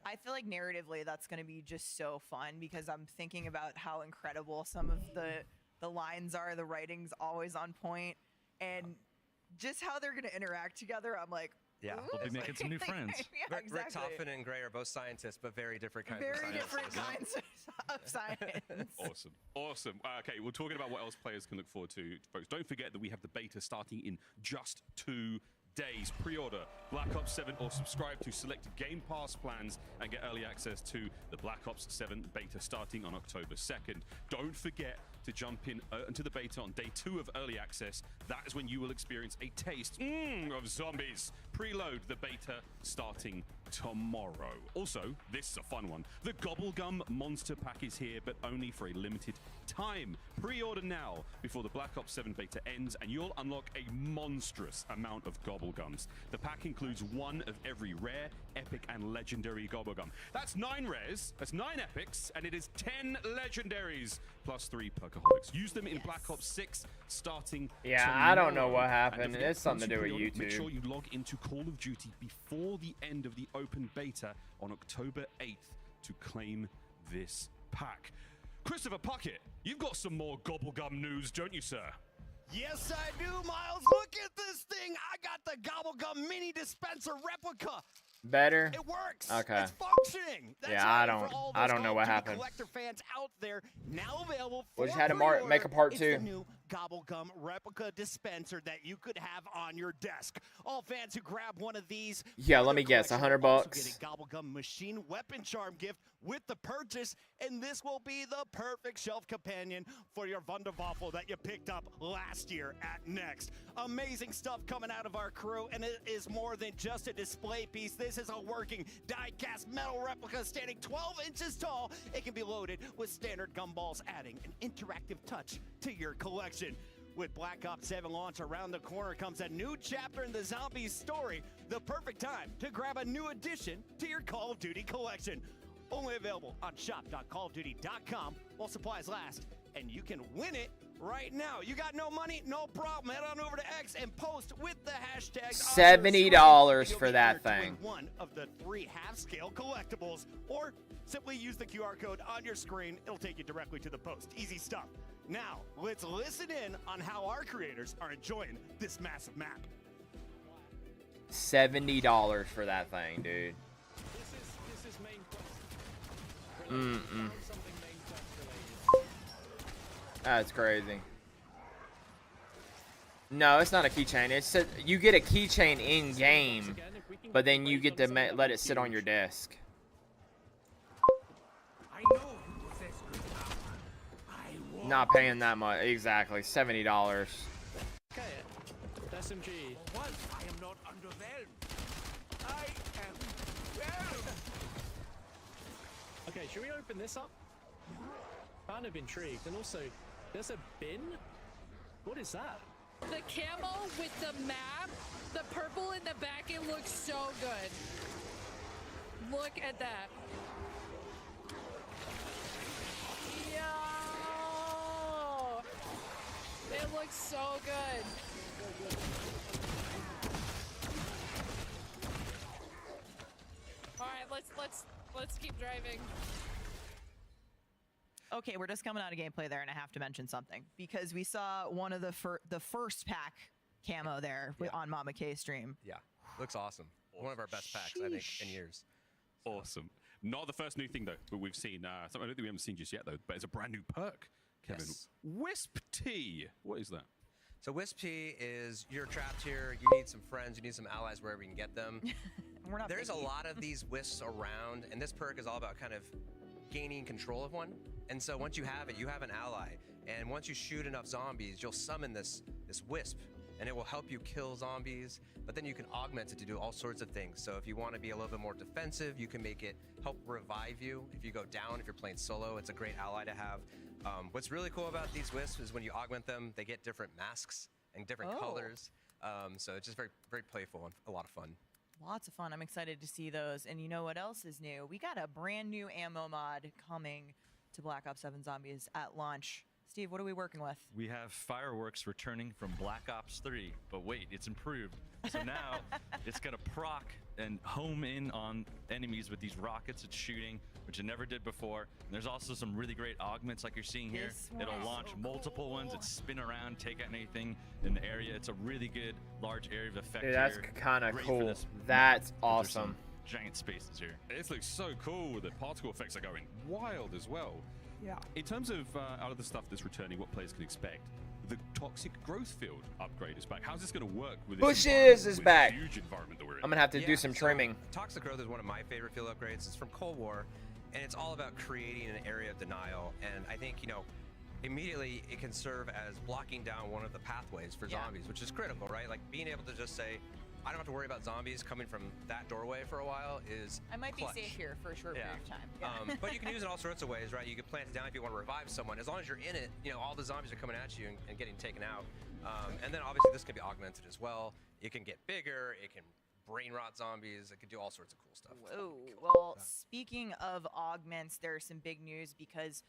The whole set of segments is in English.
I feel like narratively that's going to be just so fun because I'm thinking about how incredible some of the lines are. The writing's always on point, and just how they're going to interact together. I'm like, Yeah, ooh. We'll be making some new friends. Yeah, Rick Toffin and Gray are both scientists, but very different kinds of Very scientists. different kinds of science. Awesome. Awesome. Okay, we're talking about what else players can look forward to, folks. Don't forget that we have the beta starting in just 2 days. Pre-order Black Ops 7 or subscribe to selected Game Pass plans and get early access to the Black Ops 7 beta starting on October 2nd. Don't forget to jump into the beta on day 2 of early access. That is when you will experience a taste of zombies. Preload the beta starting tomorrow. Also, this is a fun one. The Gobblegum Monster Pack is here, but only for a limited time. Pre-order now before the Black Ops 7 beta ends, and you'll unlock a monstrous amount of Gobblegums. The pack includes 1 of every rare, epic, and legendary Gobblegum. That's 9 rares, that's 9 epics, and it is 10 legendaries, plus 3 perkaholics. Use them in Black Ops 6 starting Yeah, tomorrow. I don't know what And happened. don't forget, It's something to do with once you pre-order, YouTube. Make sure you log into Call of Duty before the end of the open beta on October 8th to claim this pack. Christopher Puckett, you've got some more Gobblegum news, don't you, sir? Yes, I do, Miles. Look at this thing. I got the Gobblegum mini dispenser replica. Better? It works. Okay. It's functioning. That's Yeah, right. I For all don't those know Call what of Duty happened. Collector fans out there, now available We for just had to pre-order. make a part It's 2. the new Gobblegum replica dispenser that you could have on your desk. All fans who grab one of these, Yeah, for let their me guess, collection $100 will also bucks. get a Gobblegum machine weapon charm gift with the purchase, and this will be the perfect shelf companion for your Wunderwaffel that you picked up last year at Next. Amazing stuff coming out of our crew, and it is more than just a display piece. This is a working die-cast metal replica standing 12 inches tall. It can be loaded with standard gumballs, adding an interactive touch to your collection. With Black Ops 7 launch around the corner comes a new chapter in the zombies story. The perfect time to grab a new addition to your Call of Duty collection. Only available on shop.callofduty.com while supplies last, and you can win it right now. You got no money? No problem. Head on over to X and post with the hashtag $70 for that thing. One of the 3 half-scale collectibles, or simply use the QR code on your screen. It'll take you directly to the post. Easy stuff. Now, let's listen in on how our creators are enjoying this massive map. $70 for that thing, dude. This is main quest. Mm-mm. Something main quest related. That's crazy. No, it's not a keychain. It's you get a keychain in game, but then you get to let it sit on your desk. I know you possess good power. I want Not paying that much. Exactly, $70. Okay, SMG. Once I am not underwhelmed. I am whelmed. Okay, should we open this up? Kind of intrigued. And also, there's a bin? What is that? The camo with the map, the purple in the back, it looks so good. Look at that. Yo! It looks so good. All right, let's keep driving. Okay, we're just coming out of gameplay there, and I have to mention something because we saw one of the first pack camo there on Mama K stream. Yeah, looks awesome. One of our best packs, I think, in years. Awesome. Not the first new thing, though, but we've seen. Something I don't think we haven't seen just yet, though, but it's a brand new perk, Kevin. Yes. Wisp Tea. What is that? So Wisp Tea is, you're trapped here, you need some friends, you need some allies wherever you can get them. We're not There's a picky. lot of these wisps around, and this perk is all about kind of gaining control of one. And so once you have it, you have an ally. And once you shoot enough zombies, you'll summon this wisp, and it will help you kill zombies, but then you can augment it to do all sorts of things. So if you want to be a little bit more defensive, you can make it help revive you. If you go down, if you're playing solo, it's a great ally to have. What's really cool about these wisps is when you augment them, they get different masks and different colors. So it's just very, very playful and a lot of fun. Lots of fun. I'm excited to see those. And you know what else is new? We got a brand new ammo mod coming to Black Ops 7 Zombies at launch Steve, what are we working with? We have fireworks returning from Black Ops 3, but wait, it's improved. So now it's gonna proc and home in on enemies with these rockets it's shooting, which it never did before. And there's also some really great augments like you're seeing here. It'll launch multiple ones, it spin around, take out anything in the area. It's a really good large area of effect. Dude, that's here. kind of Great for cool. this. That's There's awesome. some giant spaces here. This looks so cool. The particle effects are going wild as well. Yeah. In terms of out of the stuff that's returning, what players can expect, the toxic growth field upgrade is back. How's this going to work with this Bushes environment, is with this back. huge environment that we're in? I'm gonna have to do some so trimming. Toxic Growth is one of my favorite field upgrades. It's from Cold War, and it's all about creating an area of denial. And I think, immediately it can serve as blocking down one of the pathways for zombies, which is critical, right? Like being able to just say, I don't have to worry about zombies coming from that doorway for a while is I might clutch. be safe here for a short period of time. Yeah. But you can use it all sorts of ways, right? You can plant it down if you want to revive someone. As long as you're in it, all the zombies are coming at you and getting taken out. And then obviously this can be augmented as well. It can get bigger. It can brain rot zombies. It can do all sorts of cool stuff. Whoa. Well, speaking of augments, there's some big news because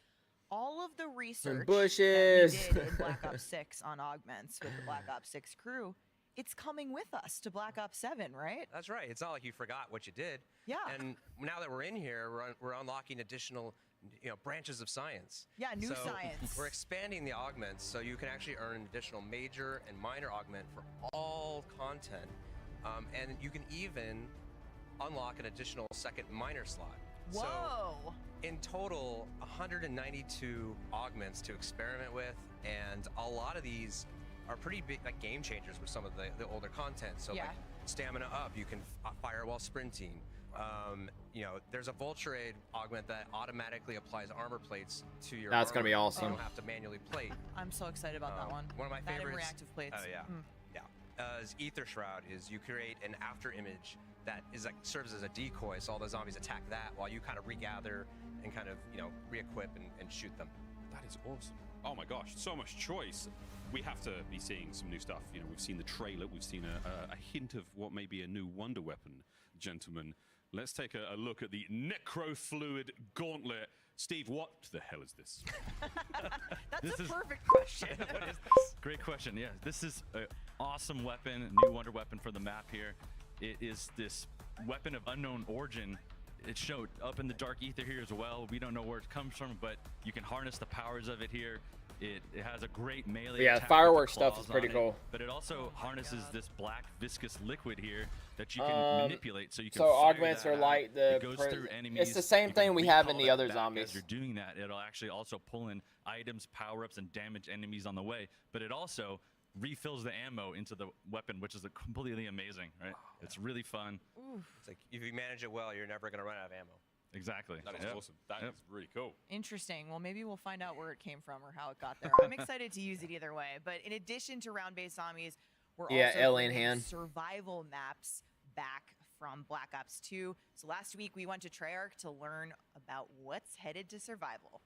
all of the research bushes. that we did in Black Ops 6 on augments with the Black Ops 6 crew, it's coming with us to Black Ops 7, right? That's right. It's not like you forgot what you did. Yeah. And now that we're in here, we're unlocking additional, branches of science. Yeah, new So science. We're expanding the augments, so you can actually earn an additional major and minor augment for all content, and you can even unlock an additional second minor slot. Whoa. So in total, 192 augments to experiment with, and a lot of these are pretty big, like game changers with some of the older content. So Yeah. like stamina up, you can fire while sprinting. There's a Vulture Aid augment that automatically applies armor plates to your That's gonna armor, be so awesome. you don't have to manually plate. I'm so excited about that one. One of my That and favorites. reactive plates. Oh yeah, Mm. yeah. Is Ether Shroud is you create an after image that is like serves as a decoy, so all the zombies attack that while you kind of regather and kind of re-equip and shoot them. That is awesome. Oh my gosh, so much choice. We have to be seeing some new stuff. We've seen the trailer, we've seen a hint of what may be a new wonder weapon, gentlemen. Let's take a look at the Necrofluid Gauntlet. Steve, what the hell is this? That's a perfect question. What is this? Great question. Yeah, this is an awesome weapon, new wonder weapon for the map here. It is this weapon of unknown origin. It showed up in the dark ether here as well. We don't know where it comes from, but you can harness the powers of it here. It has a great melee Yeah, attack with the fireworks stuff claws is pretty on it, cool. but it also harnesses God. this black viscous liquid here that you can manipulate, so you can So fire augments that are out. like the It goes through enemies. it's the same You can thing we have in recall the that other back zombies. As you're doing that, it'll actually also pull in items, power-ups, and damage enemies on the way. But it also refills the ammo into the weapon, which is completely amazing, right? It's really fun. It's like if you manage it well, you're never going to run out of ammo. Exactly. That is Yep. awesome. That Yep. is really cool. Interesting. Well, maybe we'll find out where it came from or how it got there. I'm excited to use it either way. But in addition to round-based zombies, we're Yeah, also L in bringing hand. survival maps back from Black Ops 2. So last week we went to Treyarch to learn about what's headed to survival.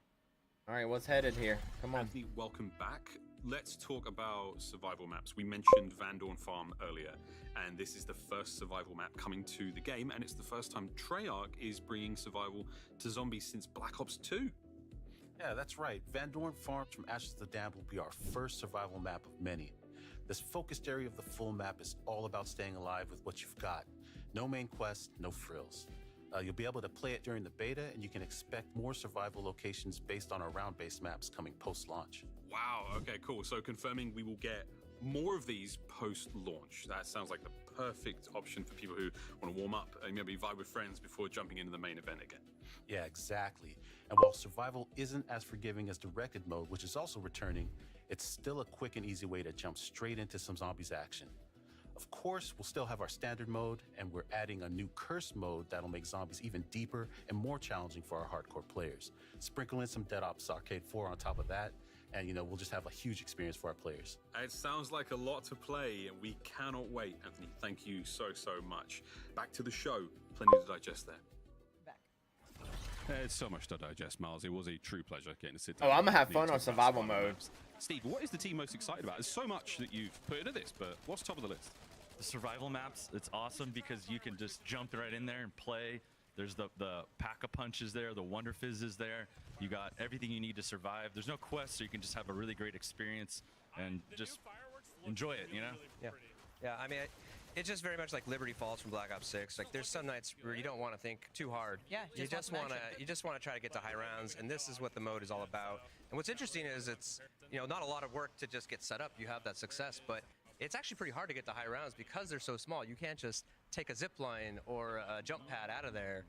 All right, what's headed here? Come on. Anthony, welcome back. Let's talk about survival maps. We mentioned Van Dorn Farm earlier, and this is the first survival map coming to the game, and it's the first time Treyarch is bringing survival to zombies since Black Ops 2. Yeah, that's right. Van Dorn Farms from Ashes to Dam will be our first survival map of many. This focused area of the full map is all about staying alive with what you've got. No main quest, no frills. You'll be able to play it during the beta, and you can expect more survival locations based on our round-based maps coming post-launch. Wow, okay, cool. So confirming we will get more of these post-launch. That sounds like the perfect option for people who want to warm up and maybe vibe with friends before jumping into the main event again. Yeah, exactly. And while survival isn't as forgiving as directed mode, which is also returning, it's still a quick and easy way to jump straight into some zombies action. Of course, we'll still have our standard mode, and we're adding a new curse mode that'll make zombies even deeper and more challenging for our hardcore players. Sprinkle in some Dead Ops Arcade 4 on top of that, and we'll just have a huge experience for our players. It sounds like a lot to play, and we cannot wait. Anthony, thank you so much. Back to the show. Plenty to digest there. Back. There's so much to digest, Miles. It was a true pleasure getting to sit down. Oh, I'm gonna have with fun you on to talk about survival survival mode. maps. Steve, what is the team most excited about? There's so much that you've put into this, but what's top of the list? The survival maps, it's awesome because you can just jump right in there and play. There's the Pack-a-Punch is there, the Wonder Fizz is there. You got everything you need to survive. There's no quest, so you can just have a really great experience and just enjoy it, you know? Yeah. Yeah, I mean, it's just very much like Liberty Falls from Black Ops 6. Like, there's some nights where you don't want to think too hard. Yeah, you just want to try to get to high rounds, and this is what the mode is all about. And what's interesting is it's, not a lot of work to just get set up. You have that success, but it's actually pretty hard to get to high rounds because they're so small. You can't just take a zip line or a jump pad out of there.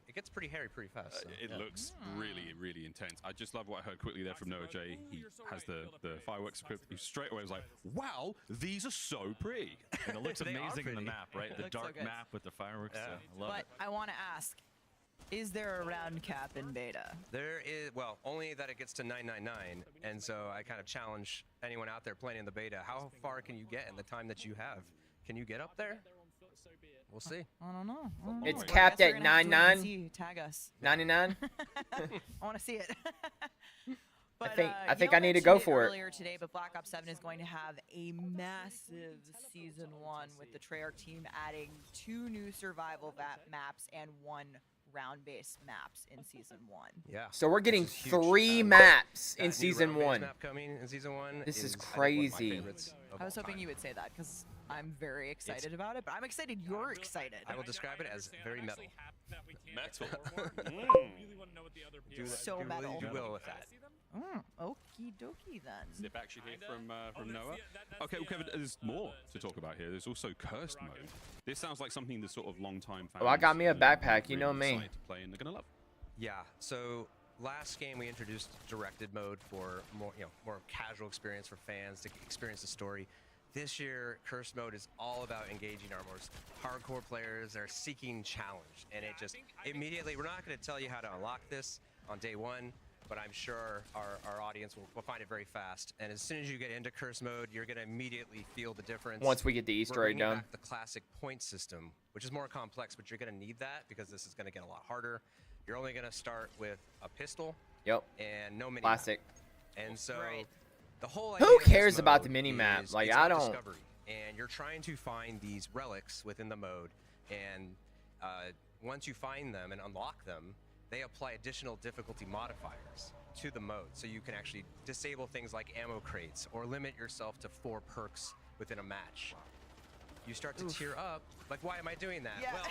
It gets pretty hairy pretty fast. So. It looks really, really intense. I just love what I heard quickly there from Noah J. He has the fireworks equipped. He straight away was like, wow, these are so pretty. And it looks They are amazing in the pretty. map, right? The looks so dark good. map with the fireworks. Yeah. I love But it. I want to ask, is there a round cap in beta? There is, well, only that it gets to 999, and so I kind of challenge anyone out there playing in the beta. How far can you get in the time that you have? Can you get up there? We'll see. I don't know. It's I capped guess we're at gonna have to wait and 99? see. Tag us. 99. I want to see it. But, I think Yo I need to mentioned go for it. earlier today, but Black Ops 7 is going to have a massive season 1 with the Treyarch team adding 2 new survival maps and 1 round-based maps in season 1. Yeah. So we're getting This is huge. 3 maps That in new season round-based 1. map coming in season 1 This is I think, one of my crazy. favorites of I was all hoping time. you would say that because I'm very excited about it, but I'm excited you're excited. I will describe it as very metal. Metal. Do So do metal. You will with that. Okie dokie then. Zip action here from Noah. Okay, well, Kevin, there's more to talk about here. There's also cursed mode. This sounds like something the sort of long-time fans. Oh, I got me a backpack, you know really me. excited to play and they're gonna love. Yeah. So last game we introduced directed mode for more casual experience for fans to experience the story. This year, cursed mode is all about engaging our most hardcore players that are seeking challenge, and it just immediately. We're not going to tell you how to unlock this on day one, but I'm sure our audience will find it very fast. And as soon as you get into curse mode, you're going to immediately feel the difference. Once we get the Easter We're egg bringing done. back the classic point system, which is more complex, but you're going to need that because this is going to get a lot harder. You're only going to start with a pistol Yep. and no mini Classic. and so Right. the whole Who idea of this cares about the mode mini-map? is Like, it's I about don't- discovery, and you're trying to find these relics within the mode, and once you find them and unlock them, they apply additional difficulty modifiers to the mode, so you can actually disable things like ammo crates or limit yourself to 4 perks within a match. You start to tier up. Like, why am I doing that? Yeah. Well,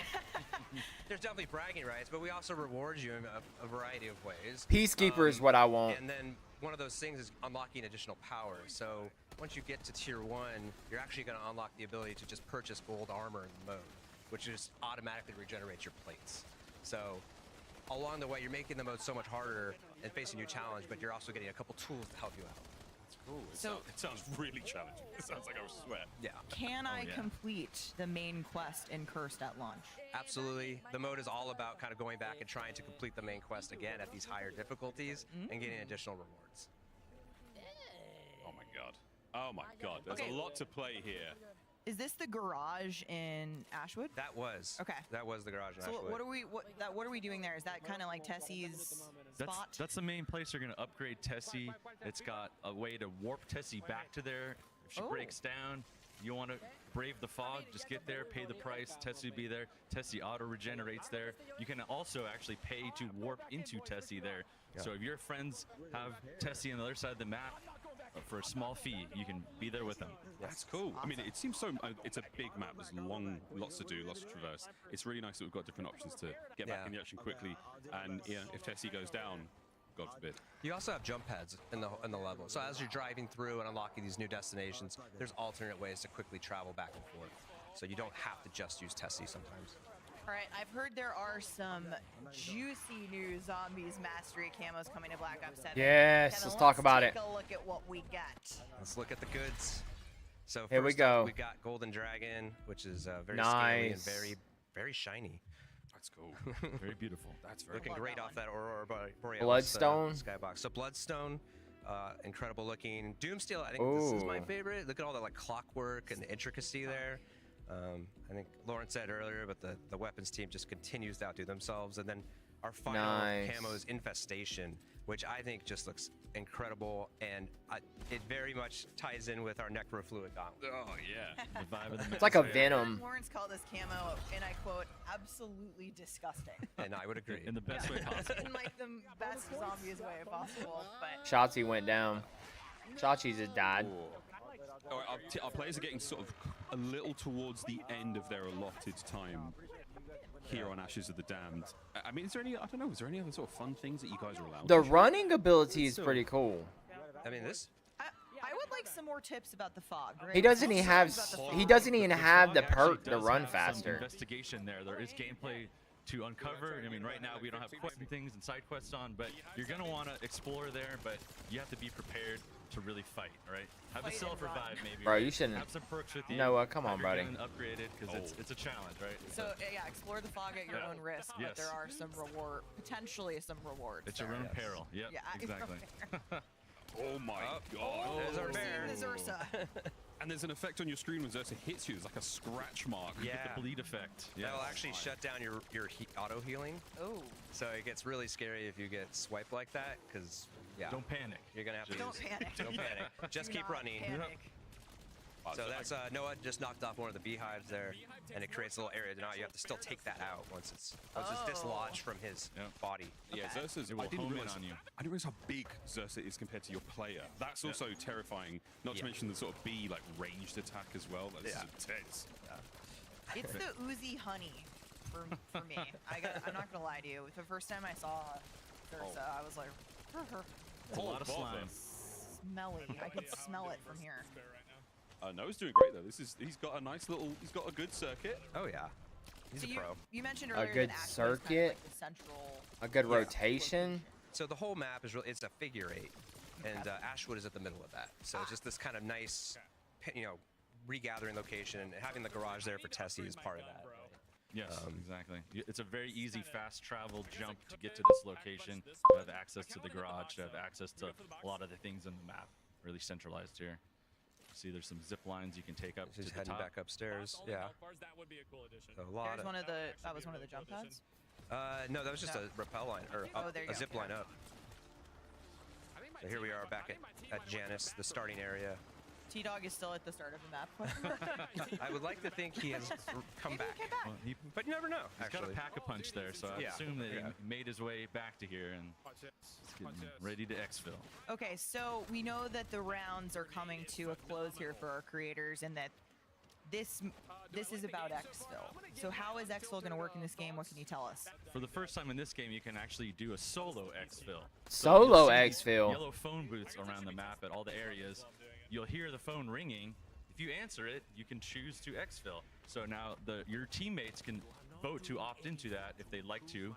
there's definitely bragging rights, but we also reward you in a variety of ways. Peacekeeper is what I want. And then one of those things is unlocking additional power. So once you get to tier 1, you're actually going to unlock the ability to just purchase gold armor in the mode, which just automatically regenerates your plates. So along the way, you're making the mode so much harder and facing new challenge, but you're also getting a couple tools to help you out. Cool. So- It sounds really challenging. It sounds like I was sweat. Yeah, Can I yeah. complete the main quest in Cursed at launch? absolutely. The mode is all about kind of going back and trying to complete the main quest again at these higher difficulties and getting additional rewards. Oh my god. Oh my god. There's Okay. a lot to play here. Is this the garage in Ashwood? That was Okay. That was the garage. in So Ashwood. what are we doing there? Is that kind of like Tessie's spot? That's the main place you're going to upgrade Tessie. It's got a way to warp Tessie back to there. If she Oh. breaks down, you want to brave the fog, just get there, pay the price, Tessie will be there. Tessie auto regenerates there. You can also actually pay to warp into Tessie there. So if your friends have Tessie on the other side of the map, for a small fee, you can be there with them. That's cool. I mean, it seems so. It's a big map. There's long, lots to do, lots to traverse. It's really nice that we've got different options to get back Yeah. in the action quickly. And yeah, if Tessie goes down, God forbid. You also have jump pads in the level. So as you're driving through and unlocking these new destinations, there's alternate ways to quickly travel back and forth. So you don't have to just use Tessie sometimes. All right, I've heard there are some juicy new zombies mastery camos coming to Black Ops 7. Yes, Kevin, let's talk about take it. a look at what we got. Let's look at the goods. So Here we first up, go. we've got Golden Dragon, which is very scaly and Nice. very, very shiny. That's cool. Very beautiful. That's very Looking cool. great off that Aurora Borealis Bloodstone. skybox. So Bloodstone, incredible looking. Doomsteel, I think this is my Ooh. favorite. Look at all the like clockwork and the intricacy there. I think Lauren said earlier, but the weapons team just continues to outdo themselves. And then our final Nice. camo is Infestation, which I think just looks incredible, and it very much ties in with our Necrofluid gauntlet. Oh yeah. The vibe of the It's like a meta. Venom. Lawrence called this camo, and I quote, absolutely disgusting. And I would agree. In the best way possible. In like the best zombies way possible, but Shotzi went down. Shotzi just died. All right, our players are getting sort of a little towards the end of their allotted time here on Ashes of the Damned. I mean, is there any? I don't know. Is there any other sort of fun things that you guys are allowed? The to running ability is pretty cool. I mean, this. I would like some more tips about the fog. Right? He doesn't even have. About the He fog. doesn't even have the Actually perk to does run have some faster. Investigation there. There is gameplay to uncover. I mean, right now we don't have quests and things and side quests on, but you're gonna want to explore there. But you have to be prepared to really fight, right? Have a Fight and self-revive run. maybe. Bro, right? you shouldn't- have some perks with you. Noah, come on, have your buddy. gun upgraded because it's a challenge, right? So yeah, explore the fog at your Yeah. own risk, but Yes. there are some potentially some rewards. It's your there. own peril. Yep, Yeah, exactly. Oh my god! Oh, there's our We're bear. seeing the Zursa. And there's an effect on your screen when Zersa hits you. It's like a scratch mark. You Yeah. get the bleed effect. Yeah. That'll actually shut down your auto healing. Oh, So it gets really scary if you get swiped like that, because yeah, Don't panic. you're gonna have to. don't panic. Don't panic. Just Do keep not running. Panic. So that's Noah just knocked off one of the beehives there, and it creates a little area. Now you have to still take that out once it's dislodged from his Yep. body. Yeah, Okay. Zersa's. It will I didn't home in realize on you. I didn't realize how big Zersa is compared to your player. That's also terrifying. Not to Yeah. mention the sort of bee like ranged attack as well. That's Yeah. intense. It's the Uzi honey for me. I'm not gonna lie to you. The first time I saw Zursa, I was like, It's a lot of bother. slime. smelly. I can smell it from here. Noah's doing great though. He's got a nice little. He's got a good circuit. Oh yeah, he's So a pro. you mentioned A earlier good that Axel is circuit? kind of like the central. A good rotation. So the whole map is really, it's a figure 8, and Ashwood is at the middle of that. So it's just this kind of nice, regathering location, and having the garage there for Tessie is part of that. Yes, exactly. It's a very easy, fast travel jump to get to this location, to have access to the garage, to have access to a lot of the things in the map. Really centralized here. See, there's some zip lines you can take up Just to the heading top. back upstairs. Yeah. So a lot There's of. one of that was one of the jump pads. No, that was just a rappel line or there you a go. zip line up. So here we are back at Janice, the starting area. T-Dog is still at the start of the map. I would like to think he has come Maybe back, he came back. Well, but you never know. he's got a Actually, pack-a-punch there, so I Yeah, assume that yeah. he made his way back to here and is getting ready to exfil. Okay, so we know that the rounds are coming to a close here for our creators, and that this is about exfil. So how is exfil going to work in this game? What can you tell us? For the first time in this game, you can actually do a solo exfil. Solo you'll see these exfil. Yellow phone booths around the map at all the areas. You'll hear the phone ringing. If you answer it, you can choose to exfil. So now your teammates can vote to opt into that if they'd like to,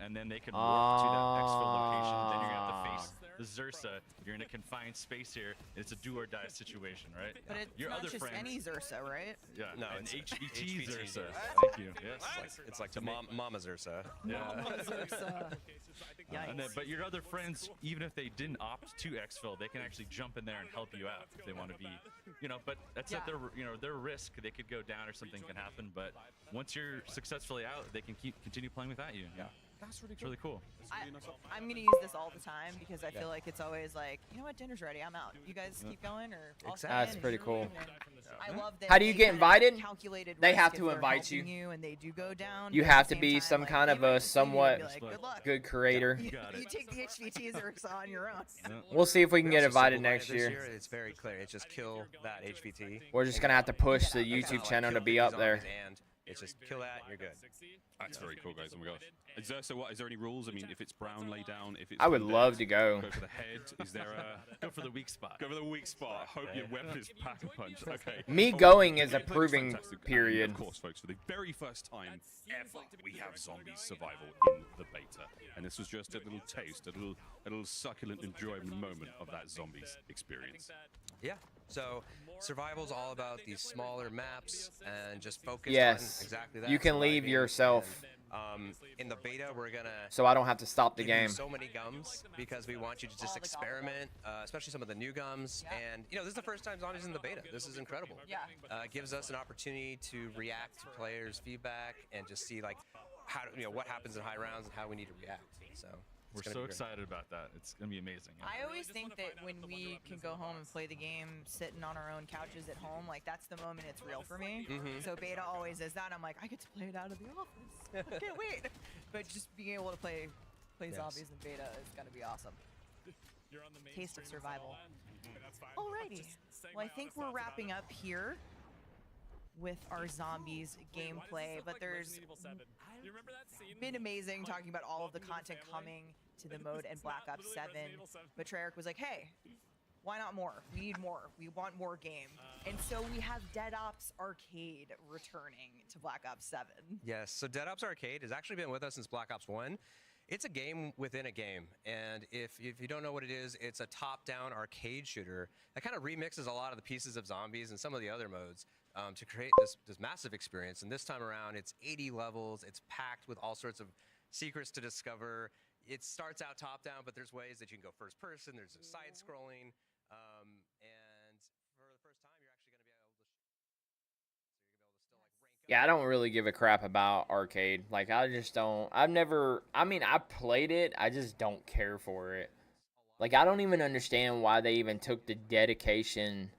and then they can warp to that exfil location. Then you're gonna have to face the Zursa. You're in a confined space here. It's a do or die situation, right? But it's your not other just friends, any Zursa, right? yeah, No, an it's HVT HVT Zursa. Zursa. Thank you. Yes. it's like the Mama's Ursa. Yeah. Zursa. And then, Yikes. but your other friends, even if they didn't opt to exfil, they can actually jump in there and help you out if they want to be, but that's at their risk. They could go down or something can happen. But once you're successfully out, they can continue playing without you. Yeah, That's really it's really cool. I'm gonna use this all the time because I feel like it's always like, you know what, dinner's ready, I'm out. You guys keep going, or I'll stay That's in and pretty shoot, cool. and I love that. How do you they get kind of invited? calculated They risk have if to they're invite helping you. and they do go down. You but at have the to same be time, some like, kind they of might a just see you and somewhat be like, good luck. good creator. You got You it. take the HVT Zursa on your own. We'll see if we can We get also invited simplified it next this year. It's very clear. It's just kill that HVT. We're just gonna have to push the Yeah, YouTube Like, channel kill to be 50 up there. zombies And it's just kill that and you're good. That's very cool, guys. Oh my gosh. Zersa, what is there any rules? I mean, if it's brown, lay down. If it's I would red, love to go. Go for the head. Is there a Go for the weak spot. go for the weak spot? Hope your weapon is pack a punch. Okay. Me Oh, going is a gameplay was proving fantastic. And period. of course, folks, for the very first time ever, we have zombie survival in the beta, and this was just a little taste, a little succulent enjoyment moment of that zombies experience. Yeah. So survival's all about these smaller maps and just focus Yes. on exactly that. You can leave surviving. yourself. And, in the beta, we're gonna So I don't have to stop the give you game. so many gums because we want you to just All the gums. experiment, especially some of the new gums. Yeah. And this is the first time zombies in the beta. This is incredible. Yeah. It gives us an opportunity to react to players' feedback and just see like how what happens in high rounds and how we need to react. So We're so excited about that. It's gonna be amazing. I always think that when we can go home and play the game sitting on our own couches at home, like that's the moment it's real for me. So beta always is that. I'm like, I get to play it out of the office. I can't wait. But just being able to play zombies in beta is gonna be awesome. Taste of survival. Alrighty. Well, I think we're wrapping up here with our zombies gameplay, but there's been amazing talking about all of the content coming to the mode and Black Ops 7. But Treyarch was like, hey, why not more? We need more. We want more game. And so we have Dead Ops Arcade returning to Black Ops 7. Yes, so Dead Ops Arcade has actually been with us since Black Ops 1. It's a game within a game, and if you don't know what it is, it's a top-down arcade shooter that kind of remixes a lot of the pieces of zombies and some of the other modes to create this massive experience. And this time around, it's 80 levels. It's packed with all sorts of secrets to discover. It starts out top-down, but there's ways that you can go first-person. There's side-scrolling, and for the first time, you're actually going to be able to. Yeah, I don't really give a crap about arcade. Like, I just don't. I mean, I played it. I just don't care for it. Like, I don't even understand why they even took the dedication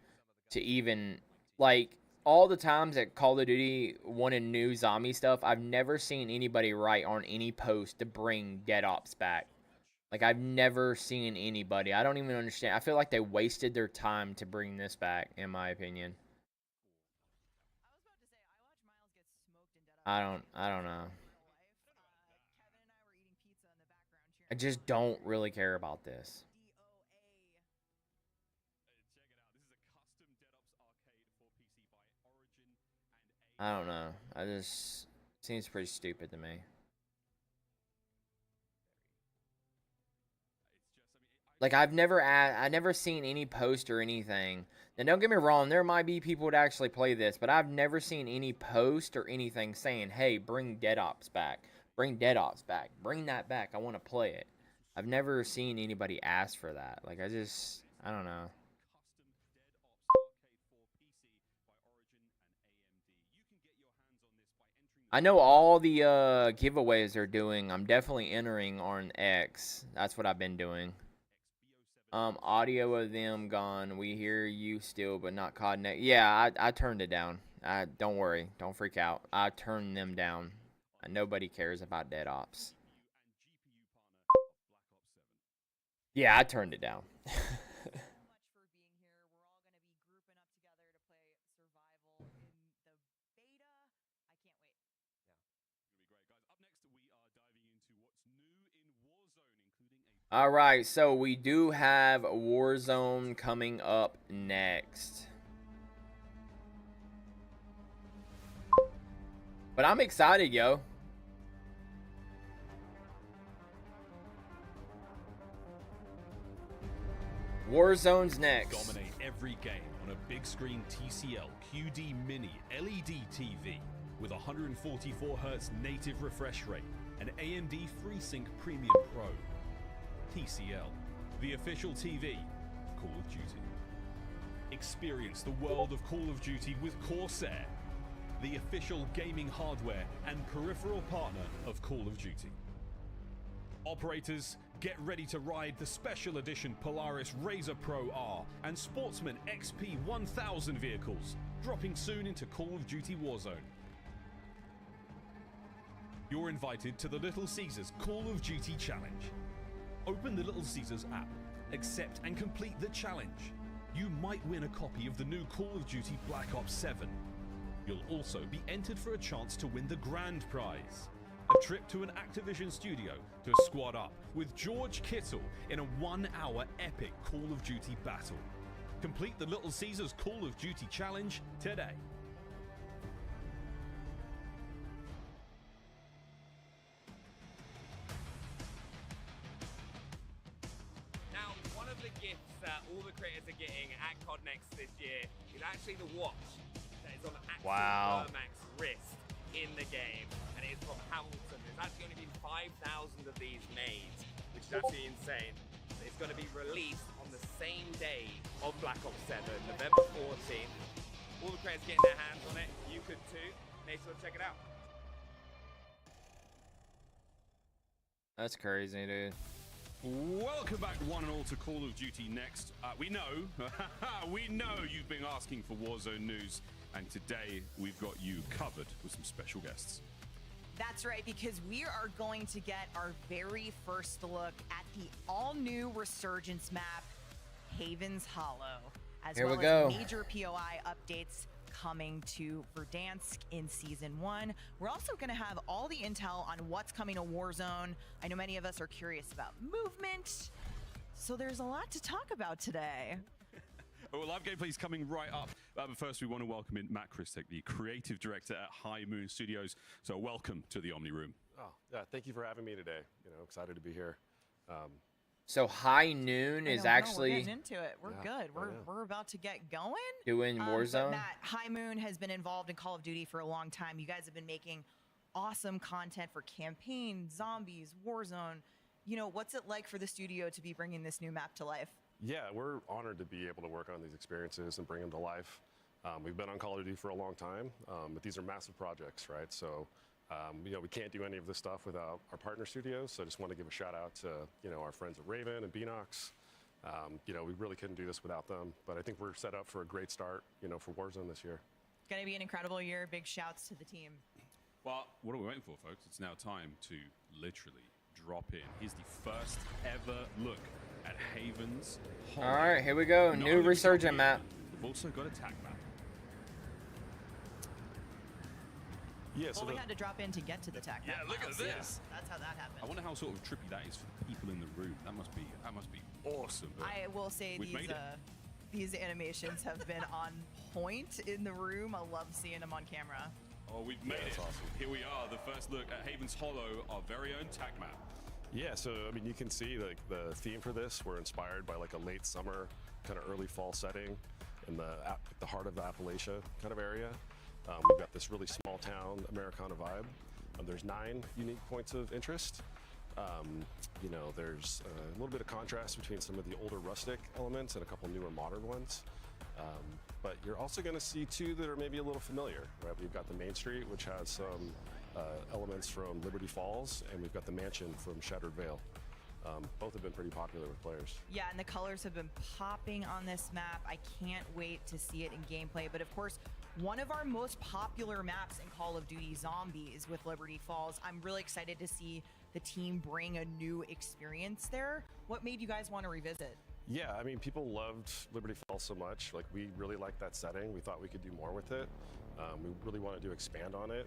to even, like, all the times that Call of Duty wanted new zombie stuff, I've never seen anybody write on any post to bring Dead Ops back. Like, I've never seen anybody. I don't even understand. I feel like they wasted their time to bring this back, in my opinion. I don't know. I just don't really care about this. I don't know. Seems pretty stupid to me. Like, I've never seen any post or anything. Now, don't get me wrong, there might be people that actually play this, but I've never seen any post or anything saying, hey, bring Dead Ops back. Bring Dead Ops back. Bring that back. I want to play it. I've never seen anybody ask for that. Like, I don't know. I know all the giveaways they're doing. I'm definitely entering on X. That's what I've been doing. Audio of them gone. We hear you still, but not COD Next. Yeah, I turned it down. Don't worry. Don't freak out. I turned them down. Nobody cares about Dead Ops. Yeah, I turned it down. All right, so we do have Warzone coming up next. But I'm excited, yo. Warzone's next. Dominate every game on a big screen TCL QD Mini LED TV with 144Hz native refresh rate and AMD FreeSync Premium Pro. TCL, the official TV, Call of Duty. Experience the world of Call of Duty with Corsair, the official gaming hardware and peripheral partner of Call of Duty. Operators, get ready to ride the special edition Polaris Razor Pro R and Sportsman XP 1000 vehicles, dropping soon into Call of Duty Warzone. You're invited to the Little Caesars Call of Duty Challenge. Open the Little Caesars app, accept and complete the challenge. You might win a copy of the new Call of Duty Black Ops 7. You'll also be entered for a chance to win the grand prize, a trip to an Activision studio to squad up with George Kittle in a 1-hour epic Call of Duty battle. Complete the Little Caesars Call of Duty Challenge today. All the creators are getting at COD Next this year is actually the watch that is on Axel Vermack's wrist in the game, and it is from Hamilton. There's actually only been 5,000 of these made, which is actually insane. It's going to be released on the same day of Black Ops 7, November 14th. All the creators getting their hands on it. You could too. Make sure to check it out. That's crazy, dude. Welcome back, one and all, to Call of Duty Next. We know you've been asking for Warzone news, and today we've got you covered with some special guests. That's right, because we are going to get our very first look at the all-new Resurgence map, Haven's Hollow, as Here well we go. as major POI updates coming to Verdansk in Season 1. We're also going to have all the intel on what's coming to Warzone. I know many of us are curious about movement, so there's a lot to talk about today. Well, live gameplay is coming right up. But first, we want to welcome in Matt Christek, the creative director at High Moon Studios. So welcome to the Omni Room. Oh, yeah, thank you for having me today. Excited to be here. So High Noon is actually we're getting into it. We're Yeah, good. We're about to get going. doing But Warzone. Matt, High Moon has been involved in Call of Duty for a long time. You guys have been making awesome content for campaign, zombies, Warzone. What's it like for the studio to be bringing this new map to life? Yeah, we're honored to be able to work on these experiences and bring them to life. We've been on Call of Duty for a long time, but these are massive projects, right? So, we can't do any of this stuff without our partner studios. So I just want to give a shout out to, our friends at Raven and Beanox. We really couldn't do this without them, but I think we're set up for a great start, for Warzone this year. Going to be an incredible year. Big shouts to the team. Well, what are we waiting for, folks? It's now time to literally drop in. Here's the first ever look at Haven's Hollow. All right, here we go. Not New only we Resurgent got map. We've also got a tag map. Yeah, so We had to drop in to get to the tech. Yeah, look at house. this. That's how that happened. I wonder how sort of trippy that is for the people in the room. That must be awesome. But I will say we've made it. these animations have been on point in the room. I love seeing them on camera. Oh, we've made it. Awesome. Here we are, the first look at Haven's Hollow, our very own tag map. Yeah, so you can see the theme for this. We're inspired by a late summer, kind of early fall setting in the heart of the Appalachia kind of area. We've got this really small town Americana vibe. There's 9 unique points of interest. There's a little bit of contrast between some of the older rustic elements and a couple newer modern ones. But you're also going to see 2 that are maybe a little familiar, right? We've got the Main Street, which has some elements from Liberty Falls, and we've got the mansion from Shattered Vale. Both have been pretty popular with players. Yeah, and the colors have been popping on this map. I can't wait to see it in gameplay. But of course, one of our most popular maps in Call of Duty, Zombies with Liberty Falls. I'm really excited to see the team bring a new experience there. What made you guys want to revisit? Yeah, people loved Liberty Falls so much. We really liked that setting. We thought we could do more with it. We really wanted to expand on it.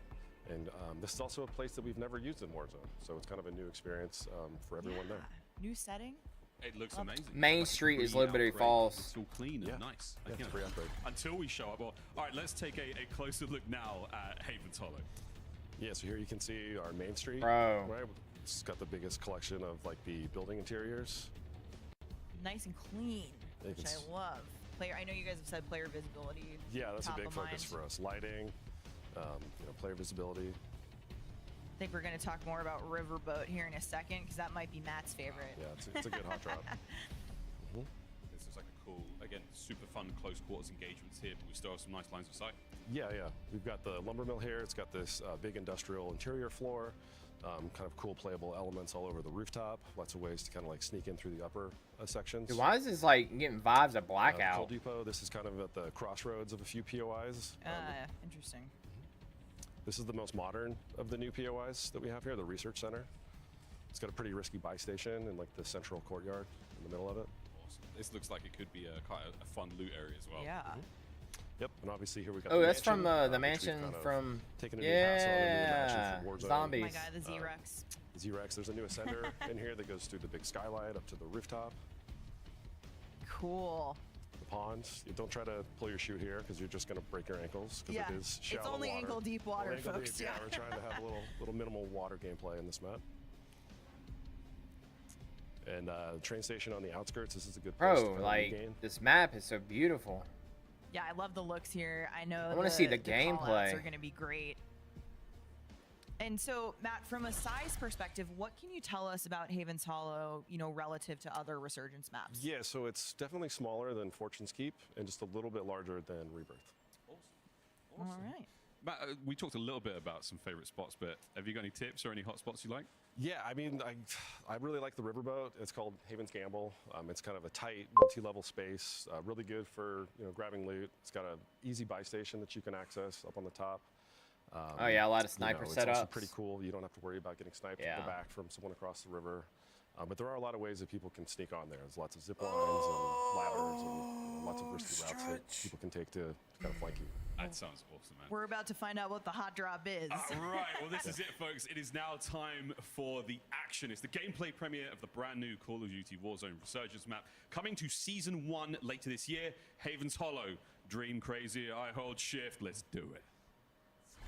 And this is also a place that we've never used in Warzone. So it's kind of a new experience for everyone there. New setting? It looks amazing. Main Street is Free Liberty upgrade. Falls. It's all clean and nice. Yeah, it's a free upgrade. Until we show up. Well, all right, let's take a closer look now at Haven's Hollow. Yeah, so here you can see our Main Street. Bro. Right? It's got the biggest collection of the building interiors. Nice and clean, You which can I love. I know you guys have said player visibility. Yeah, that's a top big of focus mind. for us. Lighting, player visibility. I think we're going to talk more about Riverboat here in a second because that might be Matt's favorite. Yeah, it's a good hot drop. This is like a cool, again, super fun close quarters engagements here, but we still have some nice lines of sight. Yeah. We've got the lumber mill here. It's got this big industrial interior floor. Kind of cool playable elements all over the rooftop. Lots of ways to kind of sneak in through the upper sections. Dude, why is this getting vibes of Coal Blackout? Depot. This is kind of at the crossroads of a few POIs. Interesting. This is the most modern of the new POIs that we have here, the research center. It's got a pretty risky buy station in the central courtyard in the middle of it. Awesome. This looks like it could be quite a fun loot area as well. Yeah. Yep, and obviously here we got. Oh, the that's from mansion, the which we've mansion kind of from taken a new pass on, a new mansion from Warzone. Zombies. Oh my god, the Z-Rex. Z-Rex. There's a new ascender in here that goes through the big skylight up to the rooftop. Cool. The pond. You don't try to pull your chute here because you're just going to break your ankles because Yeah, it is shallow it's only water. ankle deep water, Only ankle folks. deep, yeah, we're trying to have a little minimal water gameplay in this map. And train station on the outskirts. This is a good place to Bro, kind of regain. this map is so beautiful. Yeah, I love the looks here. I know I wanna see the callouts gameplay. are going to be great. And so, Matt, from a size perspective, what can you tell us about Haven's Hollow, relative to other Resurgence maps? Yeah, so it's definitely smaller than Fortune's Keep and just a little bit larger than Rebirth. Awesome. All right. Matt, we talked a little bit about some favorite spots, but have you got any tips or any hot spots you like? Yeah, I mean, I really like the riverboat. It's called Haven's Gamble. It's kind of a tight, multi-level space, really good for grabbing loot. It's got an easy buy station that you can access up on the top. Oh yeah, a lot of sniper it's setups. also pretty cool. You don't have to worry about getting sniped in the back from someone across the river. But there are a lot of ways that people can sneak on there. There's lots of zip lines and ladders and lots of risky routes that people can take to kind of flank you. That sounds awesome, man. We're about to find out what the hot drop is. All right, well, this is it, folks. It is now time for the action. It's the gameplay premiere of the brand new Call of Duty Warzone Resurgence map, coming to Season 1 later this year. Haven's Hollow, Dream Crazy, I hold shift. Let's do it.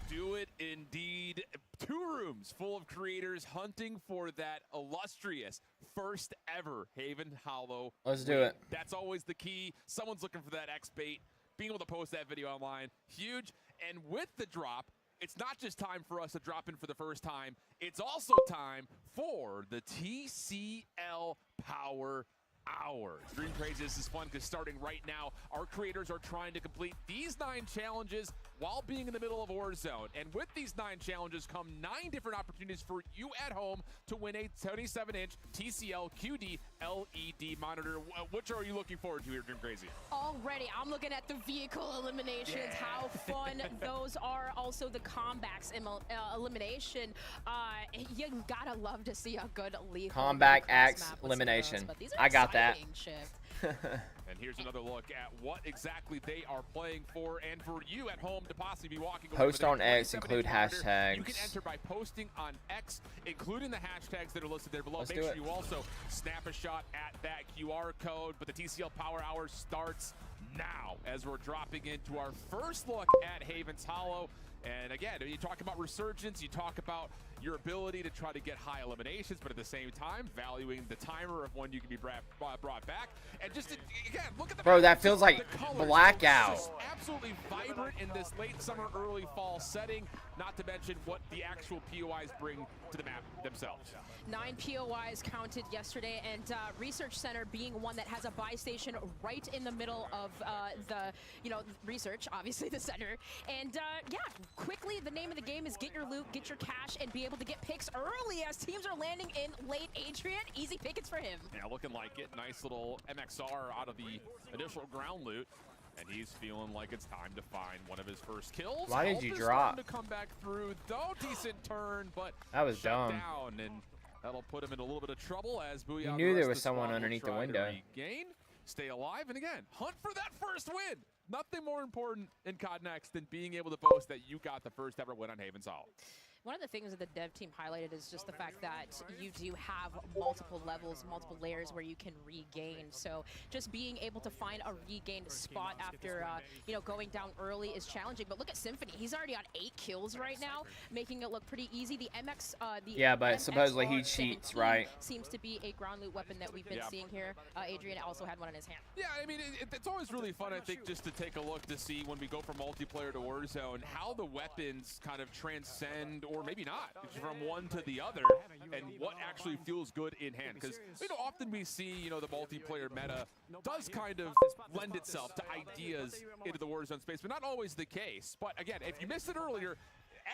Do it indeed. 2 rooms full of creators hunting for that illustrious first ever Haven Hollow. Let's do it. That's always the key. Someone's looking for that X bait. Being able to post that video online, huge. And with the drop, it's not just time for us to drop in for the first time. It's also time for the TCL Power Hour. Dream Crazy, this is fun because starting right now, our creators are trying to complete these 9 challenges while being in the middle of Warzone. And with these 9 challenges come 9 different opportunities for you at home to win a 27-inch TCL QD LED monitor. Which are you looking forward to here, Dream Crazy? Already, I'm looking at the vehicle eliminations, how fun those are. Also, the comebacks elimination. You gotta love to see a good lead. Combat axe elimination. I got that. And here's another look at what exactly they are playing for, and for you at home to possibly be walking away Post on X, include hashtags. You can enter by posting on X, including the hashtags that are listed there below. Let's Make do sure it. you also snap a shot at that QR code. But the TCL Power Hour starts now as we're dropping into our first look at Haven's Hollow. And again, you talk about resurgence, you talk about your ability to try to get high eliminations, but at the same time, valuing the timer of when you can be brought back. And just, again, look at the Bro, that feels like Blackout. Just absolutely vibrant in this late summer, early fall setting, not to mention what the actual POIs bring to the map themselves. 9 POIs counted yesterday, and Research Center being one that has a buy station right in the middle of the, research, obviously the center. And yeah, quickly, the name of the game is get your loot, get your cash, and be able to get picks early as teams are landing in late. Adrian, easy pickets for him. Yeah, looking like it. Nice little MXR out of the initial ground loot. And he's feeling like it's time to find one of his first kills. Why did you drop? To come back through, though, decent turn, but that was shut dumb. Down, and that'll put him in a little bit of trouble as Booyah. You knew there was someone underneath the window. Regain, stay alive, and again, hunt for that first win. Nothing more important in COD Next than being able to boast that you got the first ever win on Haven's Hollow. One of the things that the dev team highlighted is just the fact that you do have multiple levels, multiple layers where you can regain. So just being able to find a regained spot after, going down early is challenging. But look at Symphony. He's already on 8 kills right now, making it look pretty easy. The MX, yeah, but supposedly he cheats, right? Seems to be a ground loot weapon that we've been seeing here. Adrian also had one in his hand. Yeah, I mean, it's always really fun, I think, just to take a look to see when we go from multiplayer to Warzone, how the weapons kind of transcend, or maybe not, from one to the other, and what actually feels good in hand. Because often we see the multiplayer meta does kind of lend itself to ideas into the Warzone space, but not always the case. But again, if you missed it earlier,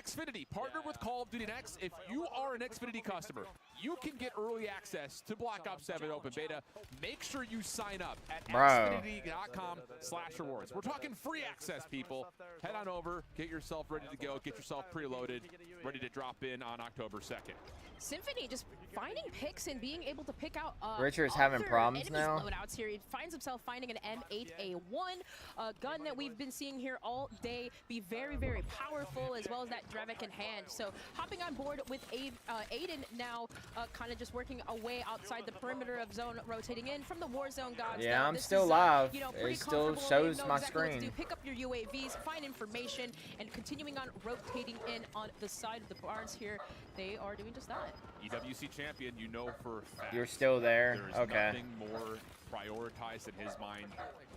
Xfinity partnered with Call of Duty Next. If you are an Xfinity customer, you can get early access to Black Ops 7 Open Beta. Make sure you sign up at xfinity.com/rewards. We're talking free access, people. Head on over, get yourself ready to go, get yourself preloaded, ready to drop in on October 2nd. Symphony just finding picks and being able to pick out Richard's having problems now. Loadouts here. He finds himself finding an M8A1, a gun that we've been seeing here all day, be very, very powerful, as well as that Drevik in hand. So hopping on board with Aiden now, kind of just working away outside the perimeter of zone, rotating in from the Warzone gods. Yeah, I'm still live. It still shows my screen. Pick up your UAVs, find information, and continuing on rotating in on the side. outside the barns here, they are doing just that. EWC champion, you know for a fact. You're still there? There's Okay. nothing more prioritized in his mind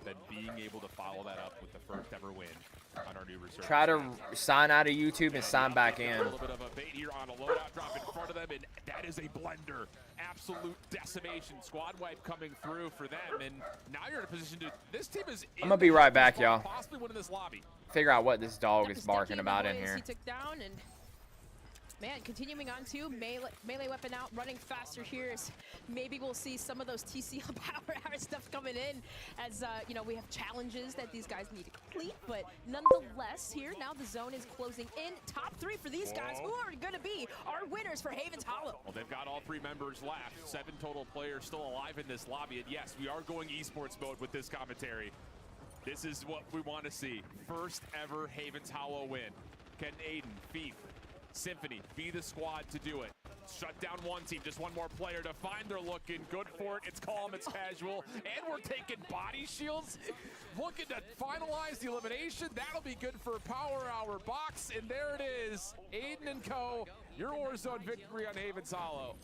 than being able to follow that up with the first ever win on our new research. Try to sign out of YouTube and sign back in. A little bit of a bait here on a loadout drop in front of them, and that is a blender. Absolute decimation. Squad wipe coming through for them, and now you're in a position to. This team is. I'm gonna be right back, y'all. Possibly winning this lobby. Figure out what this dog is Stepping barking about in boys here. He took down, and man, continuing on to melee weapon out, running faster here. Is maybe we'll see some of those TCL power hour stuff coming in as, you know, we have challenges that these guys need to complete. But nonetheless, here now the zone is closing in. Top 3 for these guys, who are going to be our winners for Haven's Hollow. Well, they've got all 3 members left. 7 total players still alive in this lobby. And yes, we are going esports mode with this commentary. This is what we want to see. First ever Haven's Hollow win. Can Aiden, Thief, Symphony be the squad to do it? Shut down one team, just one more player to find. They're looking good for it. It's calm, it's casual, and we're taking body shields. Looking to finalize the elimination. That'll be good for Power Hour Box, and there it is. Aiden and co, your Warzone victory on Haven's Hollow.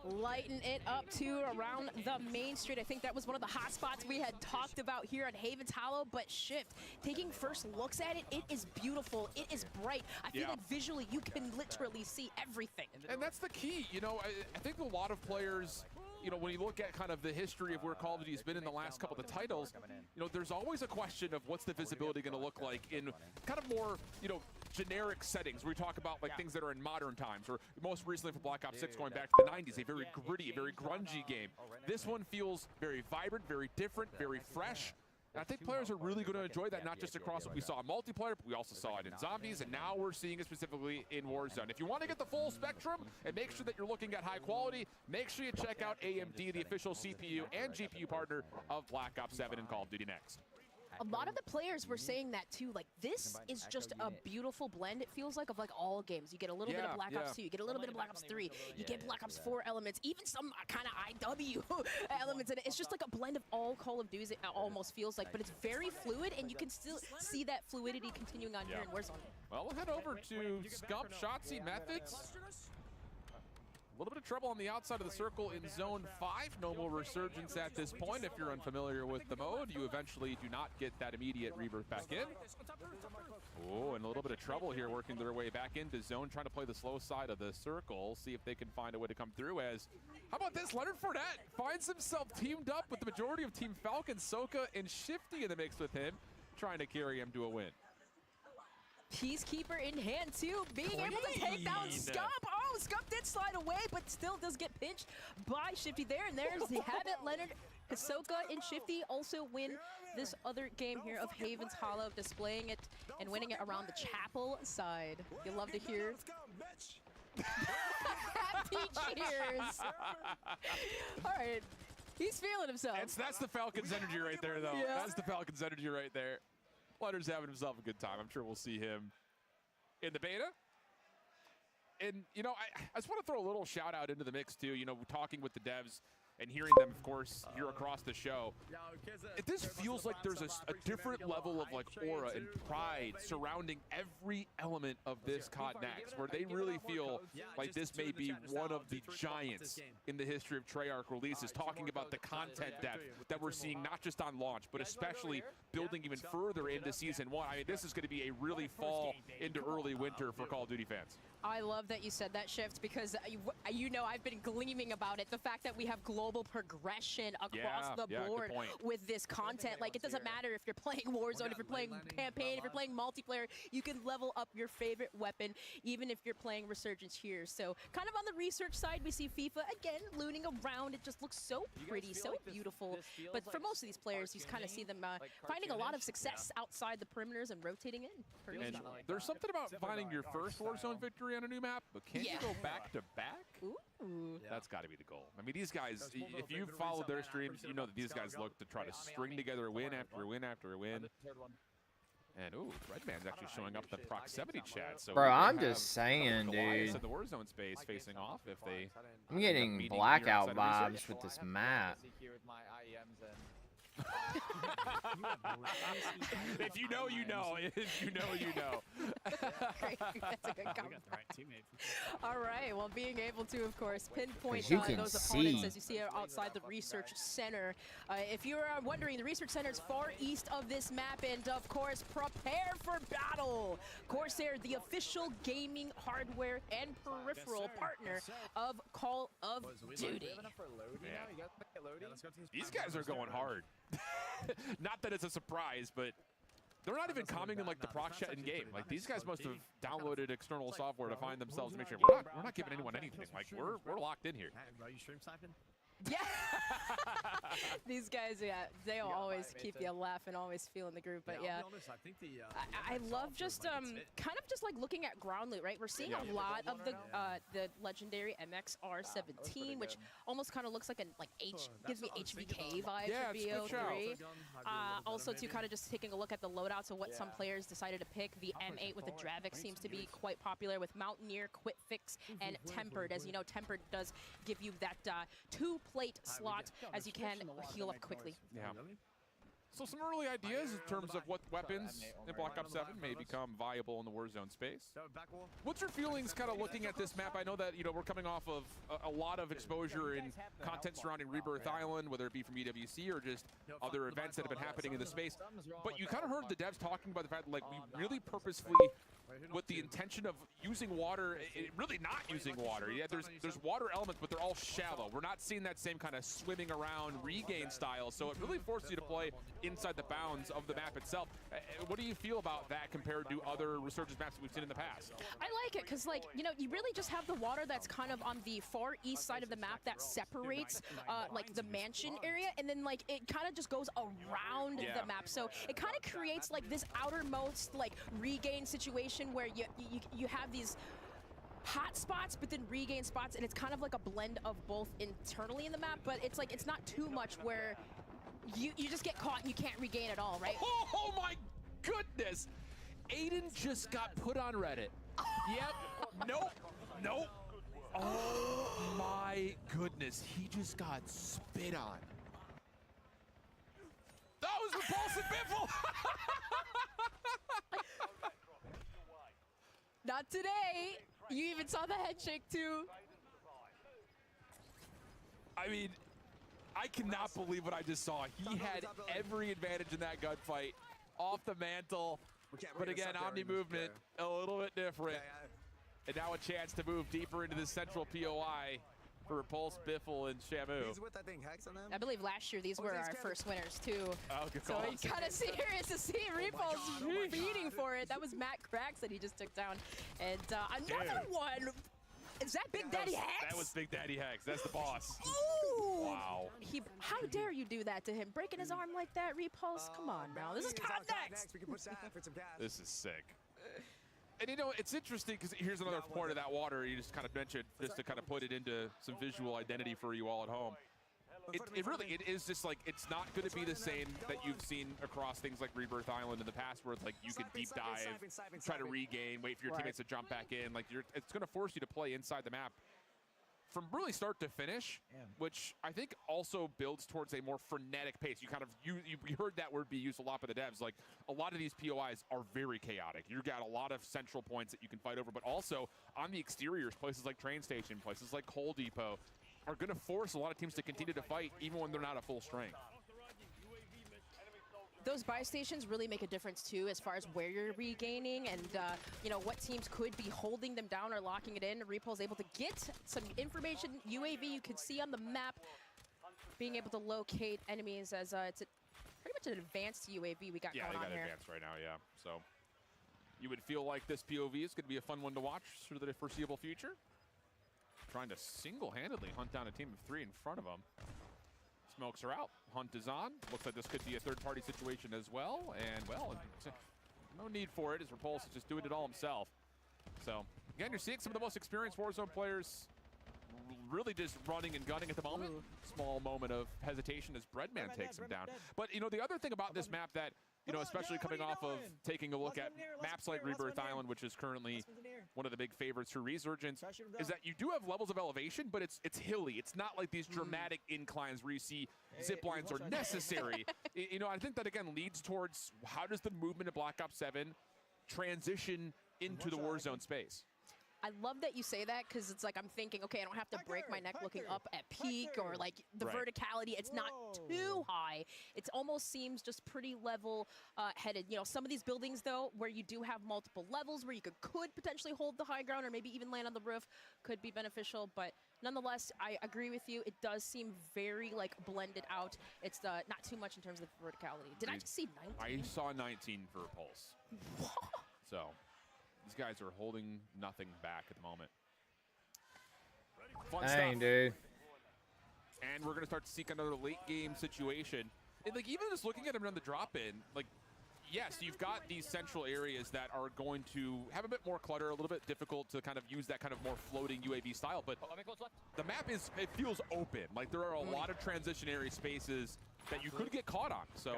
Lighten it up to around the main street. I think that was one of the hot spots we had talked about here at Haven's Hollow, but Shift, taking first looks at it, it is beautiful, it is bright. I feel like visually you can literally see everything. And that's the key, you know, I think a lot of players, you know, when you look at kind of the history of where Call of Duty has been in the last couple of the titles, you know, there's always a question of what's the visibility going to look like in kind of more, you know, generic settings where we talk about like things that are in modern times, or most recently for Black Ops 6 going back to the 90s, a very gritty, very grungy game. This one feels very vibrant, very different, very fresh. And I think players are really going to enjoy that, not just across what we saw in multiplayer, but we also saw it in Zombies, and now we're seeing it specifically in Warzone. If you want to get the full spectrum and make sure that you're looking at high quality, make sure you check out AMD, the official CPU and GPU partner of Black Ops 7 and Call of Duty Next. A lot of the players were saying that too, like this is just a beautiful blend, it feels like, of like all games. You get a little bit of Black Ops 2, you get a little bit of Black Ops 3, you get Black Ops 4 elements, even some kind of IW elements in it. It's just like a blend of all Call of Duty, it almost feels like, but it's very fluid, and you can still see that fluidity continuing on here in Warzone. Well, we'll head over to Scump, Shotzi, Methods. A little bit of trouble on the outside of the circle in Zone 5. No more resurgence at this point. If you're unfamiliar with the mode, you eventually do not get that immediate rebirth back in. Oh, and a little bit of trouble here working their way back into Zone, trying to play the slow side of the circle, see if they can find a way to come through as... How about this? Leonard Fournette finds himself teamed up with the majority of Team Falcon, Soka, and Shifty in the mix with him, trying to carry him to a win. Peacekeeper in hand too, being able to take down Scump. Oh, Scump did slide away, but still does get pinched by Shifty there. And there's the habit. Leonard, Hisoka, and Shifty also win this other game here of Haven's Hollow, displaying it and winning it around the chapel side. You'll love to hear. Happy cheers. All right, he's feeling himself. That's the Falcons energy right there, though. Yeah. That's the Falcons energy right there. Leonard's having himself a good time. I'm sure we'll see him in the beta. And, you know, I just want to throw a little shout out into the mix, too. You know, talking with the devs and hearing them, of course, here across the show. This feels like there's a different level of, like, aura and pride surrounding every element of this COD Next, where they really feel like this may be one of the giants in the history of Treyarch releases, talking about the content depth that we're seeing not just on launch, but especially building even further into Season 1. I mean, this is going to be a really fall into early winter for Call of Duty fans. I love that you said that, Shift, because you know I've been gleaming about it. The fact that we have global progression across the board with this content. Like, it doesn't matter if you're playing Warzone, if you're playing campaign, if you're playing multiplayer, you can level up your favorite weapon, even if you're playing Resurgence here. So kind of on the research side, we see FIFA, again, looting around. It just looks so pretty, so beautiful. But for most of these players, you kind of see them finding a lot of success outside the perimeters and rotating in. And there's something about finding your first Warzone victory on a new map, but can you go back to back? Ooh. That's got to be the goal. I mean, these guys, if you've followed their streams, you know that these guys look to try to string together a win after a win after a win. And ooh, Redman's actually showing up in the proximity chat. So bro, I'm just saying, dude. In the Warzone space facing off if they. I'm getting blackout vibes with this map. If you know, you know. If you know, you know. Great. That's a good comment. All right. Well, being able to, of course, pinpoint you can those opponents see. as you see outside the research center. If you're wondering, the research center is far east of this map, and of course, prepare for battle. Corsair, the official gaming hardware and peripheral partner of Call of Duty. These guys are going hard. Not that it's a surprise, but they're not even commenting like the proc chat in game. Like these guys must have downloaded external software to find themselves to make sure we're not giving anyone anything. Like we're locked in here. Are you stream sniping? Yeah. These guys, yeah, they'll always keep you laughing, always feeling the groove. But yeah, I'll be honest, I think I love just kind of just like looking at ground loot, right? We're seeing a lot of the legendary MXR17, which almost kind of looks like gives me HVK vibes for BO3. Also, to kind of just taking a look at the loadouts of what some players decided to pick, the M8 with the Dravik seems to be quite popular with Mountaineer, Quick Fix, and Tempered. As you know, Tempered does give you that 2-plate slot as you can heal up quickly. Yeah. So some early ideas in terms of what weapons in Black Ops 7 may become viable in the Warzone space. What's your feelings kind of looking at this map? I know that, you know, we're coming off of a lot of exposure in content surrounding Rebirth Island, whether it be from EWC or just other events that have been happening in the space. But you kind of heard the devs talking about the fact that, like, we really purposefully, with the intention of using water, really not using water. Yeah, there's water elements, but they're all shallow. We're not seeing that same kind of swimming around regain style, so it really forces you to play inside the bounds of the map itself. What do you feel about that compared to other Resurgence maps that we've seen in the past? I like it because, like, you know, you really just have the water that's kind of on the far east side of the map that separates like the mansion area, and then like it kind of just goes around the map, so it kind of creates like this outermost like regain situation where you have these hot spots but then regain spots, and it's kind of like a blend of both internally in the map, but it's like it's not too much where you just get caught and you can't regain at all, right? Oh my goodness! Aiden just got put on Reddit. Yep. Nope. Oh my goodness, he just got spit on. That was Repulsive Biffle! Not today. You even saw the head shake too. I mean, I cannot believe what I just saw. He had every advantage in that gunfight. Off the mantle. But again, Omni movement, a little bit different. And now a chance to move deeper into the central POI for Repulse, Biffle, and Shamu. I believe last year these were our first winners too. Oh, good so call. you kind of serious to see Repulse feeding for it. That was Matt Cracks that he just took down. And another one. Is that Big Daddy Hex? That was Big Daddy Hex. That's the boss. Ooh! Wow. How dare you do that to him? Breaking his arm like that, Repulse? Come on now. This is context. This is sick. And you know, it's interesting because here's another point of that water you just kind of mentioned, just to kind of put it into some visual identity for you all at home. It is just like, it's not going to be the same that you've seen across things like Rebirth Island in the past, where it's like you can deep dive, try to regain, wait for your teammates to jump back in. Like it's going to force you to play inside the map from really start to finish, which I think also builds towards a more frenetic pace. You heard that word be used a lot by the devs. Like a lot of these POIs are very chaotic. You've got a lot of central points that you can fight over, but also on the exteriors, places like train station, places like coal depot, are going to force a lot of teams to continue to fight even when they're not at full strength. Those buy stations really make a difference too, as far as where you're regaining and you know, what teams could be holding them down or locking it in. Repul's able to get some information. UAV you can see on the map, being able to locate enemies as it's pretty much an advanced UAV we got going on here. Yeah, they got advanced right now, yeah. So you would feel like this POV is going to be a fun one to watch for the foreseeable future. Trying to single-handedly hunt down a team of 3 in front of them. Smokes are out. Hunt is on. Looks like this could be a third-party situation as well. And, well, no need for it, as Repulse is just doing it all himself. So, again, you're seeing some of the most experienced Warzone players really just running and gunning at the moment. Small moment of hesitation as Breadman takes him down. But, you know, the other thing about this map that, you know, especially coming off of taking a look at maps like Rebirth Island, which is currently one of the big favorites for Resurgence, is that you do have levels of elevation, but it's hilly. It's not like these dramatic inclines where you see zip lines are necessary. You know, I think that, again, leads towards how does the movement of Black Ops 7 transition into the Warzone space? I love that you say that because it's like I'm thinking, okay, I don't have to break my neck looking up at peak or like the verticality. It's not too high. It almost seems just pretty level headed. You know, some of these buildings though, where you do have multiple levels, where you could potentially hold the high ground or maybe even land on the roof, could be beneficial. But nonetheless, I agree with you. It does seem very like blended out. It's not too much in terms of verticality. Did I just see 19? I saw 19 for Pulse. So. These guys are holding nothing back at the moment. Fun stuff. Dude. And we're going to start to seek another late game situation. And like even just looking at them on the drop in, like yes, you've got these central areas that are going to have a bit more clutter, a little bit difficult to kind of use that kind of more floating UAV style, but the map it feels open. Like there are a lot of transitionary spaces that you could get caught on. So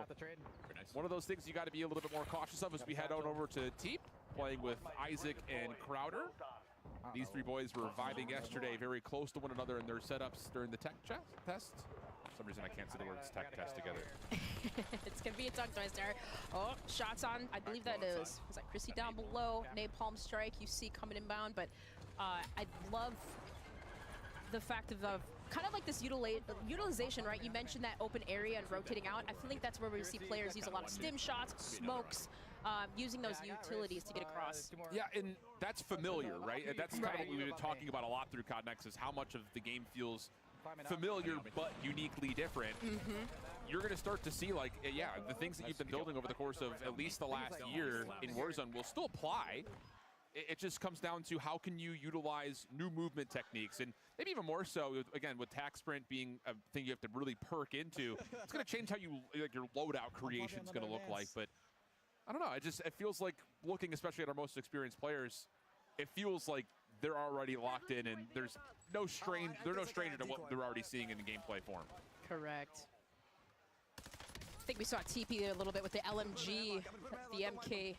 one of those things you got to be a little bit more cautious of as we head on over to Teep, playing with Isaac and Crowder. These three boys were vibing yesterday, very close to one another in their setups during the tech test. For some reason, I can't say the words tech test together. It's gonna be a tongue twister. Oh, shots on. I believe that was that Chrissy down below. Napalm strike you see coming inbound, but I love the fact of kind of like this utilization, right? You mentioned that open area and rotating out. I feel like that's where we see players use a lot of stim shots, smokes, using those utilities to get across. Yeah, and that's familiar, right? And that's kind of what we've been talking about a lot through COD Next, is how much of the game feels familiar but uniquely different. You're going to start to see, like, yeah, the things that you've been building over the course of at least the last year in Warzone will still apply. It just comes down to how can you utilize new movement techniques, and maybe even more so, again, with tac sprint being a thing you have to really perk into. It's going to change how your loadout creation is going to look like. But I don't know. It feels like, looking especially at our most experienced players, it feels like they're already locked in, and they're no stranger to what they're already seeing in the gameplay form. Correct. I think we saw TP a little bit with the LMG, the MK.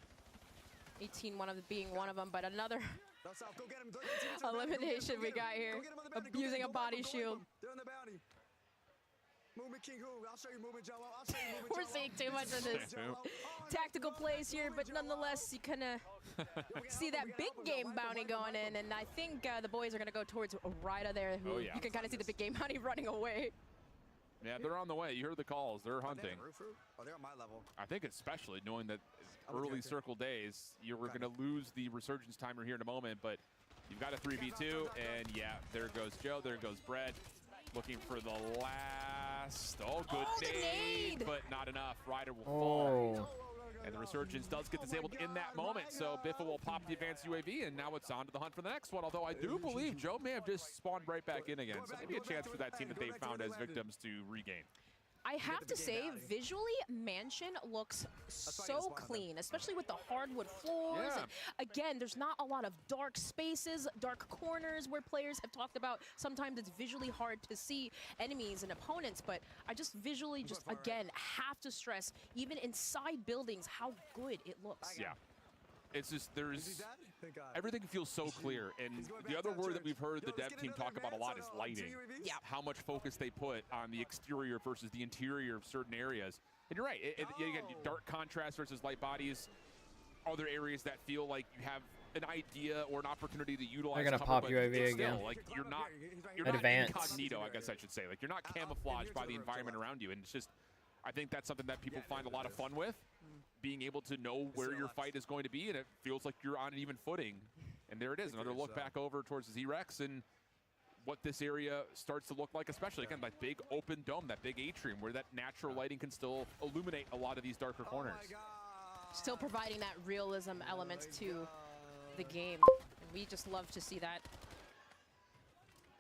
18 being one of them, but another elimination we got here, using a body shield. We're seeing too much of this tactical plays here, but nonetheless, you kind of see that big game bounty going in, and I think the boys are going to go towards Ryda there, who you can kind of see the big game bounty running away. Yeah, they're on the way. You heard the calls. They're hunting. Oh, they're on my level. I think especially knowing that early circle days, you're going to lose the resurgence timer here in a moment, but you've got a 3v2, and yeah, there goes Joe, there goes Brett, looking for the last, good nade, but not enough. Ryder will fall. And the resurgence does get disabled in that moment, so Biffa will pop the advanced UAV, and now it's on to the hunt for the next one, although I do believe Joe may have just spawned right back in again, so maybe a chance for that team that they found as victims to regain. I have to say, visually, Mansion looks so clean, especially with the hardwood floors. And again, there's not a lot of dark spaces, dark corners where players have talked about. Sometimes it's visually hard to see enemies and opponents, but I just visually again, have to stress, even inside buildings, how good it looks. Yeah. It's just, everything feels so clear. And the other word that we've heard the dev team talk about a lot is lighting. Yeah. How much focus they put on the exterior versus the interior of certain areas. And you're right, again, dark contrast versus light bodies. Other areas that feel like you have an idea or an opportunity to utilize. They're gonna pop UAV again. Like you're not incognito, I guess I should say. Like you're not camouflaged by the environment around you. And it's just, I think that's something that people find a lot of fun with. Being able to know where your fight is going to be, and it feels like you're on an even footing. And there it is, another look back over towards the Z-Rex and what this area starts to look like, especially, again, that big open dome, that big atrium, where that natural lighting can still illuminate a lot of these darker corners. Still providing that realism element to the game. And we just love to see that.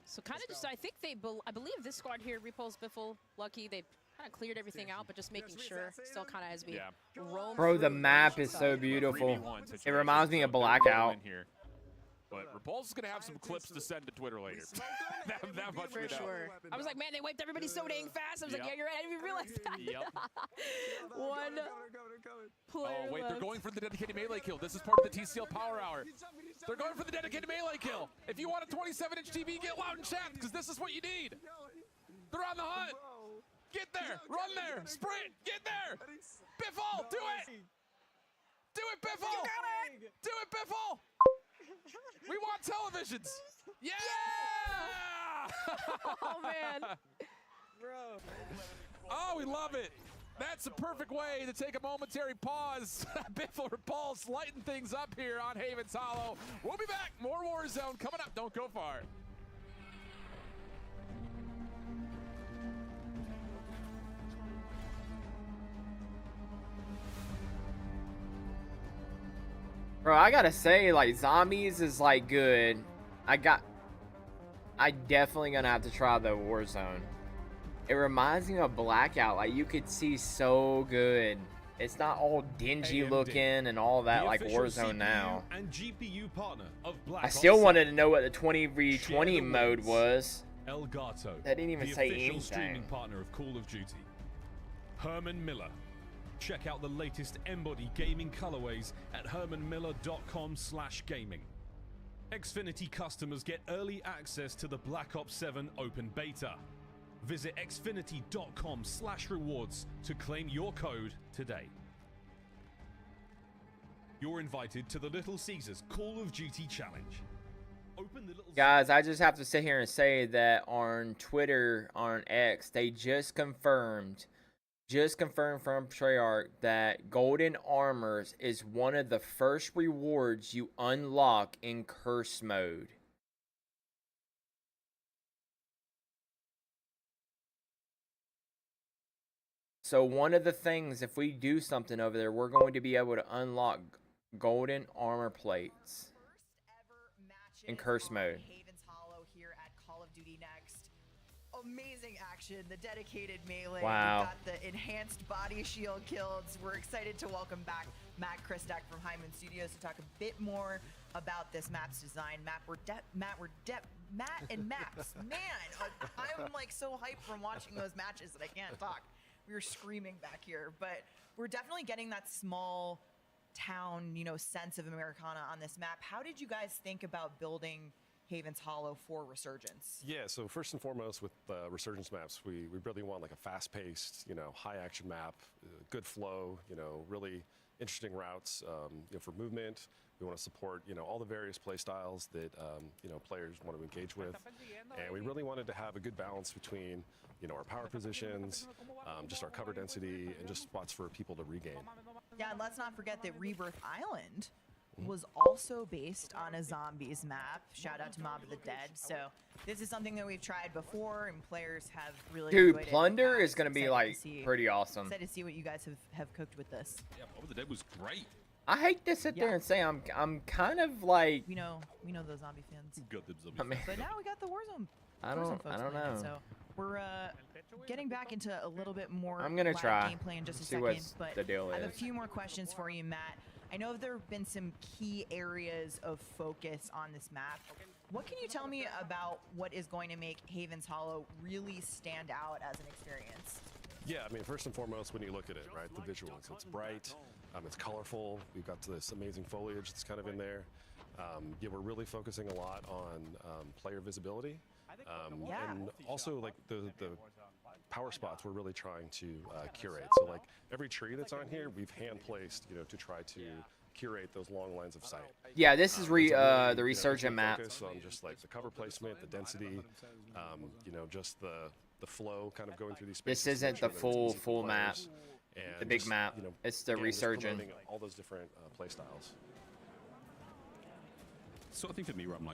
So kind of just, I think I believe this squad here, Repulse, Biffle, Lucky, they kind of cleared everything out, but just making sure, still kind of as we roam. Bro, the map is so beautiful. It reminds me of Blackout. But Repulse is going to have some clips to send to Twitter later. that much we know. For sure. I was like, man, they wiped everybody so dang fast. I was like, yeah, you're right. I didn't even realize that. One player Oh, wait, left. they're going for the dedicated melee kill. This is part of the TCL Power Hour. They're going for the dedicated melee kill. If you want a 27-inch TV, get loud in chat, because this is what you need. They're on the hunt. Get there. Run there. Sprint. Get there. Biffle. Do it. Do it, Biffle. Do it, Biffle. We want televisions. Yeah. Oh, man. Oh, we love it. That's a perfect way to take a momentary pause. Biffle Repulse lighten things up here on Haven's Hollow. We'll be back. More Warzone coming up. Don't go far. Bro, I gotta say, like, zombies is, like, good. I definitely gonna have to try the Warzone. It reminds me of Blackout. Like, you could see so good. It's not all dingy looking and all that like Warzone now. And GPU partner of I still wanted to know what the 20v20 mode was. Elgato. That didn't even the say official anything. streaming partner of Call of Duty. Herman Miller. Check out the latest Embody gaming colorways at hermanmiller.com/gaming. Xfinity customers get early access to the Black Ops 7 open beta. Visit xfinity.com/rewards to claim your code today. You're invited to the Little Caesars Call of Duty Challenge. Open the Little Guys, I just have to sit here and say that on Twitter, on X, they just confirmed from Treyarch that Golden Armors is one of the first rewards you unlock in Curse mode. So one of the things, if we do something over there, we're going to be able to unlock golden armor plates in Curse mode. Haven's Hollow here at Call of Duty Next. Amazing action, the dedicated melee. Wow. We've got the enhanced body shield kills. We're excited to welcome back Matt Kristak from Hyman Studios to talk a bit more about this map's design. Matt and maps. Man, I'm like so hyped from watching those matches that I can't talk. We were screaming back here, but we're definitely getting that small town, sense of Americana on this map. How did you guys think about building Haven's Hollow for Resurgence? Yeah, so first and foremost with Resurgence maps, we really want like a fast-paced, high action map, good flow, really interesting routes, for movement. We want to support, all the various play styles that, players want to engage with. And we really wanted to have a good balance between, our power positions, just our cover density, and just spots for people to regain. Yeah, and let's not forget that Rebirth Island was also based on a zombies map. Shout out to Mob of the Dead. So this is something that we've tried before, and players have really Dude, enjoyed it. Plunder is going to be Excited like to see- pretty awesome. Excited to see what you guys have cooked with this. Yeah, Mob of the Dead was great. I hate to sit there and say I'm kind of like We know those zombie fans. Got them zombies. I mean, But now we got the Warzone. I Warzone don't folks know. playing it, So we're getting back into a little bit more I'm gonna live try. gameplay in just a See second. what's But the deal I have a is. few more questions for you, Matt. I know there have been some key areas of focus on this map. What can you tell me about what is going to make Haven's Hollow really stand out as an experience? Yeah, I mean, first and foremost, when you look at it, right, the visuals. It's bright, it's colorful. We've got this amazing foliage that's kind of in there. Yeah, we're really focusing a lot on player visibility. And also, like, the power spots we're really trying to curate. So, like, every tree that's on here, we've hand-placed, to try to curate those long lines of sight. Yeah, this is There's a really, the Resurgent map. Focus on just, like, the cover placement, the density, just the flow kind of going through these spaces. This isn't to make the sure that it's easy for full map, players. And the big just, map. It's the again, just Resurgent. promoting all those different play styles. Sort of thing for me where I'm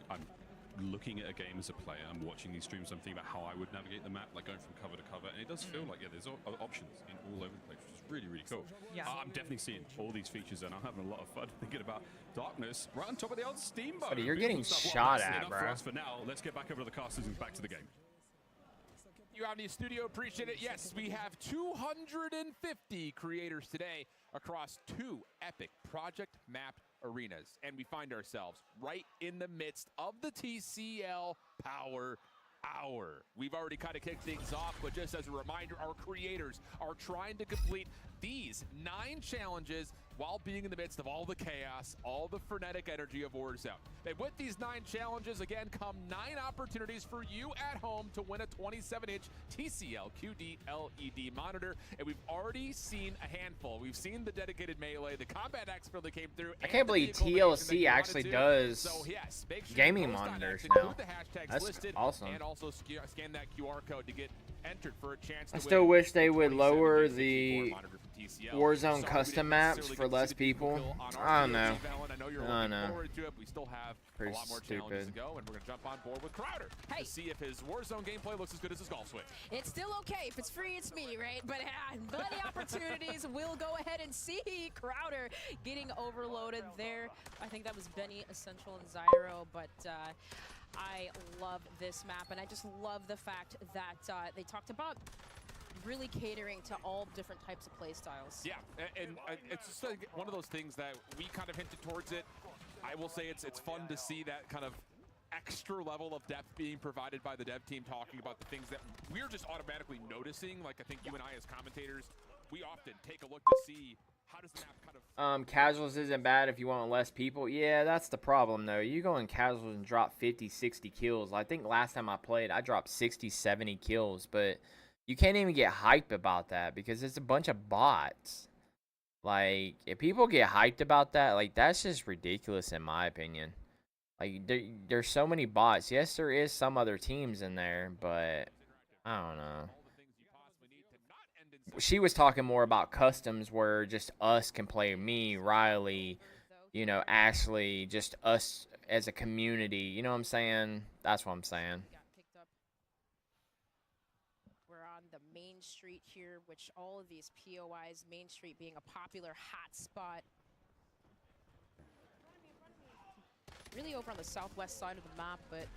looking at a game as a player, I'm watching these streams, I'm thinking about how I would navigate the map, like going from cover to cover, and it does feel like, yeah, there's options in all over the place, which is really, really cool. Yeah. I'm definitely seeing all these features, and I'm having a lot of fun thinking about Darkness right on top of the old Steamboat. Buddy, you're Beautiful getting stuff. shot Well, that's at, enough for bro. us for now. Let's get back over to the casters and back to the game. You out in the studio, appreciate it. Yes, we have 250 creators today across 2 epic project map arenas, and we find ourselves right in the midst of the TCL Power Hour. We've already kind of kicked things off, but just as a reminder, our creators are trying to complete these 9 challenges while being in the midst of all the chaos, all the frenetic energy of Warzone. And with these 9 challenges, again, come 9 opportunities for you at home to win a 27-inch TCL QD LED monitor. And we've already seen a handful. We've seen the dedicated melee, the combat expert that came through. I can't believe TLC actually does gaming monitors now. That's awesome. And also scan that QR code to get entered for a chance to I still wish they would lower 27 the monitor from TCL. Warzone Sorry custom we didn't maps necessarily for get to less see the people. kill on our I don't know. TLC, Valen. I know you're I looking know. forward to it. We still have Pretty a lot more challenges to stupid. go, and we're going to jump on board with Crowder to see if his Warzone gameplay looks as good as his golf swing. It's still okay. If it's free, it's me, right? But plenty opportunities. We'll go ahead and see Crowder getting overloaded there. I think that was Benny, Essential, and Zyro, but I love this map, and I just love the fact that they talked about really catering to all different types of play styles. Yeah, and it's just like one of those things that we kind of hinted towards it. I will say it's fun to see that kind of extra level of depth being provided by the dev team, talking about the things that we're just automatically noticing. Like I think you and I as commentators, we often take a look to see how does the map kind of... Casuals isn't bad if you want less people. Yeah, that's the problem, though. You go in casuals and drop 50, 60 kills. I think last time I played, I dropped 60, 70 kills, but you can't even get hyped about that because it's a bunch of bots. Like, if people get hyped about that, like, that's just ridiculous in my opinion. Like, there's so many bots. Yes, there is some other teams in there, but I don't know. She was talking more about customs where just us can play, me, Riley, you know, Ashley, just us as a community. You know what I'm saying? That's what I'm saying. We're on the main street here, which all of these POIs, Main Street being a popular hot spot. Really over on the southwest side of the map, but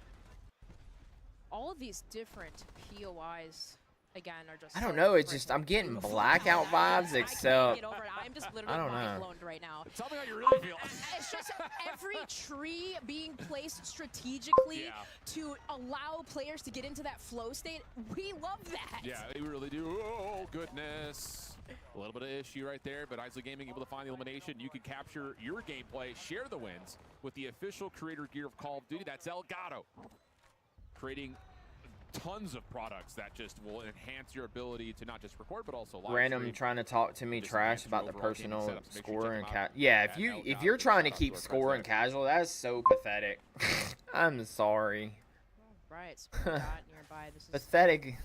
all of these different POIs again are just I don't know, it's just I'm getting blackout vibes, except I'm just literally I don't mind know. blown right now. Tell me how you really feel. It's just every tree being placed strategically to allow players to get into that flow state. We love that. Yeah, they really do. Oh, goodness. A little bit of issue right there, but Isley Gaming able to find the elimination. You can capture your gameplay, share the wins with the official creator gear of Call of Duty. That's Elgato. Creating tons of products that just will enhance your ability to not just record but also live random stream. trying to talk to me Just trash enhance about your the overall gaming personal setups. Make sure you score check and them out yeah, at if Elgato. you're trying to Shout out keep our score friends and there. casual, that's so pathetic. I'm sorry. Right, so we got nearby. This is Pathetic.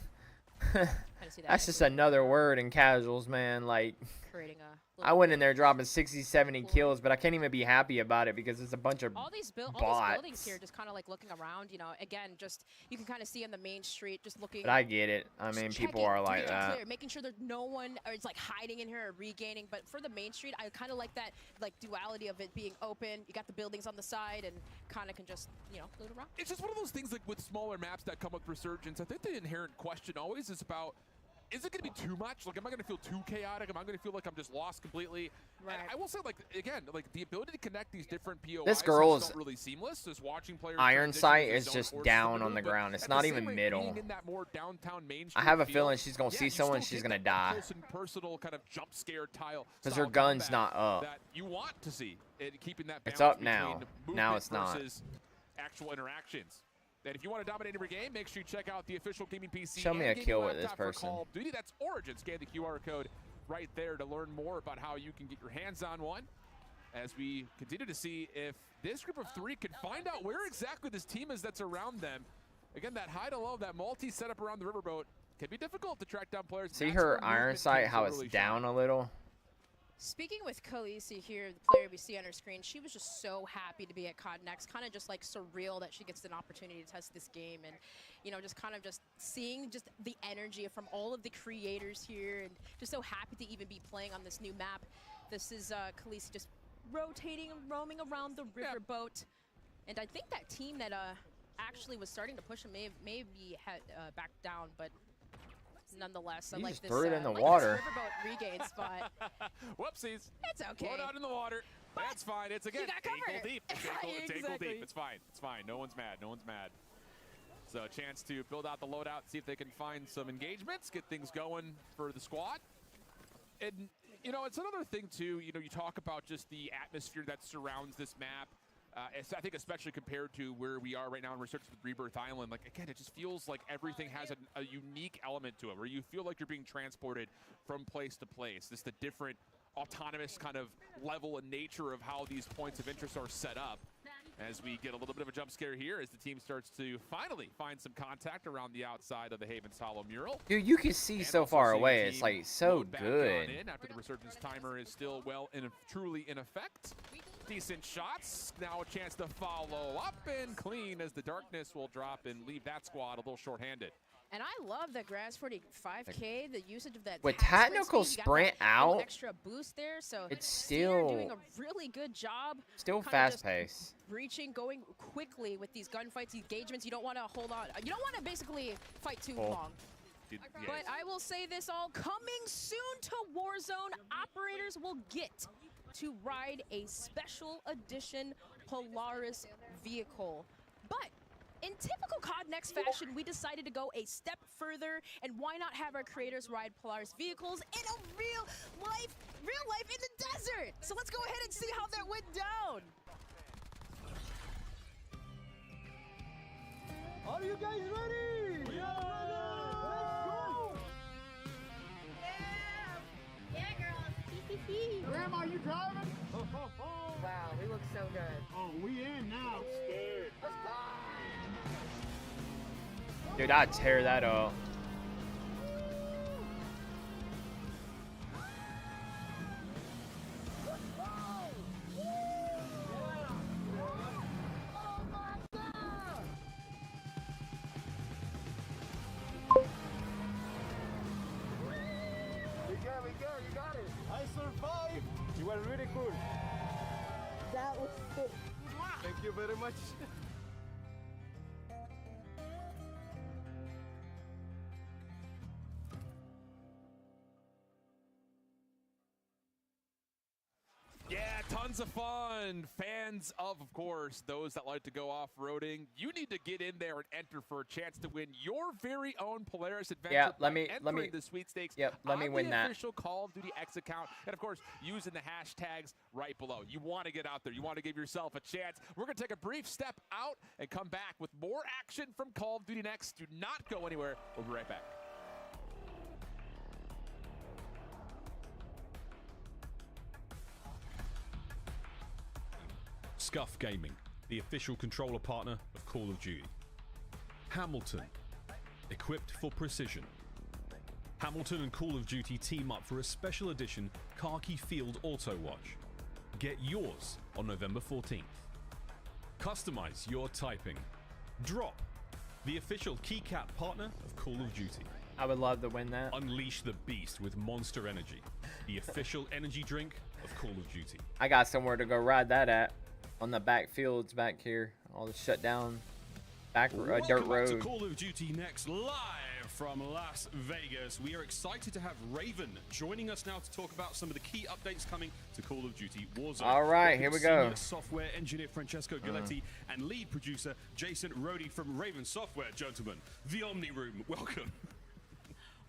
see that That's just another word in casuals, man. Like, creating a I went in there dropping 60, 70 kills, but I can't even be happy about it because it's a bunch of all these bots. buildings here, just kind of like looking around, you know, again, just you can kind of see on the main street, just looking. But I get it. I mean, people checking are to like make it that. clear, making sure there's no one or it's like hiding in here or regaining. But for the main street, I kind of like that like duality of it being open. You got the buildings on the side and kind of can just, you know, loot around. It's just one of those things like with smaller maps that come with Resurgence. I think the inherent question always is about, is it going to be too much? Like, am I going to feel too chaotic? Am I going to feel like I'm just lost completely? Right. And I will say, like, again, like the ability to connect these different POIs This girl's felt really seamless. Just watching players Iron transition sight into is zone just forces down of the on the loop, but ground. It's at not the even same rate, middle. being in that more downtown Main I Street have a feel, feeling she's gonna see you someone, still she's get gonna that die. close and personal kind of jump scare tile. Because her style gun's combat not up. That you want to see, and keeping that It's balance up now. between Now movement it's not. versus actual interactions. And if you want to dominate every game, make sure you check out the official gaming PC. Show me and a kill gaming with this laptop for person. Call of Duty. That's Origin. Scan the QR code right there to learn more about how you can get your hands on one. As we continue to see if this group of 3 can find out where exactly this team is that's around them. Again, that high to low, that multi setup around the riverboat can be difficult to track down players. See That's her where iron movement sight, can how it's really down shine. a little. Speaking with Khaleesi here, the player we see on her screen, she was just so happy to be at COD Next, kind of just like surreal that she gets an opportunity to test this game and, you know, just kind of just seeing just the energy from all of the creators here and just so happy to even be playing on this new map. This is Khaleesi just rotating and roaming around the riverboat. And I think that team that actually was starting to push him maybe had backed down, but nonetheless, I You like just this, threw it in the like water. this riverboat regain spot. Whoopsies. It's okay. Float out in the water. That's fine. It's again got cover. ankle deep. It's ankle Exactly. deep. It's fine. It's fine. No one's mad. No one's mad. So a chance to build out the loadout, see if they can find some engagements, get things going for the squad. And, you know, it's another thing, too. You know, you talk about just the atmosphere that surrounds this map. I think especially compared to where we are right now in Research with Rebirth Island, like, again, it just feels like everything has a unique element to it, where you feel like you're being transported from place to place. This is the different autonomous kind of level and nature of how these points of interest are set up. As we get a little bit of a jump scare here as the team starts to finally find some contact around the outside of the Havens Hollow mural. Dude, you can see And so also far seeing away. the It's team like so load back on good. in after the resurgence timer is still truly in effect. Decent shots. Now a chance to follow up and clean as the darkness will drop and leave that squad a little short-handed. And I love the Grass 45K, the usage of that With tactical tactical speed, you got sprint that little out, extra boost there. So it's Steer still doing a really good job. still kinda fast just paced. Reaching, going quickly with these gunfights, engagements. You don't want to hold on. You don't want to basically fight too Cool. long. But I will say this all coming soon to Warzone. Operators will get to ride a special edition Polaris vehicle. But in typical COD Next fashion, we decided to go a step further, and why not have our creators ride Polaris vehicles in a real life in the desert? So let's go ahead and see how that went down. Are you guys ready? Yeah! Let's go! Yeah! Yeah, girls! Graham, are you driving? Wow, we look so good. Oh, we in now. Scared. Let's go! Dude, I'd tear that up. You got it. I survived. You were really cool. That was sick. Thank you very much. Yeah, tons of fun. Fans of course, those that like to go off-roading. You need to get in there and enter for a chance to win your very own Polaris adventure. Yeah, let by me entering the sweepstakes. Yep, let me on win the that. official Call of Duty X account, and of course, using the hashtags right below. You want to get out there. You want to give yourself a chance. We're going to take a brief step out and come back with more action from Call of Duty Next. Do not go anywhere. We'll be right back. Scuff Gaming, the official controller partner of Call of Duty. Hamilton, equipped for precision. Hamilton and Call of Duty team up for a special edition Khaki Field Auto Watch. Get yours on November 14th. Customize your typing. Drop, the official keycap partner of Call of Duty. I would love to win that. Unleash the beast with Monster Energy, the official energy drink of Call of Duty. I got somewhere to go ride that at. On the back fields back here. All the shut down back dirt Welcome back to road. Call of Duty Next, live from Las Vegas. We are excited to have Raven joining us now to talk about some of the key updates coming to Call of Duty Warzone. All right, Welcome here we Senior go. Software engineer Francesco Giletti and lead producer Jason Rody from Raven Software. Gentlemen, the Omni Room, welcome.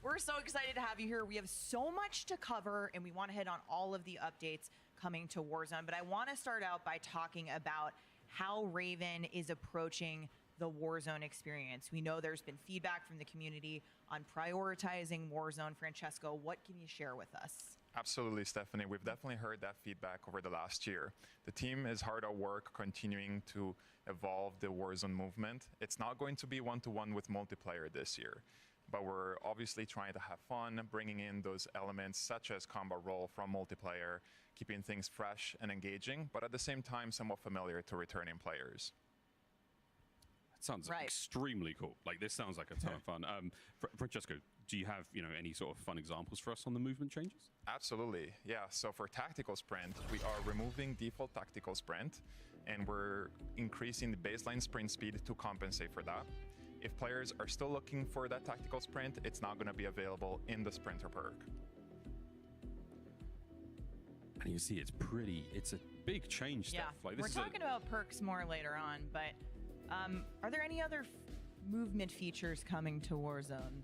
We're so excited to have you here. We have so much to cover, and we want to hit on all of the updates coming to Warzone. But I want to start out by talking about how Raven is approaching the Warzone experience. We know there's been feedback from the community on prioritizing Warzone. Francesco, what can you share with us? Absolutely, Stephanie. We've definitely heard that feedback over the last year. The team is hard at work continuing to evolve the Warzone movement. It's not going to be one-to-one with multiplayer this year, but we're obviously trying to have fun, bringing in those elements such as combat role from multiplayer, keeping things fresh and engaging, but at the same time somewhat familiar to returning players. That sounds extremely cool. Like, this sounds like a ton of fun. Francesco, do you have any sort of fun examples for us on the movement changes? Absolutely, yeah. So for tactical sprint, we are removing default tactical sprint, and we're increasing the baseline sprint speed to compensate for that. If players are still looking for that tactical sprint, it's not going to be available in the sprinter perk. And you see it's big change stuff. Yeah, Like we're this is talking about perks more later on, but are there any other movement features coming to Warzone?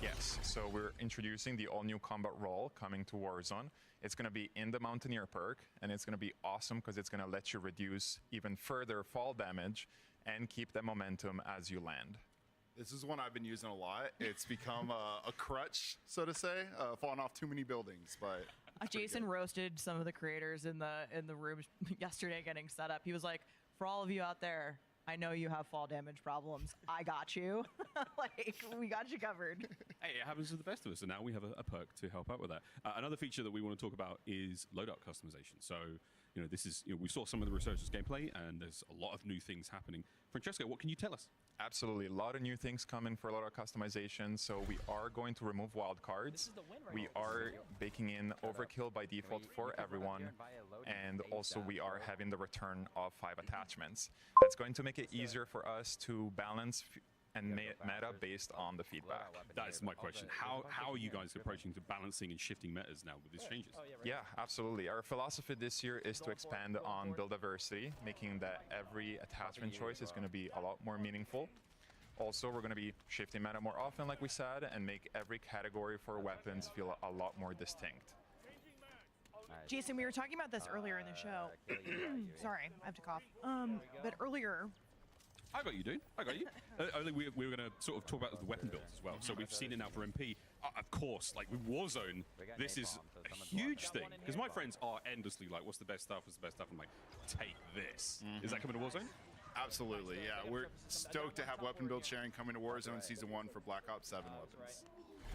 Yes, so we're introducing the all-new combat role coming to Warzone. It's going to be in the Mountaineer perk, and it's going to be awesome because it's going to let you reduce even further fall damage and keep the momentum as you land. This is one I've been using a lot. It's become a crutch, so to say, falling off too many buildings. But Jason roasted some of the creators in the room yesterday getting set up. He was like, "For all of you out there, I know you have fall damage problems. I got you. Like, we got you covered." Hey, it happens to the best of us, and now we have a perk to help out with that. Another feature that we want to talk about is loadout customization. So, this is, we saw some of the Resurgence gameplay, and there's a lot of new things happening. Francesco, what can you tell us? Absolutely, a lot of new things coming for loadout customization. So we are going to remove wildcards. We are baking in overkill by default for everyone, and also we are having the return of 5 attachments. That's going to make it easier for us to balance and meta based on the feedback. That is my question. How are you guys approaching to balancing and shifting metas now with these changes? Yeah, absolutely. Our philosophy this year is to expand on build diversity, making that every attachment choice is going to be a lot more meaningful. Also, we're going to be shifting meta more often, like we said, and make every category for weapons feel a lot more distinct. Jason, we were talking about this earlier in the show. Sorry, I have to cough. But earlier, I got you, dude. I got you. We were going to sort of talk about the weapon builds as well. So we've seen it now for MP. Of course, like with Warzone, this is a huge thing. Because my friends are endlessly like, what's the best stuff? What's the best stuff? I'm like, take this. Is that coming to Warzone? absolutely, yeah. We're stoked to have weapon build sharing coming to Warzone Season 1 for Black Ops 7 weapons.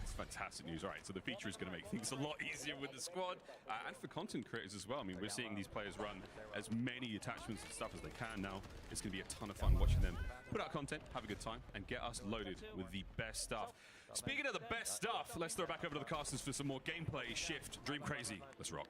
It's fantastic news. All right, so the feature is going to make things a lot easier with the squad and for content creators as well. I mean, we're seeing these players run as many attachments and stuff as they can now. It's going to be a ton of fun watching them put out content, have a good time, and get us loaded with the best stuff. Speaking of the best stuff, let's throw back over to the casters for some more gameplay. Shift, Dream Crazy. Let's rock.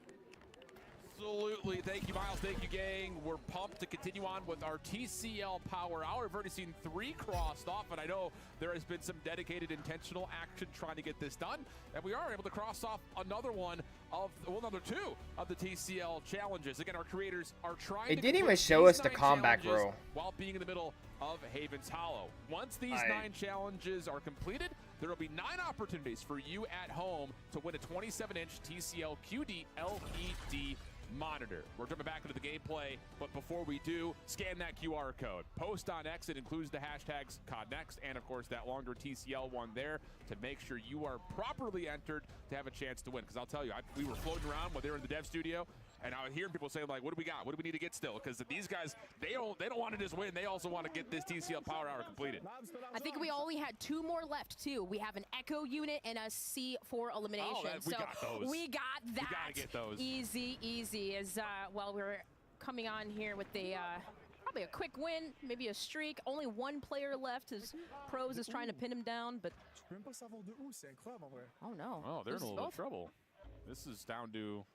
Absolutely. Thank you, Miles. Thank you, gang. We're pumped to continue on with our TCL Power Hour. We've already seen 3 crossed off, and I know there has been some dedicated, intentional action trying to get this done. And we are able to cross off another one of, well, another 2 of the TCL challenges. Again, our creators are trying It didn't even show us the combat roll while being in the middle of Haven's Hollow. Once these 9 challenges are completed, there will be 9 opportunities for you at home to win a 27-inch TCL QD LED monitor. We're jumping back into the gameplay, but before we do, scan that QR code. Post on X, it includes the hashtags CODNEXT and of course that longer TCL one there to make sure you are properly entered to have a chance to win. Because I'll tell you, we were floating around when they were in the dev studio, and I was hearing people saying like, what do we got? What do we need to get still? Because these guys, they don't want to just win. They also want to get this TCL Power Hour completed. I think we only had 2 more left too. We have an Echo unit and a C4 elimination. Oh, we got those. We got that. We gotta get those. Easy. As well, we're coming on here with the probably a quick win, maybe a streak. Only 1 player left. As Pros is trying to pin him down, but oh no. Oh, they're in a little bit of trouble. This is down to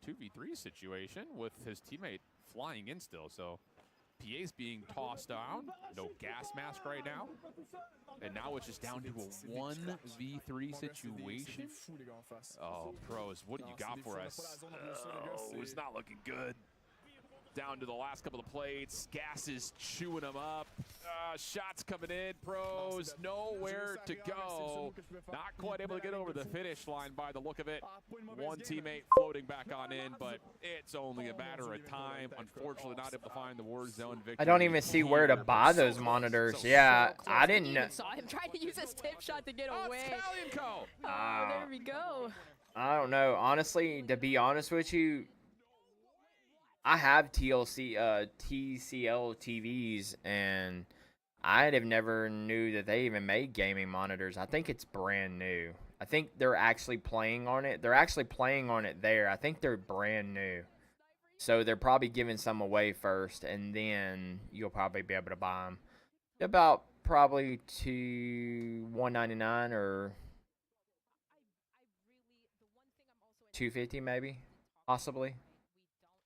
2v3 situation with his teammate flying in still. So PA's being tossed down. No gas mask right now. And now it's just down to a 1v3 situation. Oh, Pros, what do you got for us? Oh, it's not looking good. Down to the last couple of plates. Gas is chewing them up. Shots coming in. Pros nowhere to go. Not quite able to get over the finish line by the look of it. 1 teammate floating back on in, but it's only a matter of time. Unfortunately, not able to find the Warzone victory. I don't even see where to buy those monitors. Yeah, I didn't know. Saw him trying to use his tip shot to get away. Oh, there we go. I don't know. Honestly, to be honest with you, I have TCL TVs, and I'd have never knew that they even made gaming monitors. I think it's brand new. I think they're actually playing on it. They're actually playing on it there. I think they're brand new. So they're probably giving some away first, and then you'll probably be able to buy them. About probably to $199 or $250 maybe, possibly.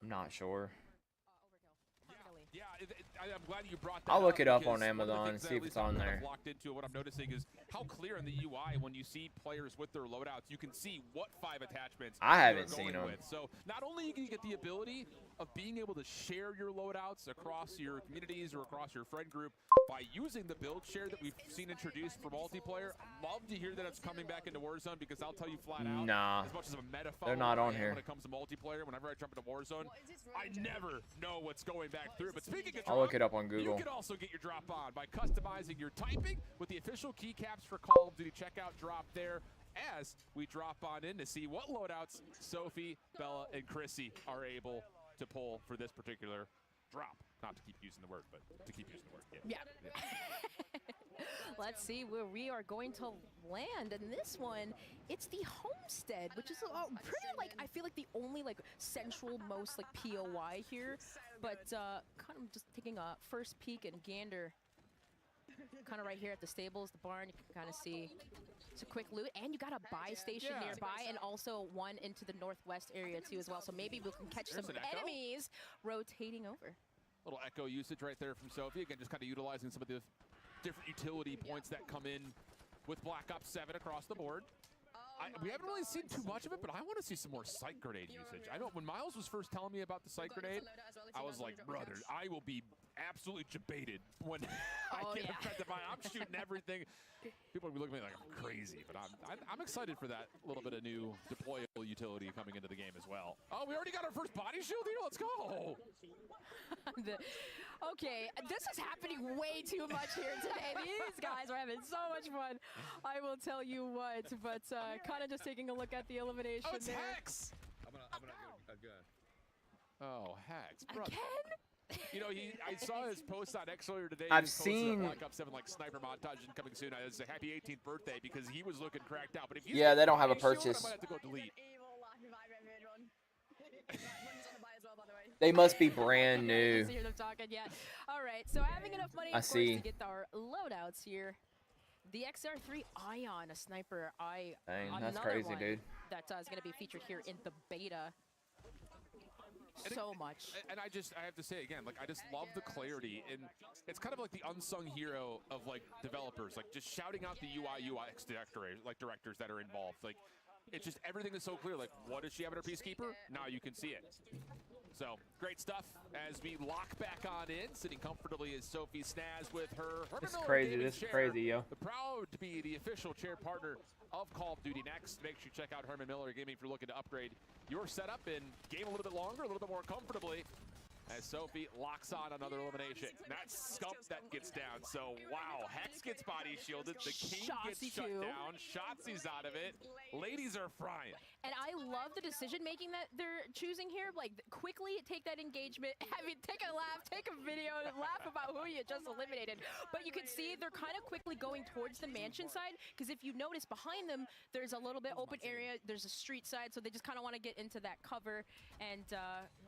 I'm not sure. Yeah, I'm glad you brought that I'll look it up because on one of the Amazon things and that see at if least it's on I'm kind there. of locked into, what I'm noticing is how clear in the UI when you see players with their loadouts, you can see what 5 attachments I they're haven't seen going them. with. So not only do you get the ability of being able to share your loadouts across your communities or across your friend group by using the build share that we've seen introduced for multiplayer. Love to hear that it's coming back into Warzone because I'll tell you flat out, Nah, as much as a meta they're not follower on I am here. when it comes to multiplayer, whenever I jump into Warzone, I never know what's going back through. But speaking of I'll look drop, it up on Google. you can also get your drop on by customizing your typing with the official keycaps for Call of Duty. Checkout drop there as we drop on in to see what loadouts Sophie, Bella, and Chrissy are able to pull for this particular drop. Not to keep using the word, but to keep using the word. Yeah. Let's see where we are going to land. And this one, it's the Homestead, which is pretty, like, I feel like the only, like, central most, like, POI here. But kind of just taking a first peek and gander kind of right here at the stables, the barn. You can kind of see it's a quick loot. And you got a buy station nearby and also one into the northwest area, too, as well. So maybe we can catch There's some an Echo. enemies rotating over. Little Echo usage right there from Sophie. Again, just kind of utilizing some of the different utility points that come in with Black Ops 7 across the board. We haven't really seen too much of it, but I want to see some more sight grenade usage. I know when Miles was first telling me about the sight grenade, I was like, brother, I will be absolutely debated when I get affected by it. I'm shooting everything. People will be looking at me like I'm crazy, but I'm excited for that little bit of new deployable utility coming into the game as well. Oh, we already got our first body shield here. Let's go. Okay, this is happening way too much here today. These guys are having so much fun. I will tell you what, but kind of just taking a look at the elimination Oh, it's there. Hex. I'm gonna go. Oh, Hex. Brother. Again? You know, I saw his post on X earlier today. I've He posted a seen- Black Ops 7 like sniper montage and coming soon. It's a happy 18th birthday because he was looking cracked out. But if you Yeah, they don't have a body shield, purchase. I might have to go delete. They must be brand new. Let's hear them talking yet. All right, so having enough money, I of course, see. to get our loadouts here. The XR3 Ion, a sniper. Dang, that's another crazy, one dude. That is going to be featured here in the beta. So much. And I have to say again, like I just love the clarity, and it's kind of like the unsung hero of like developers, like just shouting out the UI UX directors that are involved. Like it's just everything is so clear. Like what does she have in her Peacekeeper? Now you can see it. So great stuff as we lock back on in, sitting comfortably as Sophie Snaz with her. This is Miller crazy. gaming This is chair. crazy, yo. Proud to be the official chair partner of Call of Duty Next. Make sure you check out Herman Miller Gaming if you're looking to upgrade your setup and game a little bit longer, a little bit more comfortably. As Sophie locks on another elimination. That's Scump that gets down. So, wow, Hex gets body shielded. The King gets Shotzi shut too. down. Shotzi's out of it. Ladies are frying. And I love the decision making that they're choosing here. Like, quickly take that engagement. I mean, take a laugh, take a video, and laugh about who you just eliminated. But you can see they're kind of quickly going towards the mansion side. Because if you notice behind them, there's a little bit open area. There's a street side. So they just kind of want to get into that cover. And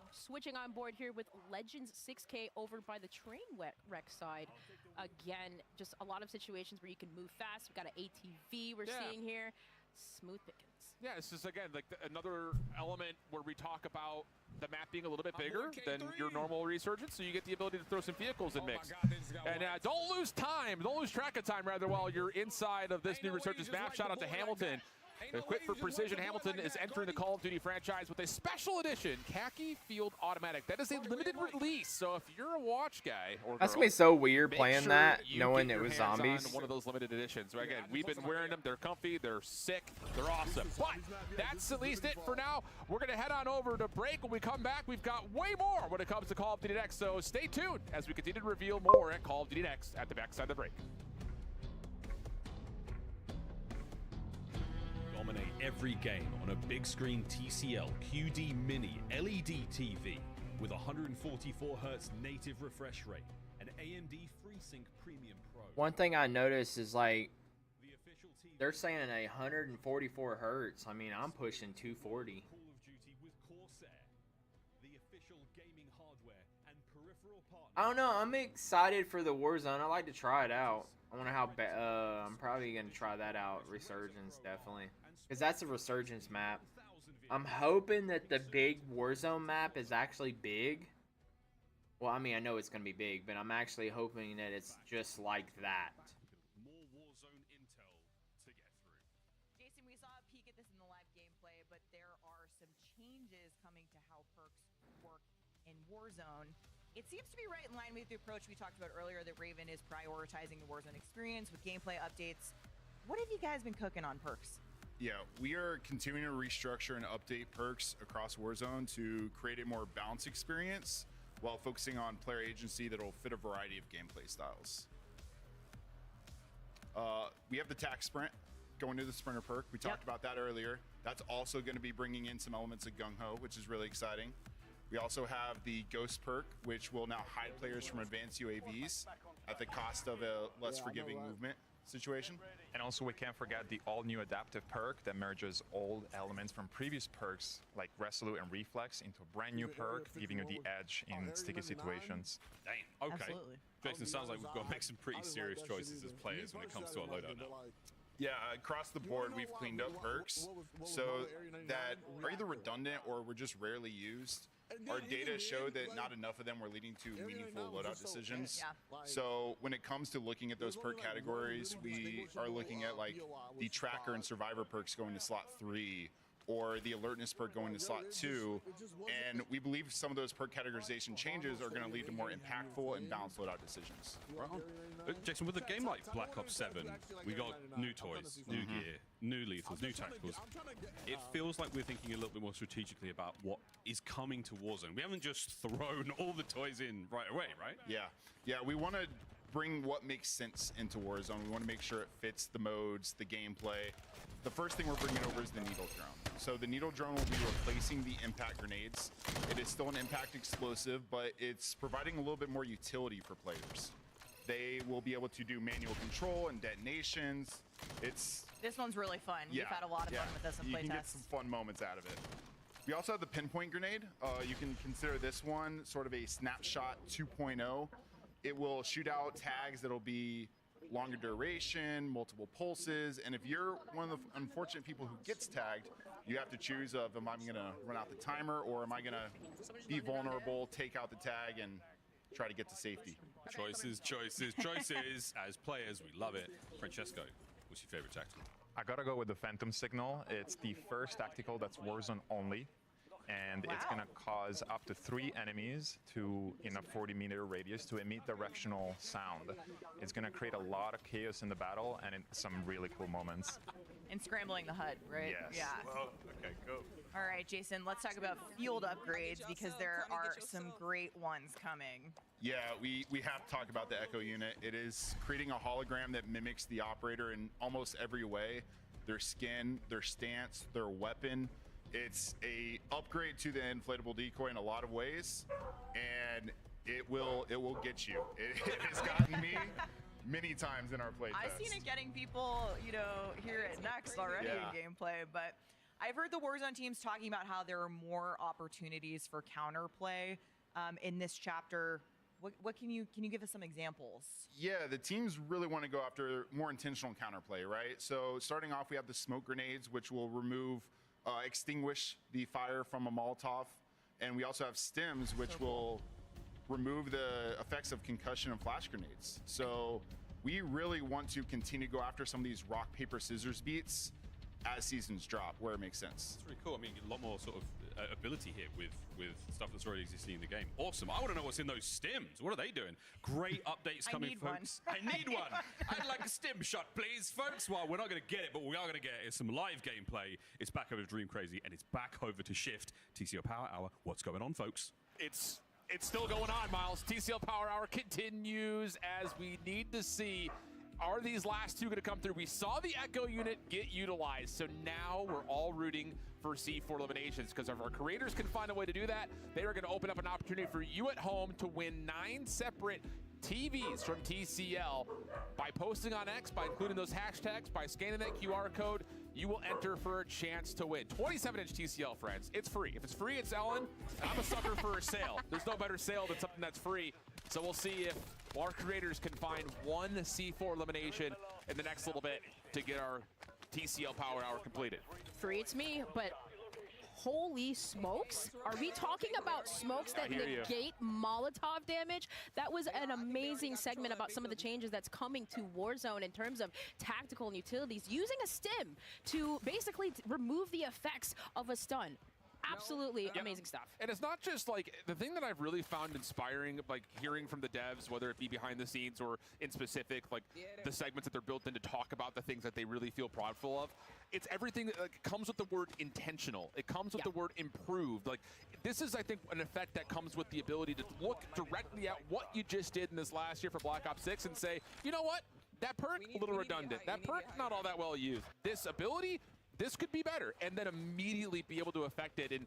switching on board here with Legends 6K over by the train wreck side. Again, just a lot of situations where you can move fast. We've got an ATV we're seeing here. Smooth pickings. Yeah, it's just, again, like another element where we talk about the map being a little bit bigger than your normal resurgence, so you get the ability to throw some vehicles in mix. And don't lose time, don't lose track of time, rather, while you're inside of this new resurgence map. Shout out to Hamilton. Equipped for precision, Hamilton is entering the Call of Duty franchise with a special edition khaki field automatic. That is a limited release, so if you're a watch guy or That's girl, gonna be so weird make playing sure that, you knowing get it your was hands zombies. on one of those limited editions. So again, we've been wearing them. They're comfy. They're sick. They're awesome. But that's at least it for now. We're going to head on over to break. When we come back, we've got way more when it comes to Call of Duty Next. So stay tuned as we continue to reveal more at Call of Duty Next at the backside of the break. Dominate every game on a big screen TCL QD Mini LED TV with 144Hz native refresh rate and AMD FreeSync Premium Pro. One thing I noticed is like they're saying 144 hertz. I mean, I'm pushing 240. Call of Duty with Corsair, the official gaming hardware and peripheral partner. I don't know. I'm excited for the Warzone. I like to try it out. I wonder how bad. I'm probably gonna try that out. Resurgence, definitely, because that's a Resurgence map. I'm hoping that the big Warzone map is actually big. Well, I mean, I know it's going to be big, but I'm actually hoping that it's just like that. More Warzone intel to get through. Jason, we saw a peek at this in the live gameplay, but there are some changes coming to how perks work in Warzone. It seems to be right in line with the approach we talked about earlier that Raven is prioritizing the Warzone experience with gameplay updates. What have you guys been cooking on perks? Yeah, we are continuing to restructure and update perks across Warzone to create a more balanced experience while focusing on player agency that will fit a variety of gameplay styles. We have the tack sprint going to the sprinter perk. We talked about that earlier. That's also going to be bringing in some elements of gung-ho, which is really exciting. We also have the ghost perk, which will now hide players from advanced UAVs at the cost of a less forgiving movement situation. And also we can't forget the all-new adaptive perk that merges old elements from previous perks like Resolute and Reflex into a brand new perk, giving you the edge in sticky situations. Dang, okay. Absolutely. Jason, it sounds like we've got to make some pretty serious choices as players when it comes to our loadout now. Yeah, across the board, we've cleaned up perks so that are either redundant or were just rarely used. Our data showed that not enough of them were leading to meaningful loadout decisions. So when it comes to looking at those perk categories, we are looking at like the tracker and survivor perks going to slot 3 or the alertness perk going to slot 2. And we believe some of those perk categorization changes are going to lead to more impactful and balanced loadout decisions. Right on. Jason, with a game like Black Ops 7, we got new toys, new gear, new lethals, new tacticals. It feels like we're thinking a little bit more strategically about what is coming to Warzone. We haven't just thrown all the toys in right away, right? Yeah, we want to bring what makes sense into Warzone. We want to make sure it fits the modes, the gameplay. The first thing we're bringing over is the needle drone. So the needle drone will be replacing the impact grenades. It is still an impact explosive, but it's providing a little bit more utility for players. They will be able to do manual control and detonations. This one's really fun. We've had a lot of fun with this in You can playtests. get some fun moments out of it. We also have the pinpoint grenade. You can consider this one sort of a snapshot 2.0. It will shoot out tags that'll be longer duration, multiple pulses, and if you're one of the unfortunate people who gets tagged, you have to choose of, am I going to run out the timer or am I going to be vulnerable, take out the tag, and try to get to safety? Choices, choices, choices. As players, we love it. Francesco, what's your favorite tactical? I gotta go with the Phantom Signal. It's the first tactical that's Warzone only. And it's going to cause up to 3 enemies in a 40-meter radius to emit directional sound. It's going to create a lot of chaos in the battle and some really cool moments. And scrambling the HUD, right? Yes. Yeah. Well, okay, go. All right, Jason, let's talk about field upgrades because there are some great ones coming. Yeah, we have to talk about the Echo unit. It is creating a hologram that mimics the operator in almost every way. Their skin, their stance, their weapon. It's a upgrade to the inflatable decoy in a lot of ways, and it will get you. It has gotten me many times in our playtest. I've seen it getting people, here at Next already in gameplay, but I've heard the Warzone teams talking about how there are more opportunities for counterplay in this chapter. What can you give us some examples? Yeah, the teams really want to go after more intentional counterplay, right? So starting off, we have the smoke grenades, which will extinguish the fire from a Molotov, and we also have stems, which will remove the effects of concussion and flash grenades. So we really want to continue to go after some of these rock, paper, scissors beats as seasons drop, where it makes sense. It's really cool. I mean, a lot more sort of ability here with stuff that's already existing in the game. Awesome. I want to know what's in those stems. What are they doing? Great updates coming, folks. I need one. I'd like a stem shot, please, folks. Well, we're not going to get it, but what we are going to get is some live gameplay. It's back over to Dream Crazy, and it's back over to Shift. TCL Power Hour. What's going on, folks? It's still going on, Miles. TCL Power Hour continues as we need to see, are these last two going to come through? We saw the Echo unit get utilized, so now we're all rooting for C4 eliminations, because if our creators can find a way to do that, they are going to open up an opportunity for you at home to win 9 separate TVs from TCL. By posting on X, by including those hashtags, by scanning that QR code, you will enter for a chance to win. 27-inch TCL, friends. It's free. If it's free, it's Ellen. I'm a sucker for a sale. There's no better sale than something that's free. So we'll see if our creators can find one C4 elimination in the next little bit to get our TCL Power Hour completed. Free, it's me, but Holy smokes. Are we talking about smokes that negate Molotov damage? That was an amazing segment about some of the changes that's coming to Warzone in terms of tactical and utilities, using a stim to basically remove the effects of a stun. Absolutely amazing stuff. And it's not just like the thing that I've really found inspiring, like hearing from the devs, whether it be behind the scenes or in specific, like the segments that they're built in to talk about the things that they really feel proudful of. It's everything that comes with the word intentional. It comes with the word improved. Like this is, I think, an effect that comes with the ability to look directly at what you just did in this last year for Black Ops 6 and say, you know what? That perk, a little redundant. That perk, not all that well used. This ability, this could be better, and then immediately be able to affect it. And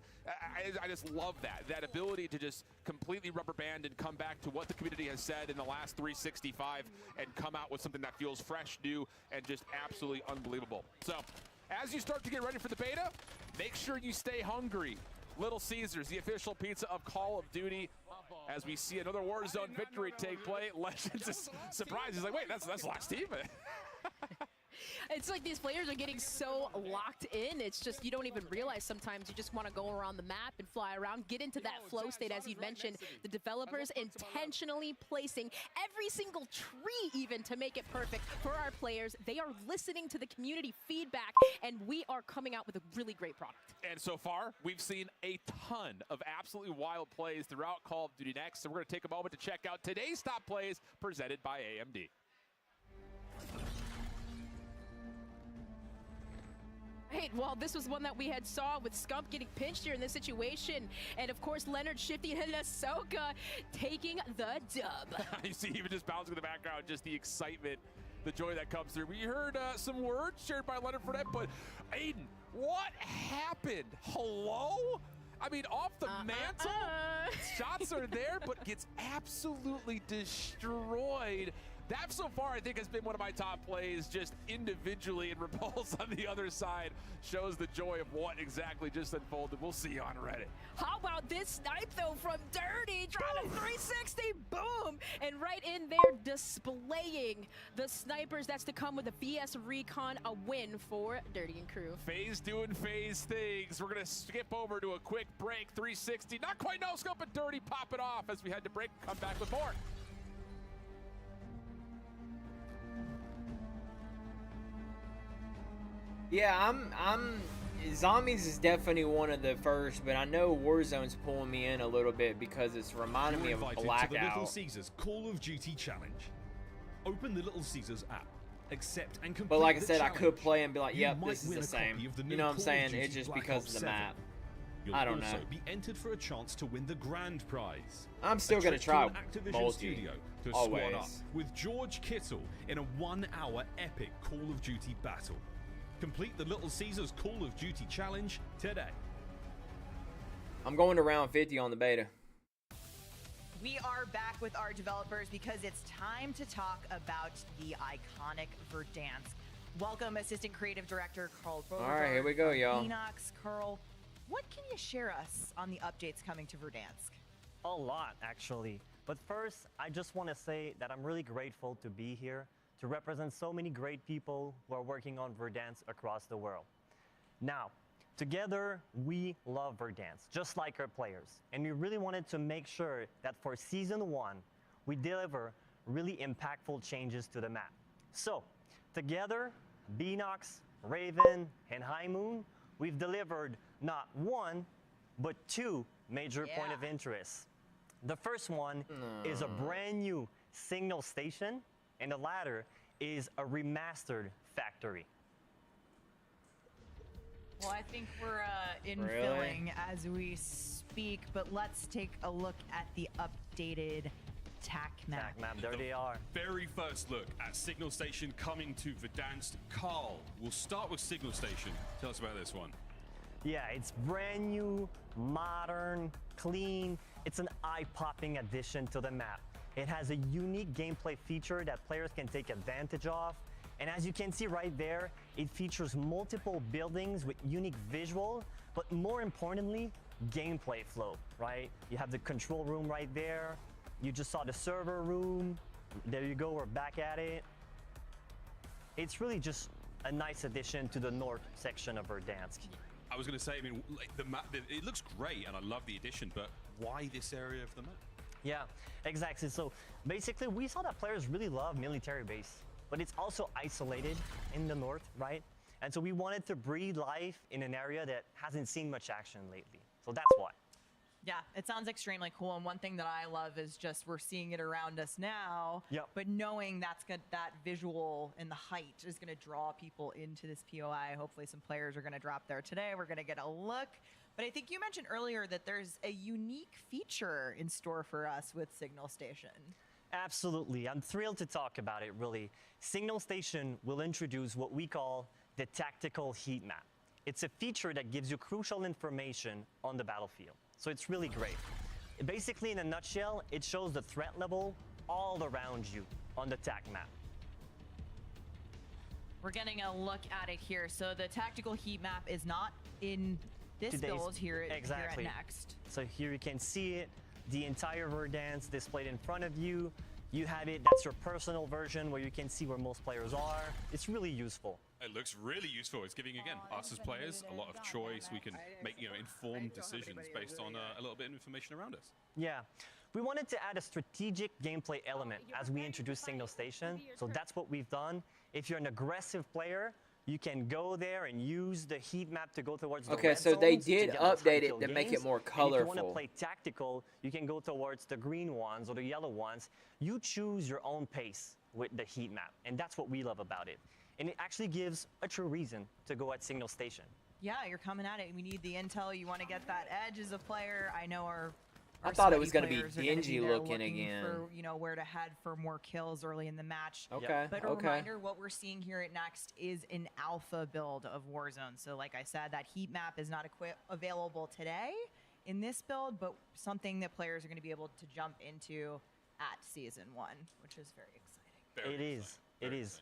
I just love that ability to just completely rubber band and come back to what the community has said in the last 365 and come out with something that feels fresh, new, and just absolutely unbelievable. So as you start to get ready for the beta, make sure you stay hungry. Little Caesars, the official pizza of Call of Duty. As we see another Warzone victory take place, Legends is surprised. He's like, wait, that's the last team? It's like these players are getting so locked in. It's just, you don't even realize sometimes you just want to go around the map and fly around, get into that flow state, as you mentioned. The developers intentionally placing every single tree even to make it perfect for our players. They are listening to the community feedback, and we are coming out with a really great product. And so far, we've seen a ton of absolutely wild plays throughout Call of Duty Next. So we're going to take a moment to check out today's top plays presented by AMD. Right, well, this was one that we had saw with Scump getting pinched here in this situation. And of course, Leonard Shifty and Ahsoka taking the dub. You see even just bouncing in the background, just the excitement, the joy that comes through. We heard some words shared by Leonard Fournette, but Aiden, what happened? Hello? I mean, off the mantle, shots are there, but gets absolutely destroyed. That so far, I think, has been one of my top plays, just individually, and Repulse on the other side shows the joy of what exactly just unfolded. We'll see you on Reddit. How about this snipe, though, from Dirty? Trying to 360, boom! And right in there, displaying the snipers. That's to come with a BS Recon, a win for Dirty and crew. FaZe doing FaZe things. We're going to skip over to a quick break. 360, not quite no scope, but Dirty pop it off as we head to break. Come back with more. Yeah, Zombies is definitely one of the first, but I know Warzone's pulling me in a little bit because it's reminding me of Blackout. To the Little Caesars Call of Duty Challenge. Open the Little Caesars app. Accept and complete. But like I said, challenge. I could play and be like, yep, You this is might the win a same. copy of the You new know what I'm Call of saying? Duty It's just Black because Ops of the 7. map. You'll I don't also know. be entered for a chance to win the grand prize. I'm still A gonna trip try to an Activision multi, studio to always. squad up with George Kittle in a 1-hour epic Call of Duty battle. Complete the Little Caesars Call of Duty Challenge today. I'm going to round 50 on the beta. We are back with our developers because it's time to talk about the iconic Verdansk. Welcome, Assistant Creative Director Carl Beauregard. All right, here we go, y'all. Enox, Carl, what can you share us on the updates coming to Verdansk? A lot, actually. But first, I just want to say that I'm really grateful to be here to represent so many great people who are working on Verdansk across the world. Now, together, we love Verdansk, just like our players. And we really wanted to make sure that for Season 1, we deliver really impactful changes to the map. So, together, Beanox, Raven, and High Moon, we've delivered not one, but two major point of interest. The first one is a brand new signal station, and the latter is a remastered factory. Well, I think we're infilling as we speak, but let's take a look at the updated TAC map. TAC map, there they are. Very first look at Signal Station coming to Verdansk. Carl, we'll start with Signal Station. Tell us about this one. Yeah, it's brand new, modern, clean. It's an eye-popping addition to the map. It has a unique gameplay feature that players can take advantage of. And as you can see right there, it features multiple buildings with unique visual, but more importantly, gameplay flow, right? You have the control room right there. You just saw the server room. There you go, we're back at it. It's really just a nice addition to the north section of Verdansk. I was going to say, I mean, like the map, it looks great, and I love the addition, but why this area of the map? Yeah, exactly. So basically, we saw that players really love military base, but it's also isolated in the north, right? And so we wanted to breathe life in an area that hasn't seen much action lately. So that's why. Yeah, it sounds extremely cool. And one thing that I love is just we're seeing it around us now. Yep. But knowing that's good, that visual and the height is going to draw people into this POI. Hopefully, some players are going to drop there today. We're going to get a look. But I think you mentioned earlier that there's a unique feature in store for us with Signal Station. Absolutely. I'm thrilled to talk about it, really. Signal Station will introduce what we call the tactical heat map. It's a feature that gives you crucial information on the battlefield. So it's really great. Basically, in a nutshell, it shows the threat level all around you on the TAC map. We're getting a look at it here. So the tactical heat map is not in this build here at Next. So here you can see it, the entire Verdansk displayed in front of you. You have it, that's your personal version where you can see where most players are. It's really useful. It looks really useful. It's giving, again, us as players a lot of choice. We can make, informed decisions based on a little bit of information around us. Yeah. We wanted to add a strategic gameplay element as we introduced Signal Station. So that's what we've done. If you're an aggressive player, you can go there and use the heat map to go towards the red so they zones to did get those update it high-kill to make it games. more And if you want to colorful. play tactical, you can go towards the green ones or the yellow ones. You choose your own pace with the heat map, and that's what we love about it. And it actually gives a true reason to go at Signal Station. Yeah, you're coming at it. We need the intel. You want to get that edge as a player. I know our I thought it was going to be dingy looking again. For, where to head for more kills early in the match. Okay, But a reminder, what we're seeing here at Next is an alpha build of Warzone. So like I said, that heat map is not available today in this build, but something that players are going to be able to jump into at Season 1, which is very exciting. It is. It is.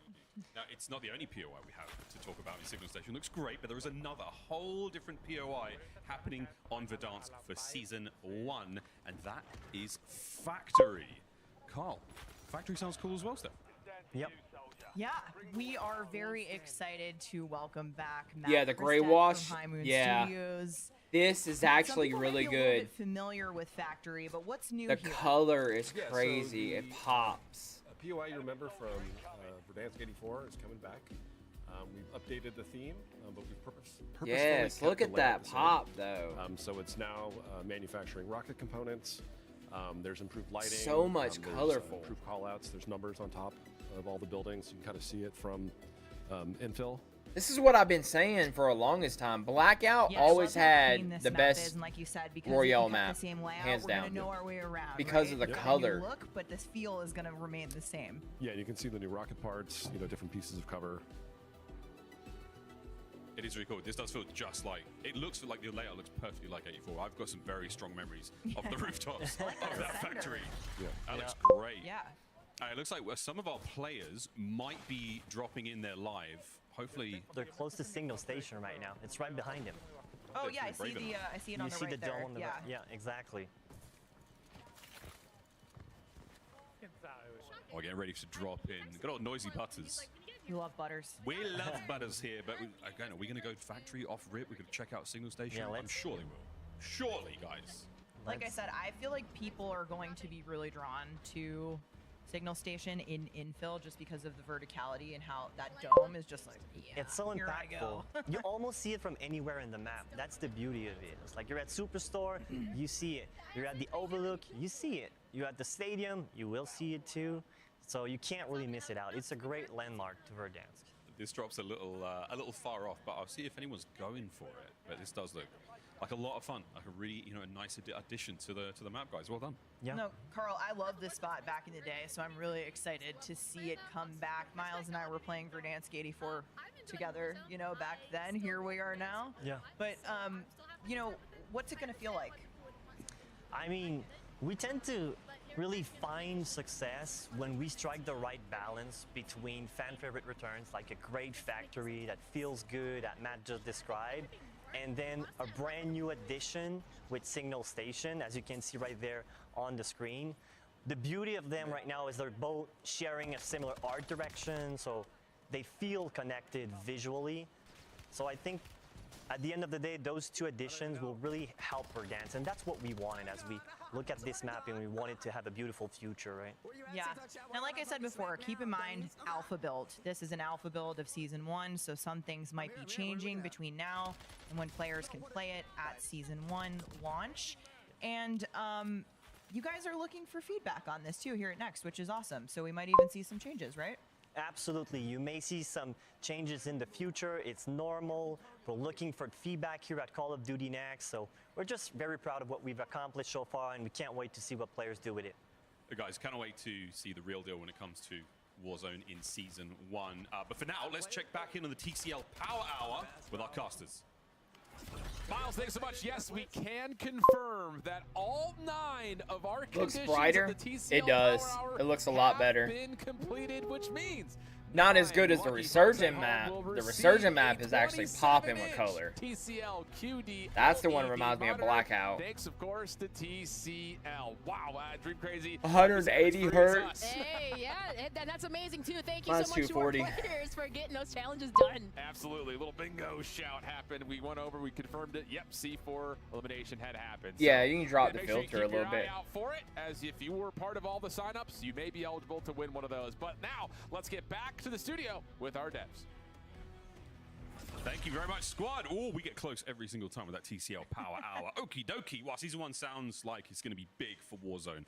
Now, it's not the only POI we have to talk about in Signal Station. It looks great, but there is another whole different POI happening on Verdansk for Season 1, and that is Factory. Carl, Factory sounds cool as well, Steph. Yep. Yeah, we are very excited to welcome back Matt Yeah, the Grey Christek Wash. from High Moon Yeah. Studios. This is Some actually people really might be a little good. bit familiar with Factory, but what's new The here? color is Yeah, so crazy. It pops. POI you remember from Verdansk 84 is coming back. We've updated the theme, but we've purposefully Yes, kept look the at layout that the same. pop though. So it's now manufacturing rocket components. There's improved lighting. So much there's, colorful. Improved callouts. There's numbers on top of all the buildings. You can kind of see it from infill. This is what I've been saying for a longest time. Blackout Yeah, always love how clean had this the map best is, and like you said, because Royale if we kept map, the same layout, hands we're down. gonna know our way around. Because right? of the It's a new color. look, but this feel is gonna remain the same. Yeah, you can see the new rocket parts. Different pieces of cover. It is really cool. This does feel just like, it looks like the layout looks perfectly like 84. I've got some very strong memories of the rooftops of that factory. Yeah. That looks great. Yeah. It looks like some of our players might be dropping in there live. Hopefully, They're close to Signal Station right now. It's right behind him. Oh yeah, I see the I see it on You the see right the there. dome on the Yeah. right. Yeah, exactly. we're getting ready to drop in. Good old noisy butters. You love butters. We love butters here, but again, are we going to go factory off rip? We're going to check out Signal Station? Yeah, I'm sure they will. Surely, guys. Like I said, I feel like people are going to be really drawn to Signal Station in infill just because of the verticality and how that dome is just like, yeah, It's so here I go. impactful. You almost see it from anywhere in the map. That's the beauty of it. It's like you're at Superstore, you see it. You're at the Overlook, you see it. You're at the stadium, you will see it too. So you can't really miss it out. It's a great landmark to Verdansk. This drops a little far off, but I'll see if anyone's going for it. But this does look like a lot of fun, like a really a nice addition to the map, guys. Well done. Yeah. No, Carl, I loved this spot back in the day, so I'm really excited to see it come back. Miles and I were playing Verdansk 84 together, back then. Here we are now. Yeah. But, what's it going to feel like? I mean, we tend to really find success when we strike the right balance between fan favorite returns, like a great factory that feels good, that Matt just described, and then a brand new addition with Signal Station, as you can see right there on the screen. The beauty of them right now is they're both sharing a similar art direction, so they feel connected visually. So I think at the end of the day, those two additions will really help Verdansk, and that's what we wanted as we look at this map and we wanted to have a beautiful future, right? Yeah. Now, like I said before, keep in mind alpha build. This is an alpha build of Season 1, so some things might be changing between now and when players can play it at Season 1 launch. And you guys are looking for feedback on this too here at Next, which is awesome. So we might even see some changes, right? Absolutely. You may see some changes in the future. It's normal. We're looking for feedback here at Call of Duty Next. So we're just very proud of what we've accomplished so far, and we can't wait to see what players do with it. Hey guys, cannot wait to see the real deal when it comes to Warzone in Season 1. But for now, let's check back in on the TCL Power Hour with our casters. Miles, thanks so much. Yes, we can confirm that all 9 of our Looks conditions brighter. of the TCL It does. Power Hour It looks a lot have better. been completed, which means Not as good as the Resurgent map. The Resurgent map is actually popping with color. TCL QD. That's the one that reminds me of Blackout. Thanks, of course, to TCL. Wow, Dream Crazy. 180 hertz. Hey, yeah, and that's amazing too. Thank you Mine's so much to our 240. players for getting those challenges done. Absolutely. A little bingo shout happened. We went over, we confirmed it. Yep, C4 elimination had happened. Yeah, you can drop the make sure you filter a keep your little bit. eye out for it, as if you were part of all the signups, you may be eligible to win one of those. But now, let's get back to the studio with our devs. Thank you very much, squad. Oh, we get close every single time with that TCL Power Hour. Okie dokie. While Season 1 sounds like it's going to be big for Warzone,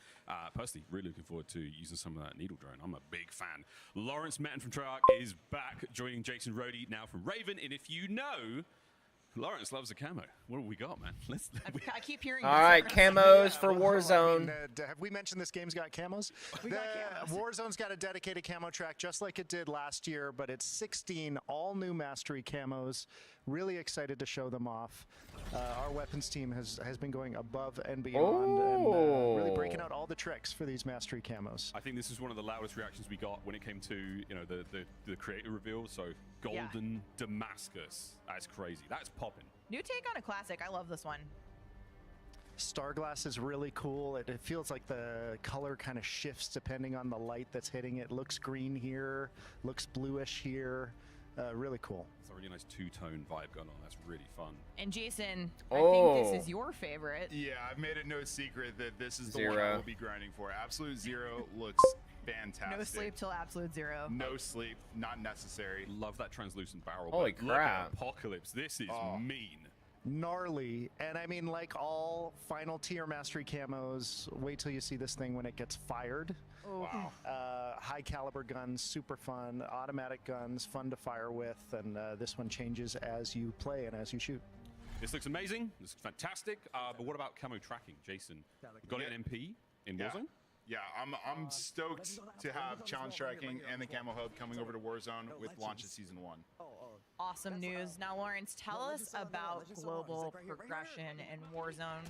personally, really looking forward to using some of that needle drone. I'm a big fan. Lawrence Metten from Treyarch is back, joining Jason Rhodey now from Raven. And if you know, Lawrence loves a camo. What have we got, man? I keep hearing. All right, camos for Warzone. Have we mentioned this game's got camos? We got camos. Warzone's got a dedicated camo track just like it did last year, but it's 16 all new mastery camos. Really excited to show them off. Our weapons team has been going above and beyond and really breaking out all the tricks for these mastery camos. I think this is one of the loudest reactions we got when it came to the creator reveal. So Golden Damascus, that's crazy. That's popping. New take on a classic. I love this one. Starglass is really cool. It feels like the color kind of shifts depending on the light that's hitting it. Looks green here, looks bluish here. Really cool. It's a really nice two-tone vibe going on. That's really fun. And Jason, I think this is your favorite. Yeah, I've made it no secret that this is the Zero. one I will be grinding for. Absolute Zero looks fantastic. No sleep till absolute zero. No sleep, not necessary. Love that translucent barrel. Holy but look at crap. Apocalypse. This is mean. Gnarly. And I mean, like all final tier mastery camos, wait till you see this thing when it gets fired. Oh. Wow. High caliber guns, super fun. Automatic guns, fun to fire with. And this one changes as you play and as you shoot. This looks amazing. This looks fantastic. But what about camo tracking, Jason? Got an MP in Warzone? Yeah, I'm stoked to have challenge tracking and the camo hub coming over to Warzone with launch of Season 1. Awesome news. Now, Lawrence, tell us about global progression in Warzone,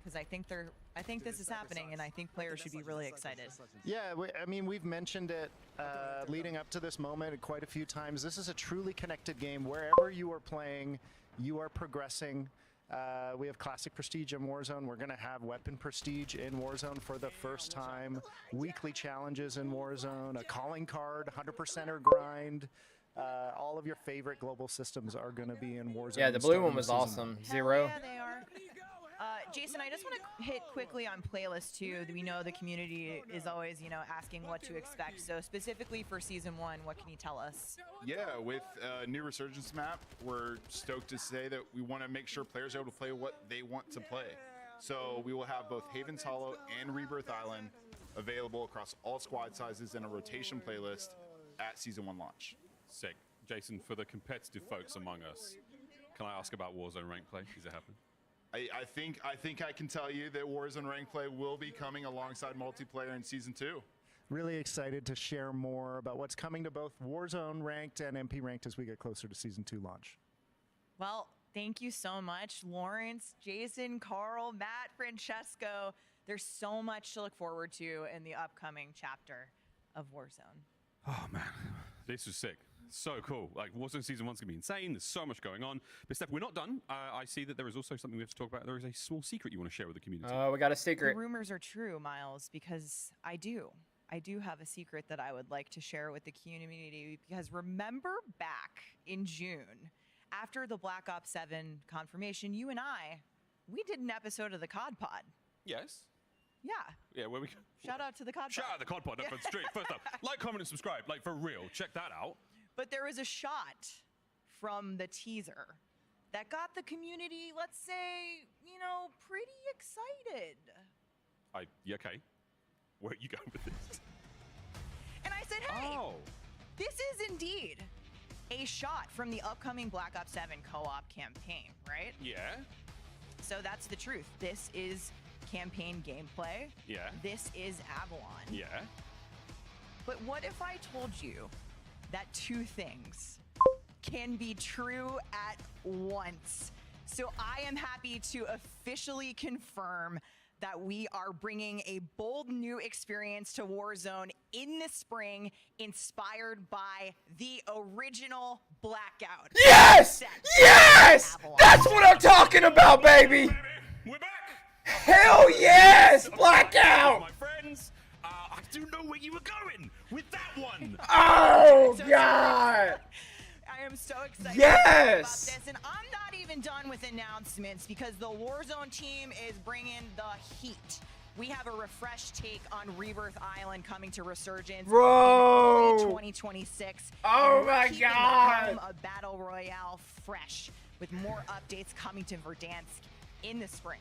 because I think this is happening, and I think players should be really excited. Yeah, I mean, we've mentioned it leading up to this moment quite a few times. This is a truly connected game. Wherever you are playing, you are progressing. We have Classic Prestige in Warzone. We're going to have Weapon Prestige in Warzone for the first time. Weekly challenges in Warzone. A calling card, 100%er grind. All of your favorite global systems are going to be in Warzone. Yeah, the blue one was awesome. Zero. Yeah, they are. Jason, I just want to hit quickly on playlists too. We know the community is always, asking what to expect. So specifically for Season 1, what can you tell us? Yeah, with new Resurgence map, we're stoked to say that we want to make sure players are able to play what they want to play. So we will have both Haven's Hollow and Rebirth Island available across all squad sizes in a rotation playlist at Season 1 launch. Sick. Jason, for the competitive folks among us, can I ask about Warzone rank play? Is it happening? I think I can tell you that Warzone rank play will be coming alongside multiplayer in Season 2. Really excited to share more about what's coming to both Warzone ranked and MP ranked as we get closer to Season 2 launch. Well, thank you so much, Lawrence, Jason, Carl, Matt, Francesco. There's so much to look forward to in the upcoming chapter of Warzone. Oh, man. This was sick. So cool. Like, Warzone Season 1's going to be insane. There's so much going on. But, Steph, we're not done. I see that there is also something we have to talk about. There is a small secret you want to share with the community. Oh, we got a secret. The rumors are true, Miles, because I do have a secret that I would like to share with the community, because remember back in June after the Black Ops 7 confirmation, you and we did an episode of the COD Pod. Yes. Yeah. Yeah, where we Shout out to the COD Shout Pod. out the COD Pod. No, straight, first up, like, comment, and subscribe. Like, for real. Check that out. But there was a shot from the teaser that got the community, let's say, pretty excited. Yeah, okay. Where are you going with this? And I said, hey, this is indeed a shot from the upcoming Black Ops 7 co-op campaign, right? Yeah. So that's the truth. This is campaign gameplay. Yeah. This is Avalon. Yeah. But what if I told you that two things can be true at once? So I am happy to officially confirm that we are bringing a bold new experience to Warzone in the spring, inspired by the original Blackout. Yes! Yes! That's what I'm talking about, baby! We're back! Hell yes! Blackout! My friends, I do know where you were going with that one. Oh, God! I am so excited Yes! about this, and I'm not even done with announcements because the Warzone team is bringing the heat. We have a refreshed take on Rebirth Island coming to Resurgence Bro! in early 2026. Oh And we're my keeping God! The home of Battle Royale fresh with more updates coming to Verdansk in the spring.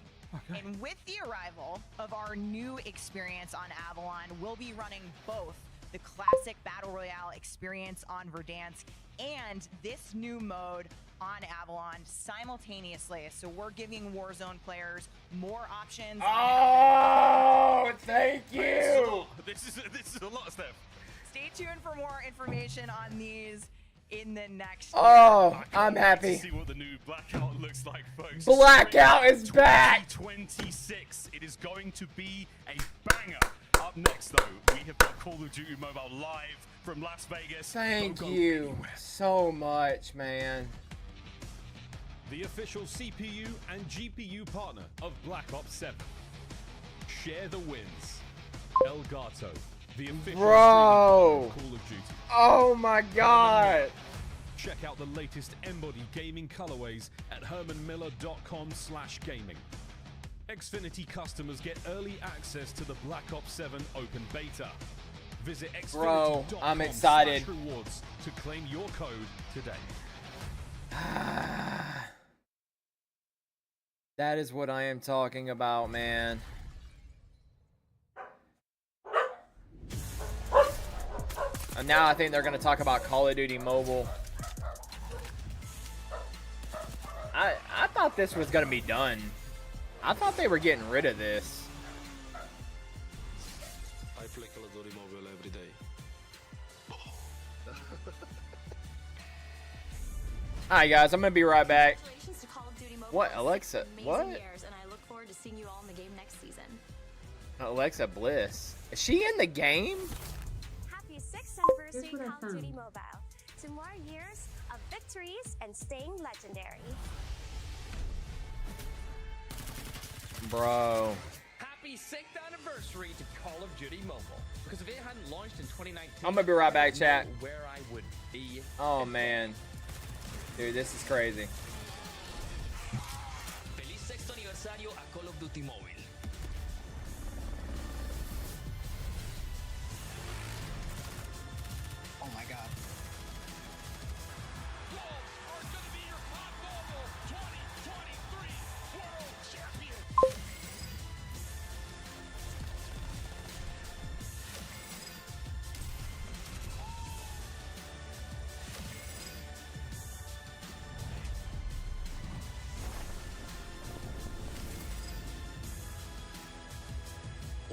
Okay. And with the arrival of our new experience on Avalon, we'll be running both the classic Battle Royale experience on Verdansk and this new mode on Avalon simultaneously. So we're giving Warzone players more options. Oh, thank you. This is a lot, Steph. Stay tuned for more information on these in the next Oh, I'm happy. See what the new Blackout looks like, folks. Blackout is back. 2026. It is going to be a banger. Up next, though, we have got Call of Duty Mobile live from Las Vegas. Thank you so much, man. The official CPU and GPU partner of Black Ops 7. Share the wins. Elgato, the official Bro! streaming partner of Call of Duty. Oh my God! Check out the latest Embody gaming colorways at hermanmiller.com/gaming. Xfinity customers get early access to the Black Ops 7 open beta. Visit Bro, I'm excited. xfinity.com/rewards to claim your code today. That is what I am talking about, man. And now I think they're going to talk about Call of Duty Mobile. I thought this was going to be done. I thought they were getting rid of this. I play Call of Duty Mobile every day. Alright guys, I'm going to be right back. Congratulations to Call of Duty Mobile. What, Alexa? What? Years, and I look forward to seeing you all in the game next season. Alexa Bliss. Is she in the game? Happy 6th anniversary Call of Duty Mobile. To more years of victories and staying legendary. Bro. Happy 6th anniversary to Call of Duty Mobile. Because if it hadn't launched in 2019, I'm gonna be right back, chat. Where I would be. Oh man. Dude, this is crazy. Feliz sexto aniversario a Call of Duty Mobile. Oh my God.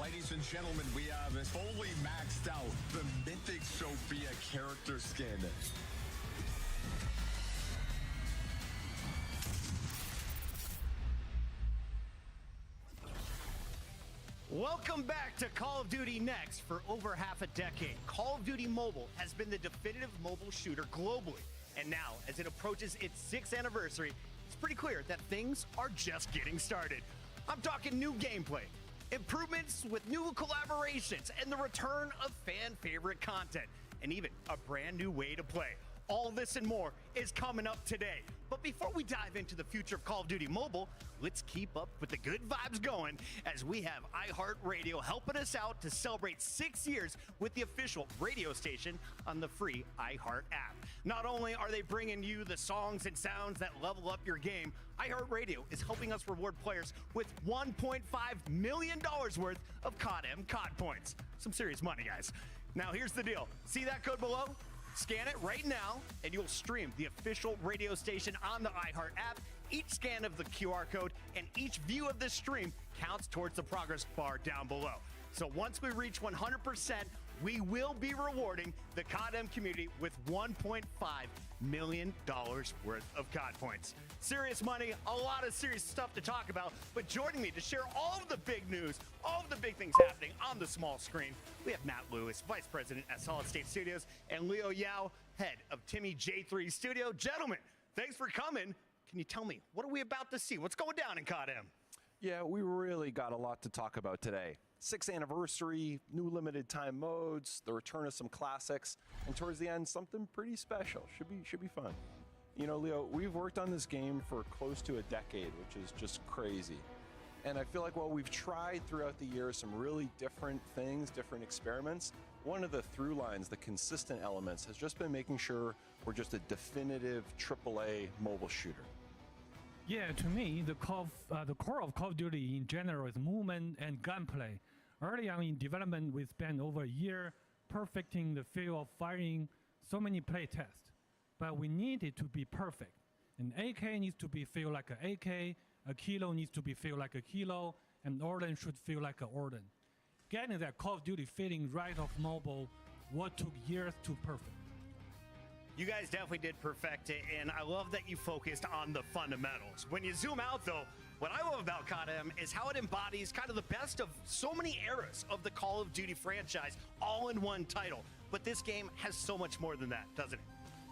Ladies and gentlemen, we have fully maxed out the Mythic Sophia character skin. Welcome back to Call of Duty Next. For over half a decade, Call of Duty Mobile has been the definitive mobile shooter globally. And now, as it approaches its 6th anniversary, it's pretty clear that things are just getting started. I'm talking new gameplay, improvements with new collaborations, and the return of fan favorite content, and even a brand new way to play. All this and more is coming up today. But before we dive into the future of Call of Duty Mobile, let's keep up with the good vibes going as we have iHeartRadio helping us out to celebrate 6 years with the official radio station on the free iHeart app. Not only are they bringing you the songs and sounds that level up your game, iHeartRadio is helping us reward players with $1.5 million worth of COD points. Some serious money, guys. Now here's the deal. See that code below? Scan it right now, and you'll stream the official radio station on the iHeart app. Each scan of the QR code and each view of this stream counts towards the progress bar down below. So once we reach 100%, we will be rewarding the COD community with $1.5 million worth of COD points. Serious money, a lot of serious stuff to talk about, but joining me to share all of the big news, all of the big things happening on the small screen, we have Matt Lewis, Vice President at Solid State Studios, and Leo Yao, Head of Timmy J3 Studio. Gentlemen, thanks for coming. Can you tell me, what are we about to see? What's going down in COD? Yeah, we really got a lot to talk about today. 6th anniversary, new limited time modes, the return of some classics, and towards the end, something pretty special. Should be fun. You know, Leo, we've worked on this game for close to a decade, which is just crazy. And I feel like while we've tried throughout the years some really different things, different experiments, one of the through lines, the consistent elements, has just been making sure we're just a definitive AAA mobile shooter. Yeah, to me, the core of Call of Duty in general is movement and gunplay. Early on in development, we spent over a year perfecting the feel of firing so many play tests. But we need it to be perfect. An AK needs to feel like an AK, a kilo needs to feel like a kilo, and Orden should feel like an Orden. Getting that Call of Duty feeling right off mobile, what took years to perfect. You guys definitely did perfect it, and I love that you focused on the fundamentals. When you zoom out, though, what I love about COD is how it embodies kind of the best of so many eras of the Call of Duty franchise, all in one title. But this game has so much more than that, doesn't it?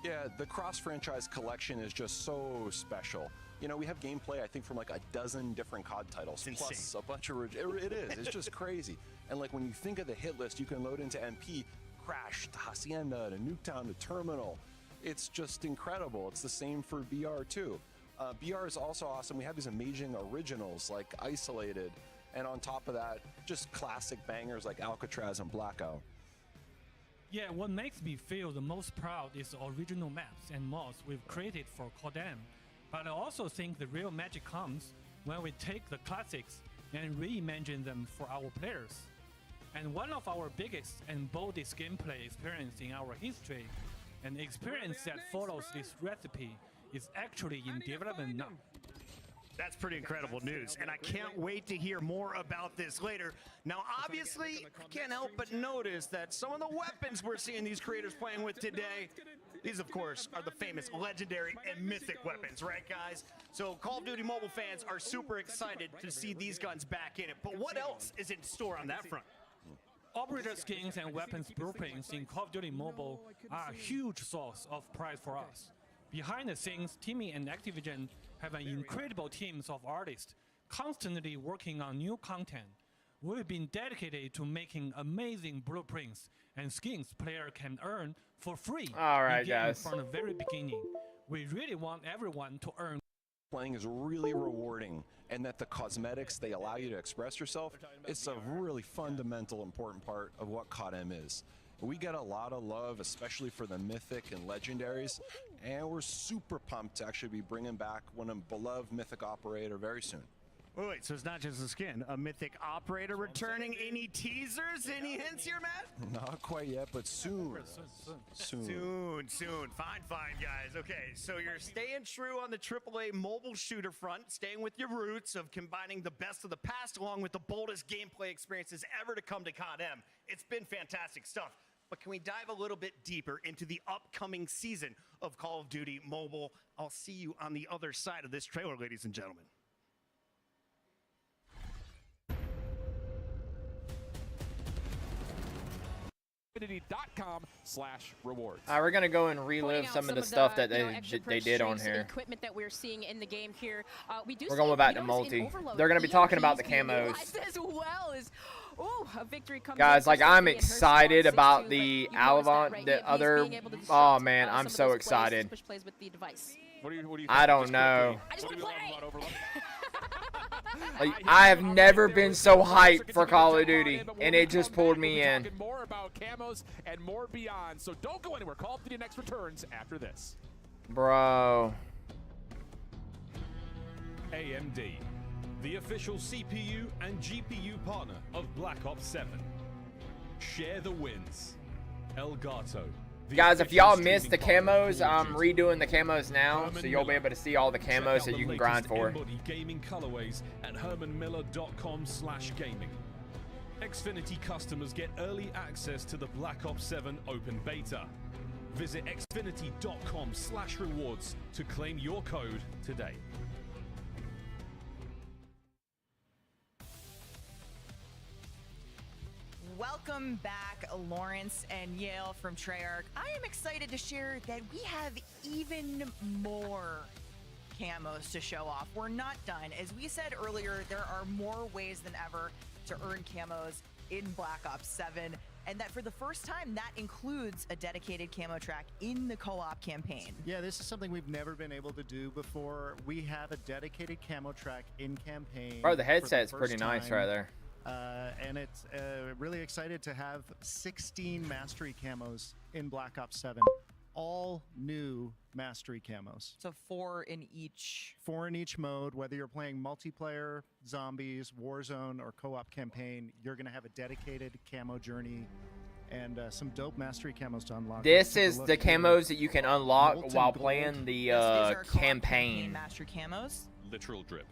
Yeah, the cross-franchise collection is just so special. You know, we have gameplay, I think, from like a dozen different COD titles, plus a bunch of... It is. It's just crazy. And like when you think of the hit list, you can load into MP, Crash, to Hacienda, to Nuketown, to Terminal. It's just incredible. It's the same for BR too. BR is also awesome. We have these amazing originals like Isolated, and on top of that, just classic bangers like Alcatraz and Blackout. Yeah, what makes me feel the most proud is the original maps and mods we've created for COD. But I also think the real magic comes when we take the classics and reimagine them for our players. And one of our biggest and boldest gameplay experience in our history, an experience that follows this recipe, is actually in development now. That's pretty incredible news, and I can't wait to hear more about this later. Now, obviously, I can't help but notice that some of the weapons we're seeing these creators playing with today, these, of course, are the famous legendary and mythic weapons, right, guys? So Call of Duty Mobile fans are super excited to see these guns back in it. But what else is in store on that front? Operator skins and weapons blueprints in Call of Duty Mobile are a huge source of pride for us. Behind the scenes, Timmy and Activision have an incredible teams of artists constantly working on new content. We've been dedicated to making amazing blueprints and skins players can earn for free. All right, guys. From the very beginning, we really want everyone to earn. Playing is really rewarding, and that the cosmetics, they allow you to express yourself. It's a really fundamental, important part of what COD is. We get a lot of love, especially for the mythic and legendaries, and we're super pumped to actually be bringing back one of beloved mythic operator very soon. Wait, so it's not just a skin, a mythic operator returning. Any teasers, any hints here, Matt? Not quite yet, but soon. Soon. Fine, guys. Okay, so you're staying true on the AAA mobile shooter front, staying with your roots of combining the best of the past along with the boldest gameplay experiences ever to come to COD. It's been fantastic stuff. But can we dive a little bit deeper into the upcoming season of Call of Duty Mobile? I'll see you on the other side of this trailer, ladies and gentlemen. xfinity.com/rewards. We're gonna go and relive some of the stuff that they did on here. Equipment that we're seeing in the game here. We're going back to multi. They're gonna be talking about the camos. As well as, a victory comes Guys, like I'm excited about the Alavant, the other. Oh man, I'm so excited. I don't know. Like, I have never been so hyped for Call of Duty, and it just pulled me in. More about camos and more beyond. So don't go anywhere. Call of Duty Next returns after this. Bro. AMD, the official CPU and GPU partner of Black Ops 7. Share the wins. Elgato. Guys, if y'all missed the camos, I'm redoing the camos now, so you'll be able to see all the camos that you can grind for. Gaming colorways at hermanmiller.com/gaming. Xfinity customers get early access to the Black Ops 7 open beta. Visit xfinity.com/rewards to claim your code today. Welcome back, Lawrence and Yale from Treyarch. I am excited to share that we have even more camos to show off. We're not done. As we said earlier, there are more ways than ever to earn camos in Black Ops 7, and that for the first time, that includes a dedicated camo track in the co-op campaign. Yeah, this is something we've never been able to do before. We have a dedicated camo track in campaign. Bro, the headset's pretty nice right there. And it's really excited to have 16 mastery camos in Black Ops 7. All new mastery camos. So 4 in each. 4 in each mode. Whether you're playing multiplayer, zombies, Warzone, or co-op campaign, you're going to have a dedicated camo journey and some dope mastery camos to unlock. This is the camos that you can unlock while playing the campaign. Mastery camos. Literal drip.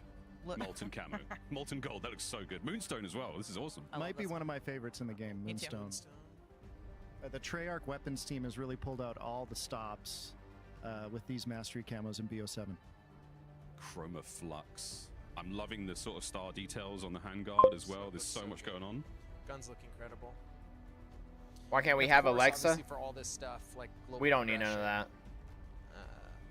Molten camo. Molten gold. That looks so good. Moonstone as well. This is awesome. Might be one of my favorites in the game, Moonstone. The Treyarch weapons team has really pulled out all the stops with these mastery camos in BO7. Chroma Flux. I'm loving the sort of star details on the handguard as well. There's so much going on. Guns look incredible. Why can't we have Alexa? For all this stuff, like we don't need none of that.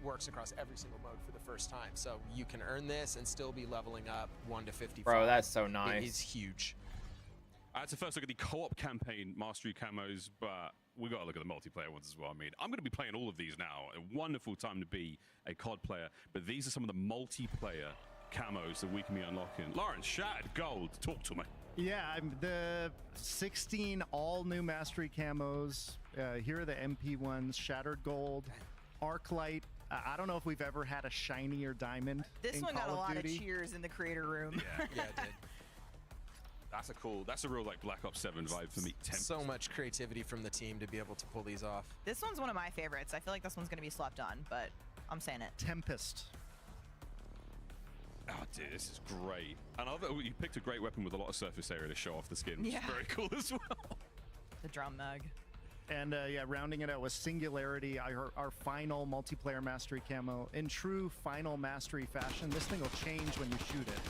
Works across every single mode for the first time, so you can earn this and still be leveling up 1 to 55. Bro, that's so nice. It is huge. I had to first look at the co-op campaign mastery camos, but we got to look at the multiplayer ones as well. I mean, I'm going to be playing all of these now. A wonderful time to be a COD player, but these are some of the multiplayer camos that we can be unlocking. Lawrence, Shattered Gold, talk to me. Yeah, the 16 all new mastery camos. Here are the MP ones: Shattered Gold, Arclight. I don't know if we've ever had a shinier diamond. This one got a lot of cheers in the creator room. Yeah, it did. That's a real like Black Ops 7 vibe for me. So much creativity from the team to be able to pull these off. This one's one of my favorites. I feel like this one's going to be slept on, but I'm saying it. Tempest. Oh, dude, this is great. And you picked a great weapon with a lot of surface area to show off the skin. Yeah. Very cool as well. The drum mug. And yeah, rounding it out with Singularity, our final multiplayer mastery camo. In true final mastery fashion, this thing will change when you shoot it.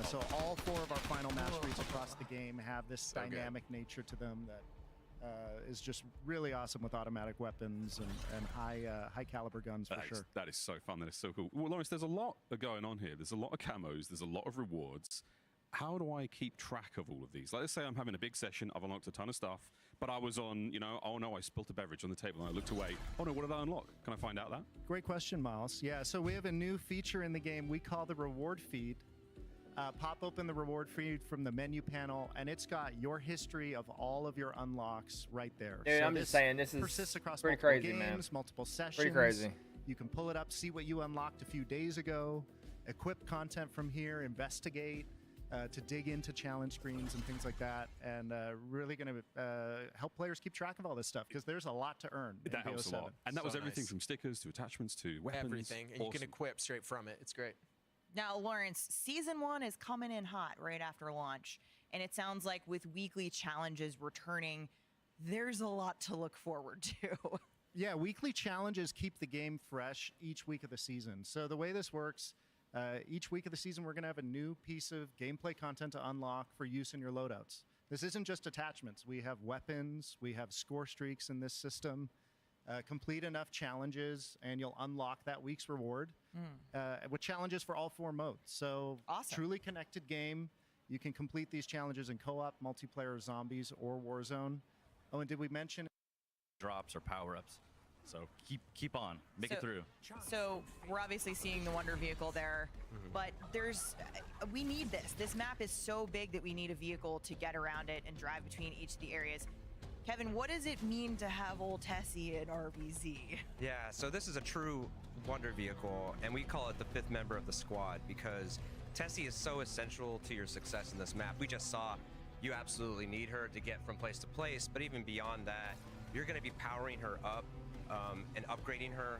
So all 4 of our final masteries across the game have this dynamic nature to them that is just really awesome with automatic weapons and high caliber guns for sure. That is so fun. That is so cool. Well, Lawrence, there's a lot going on here. There's a lot of camos. There's a lot of rewards. How do I keep track of all of these? Let's say I'm having a big session. I've unlocked a ton of stuff, but I was on, oh no, I spilt a beverage on the table and I looked away. Oh no, what did I unlock? Can I find out that? Great question, Miles. Yeah, so we have a new feature in the game we call the reward feed. Pop open the reward feed from the menu panel, and it's got your history of all of your unlocks right there. Dude, so I'm just saying, this is persists across pretty multiple crazy, games, man. multiple sessions. Pretty crazy. You can pull it up, see what you unlocked a few days ago, equip content from here, investigate, to dig into challenge screens and things like that, and really going to help players keep track of all this stuff because there's a lot to earn. That helps a lot. And that was everything from stickers to attachments to weapons. Everything, and you can equip straight from it. It's great. Now, Lawrence, Season 1 is coming in hot right after launch, and it sounds like with weekly challenges returning, there's a lot to look forward to. Yeah, weekly challenges keep the game fresh each week of the season. So the way this works, each week of the season, we're going to have a new piece of gameplay content to unlock for use in your loadouts. this isn't just attachments. We have weapons, we have score streaks in this system. Complete enough challenges, and you'll unlock that week's reward with challenges for all 4 modes. So, awesome. Truly connected game. You can complete these challenges in co-op, multiplayer, zombies, or Warzone. Oh, and did we mention drops or power-ups? So keep on, make it through. So we're obviously seeing the Wonder Vehicle there, but we need this. This map is so big that we need a vehicle to get around it and drive between each of the areas. Kevin, what does it mean to have old Tessie in RVZ? Yeah, so this is a true Wonder Vehicle, and we call it the 5th member of the squad because Tessie is so essential to your success in this map. We just saw you absolutely need her to get from place to place, but even beyond that, you're going to be powering her up and upgrading her.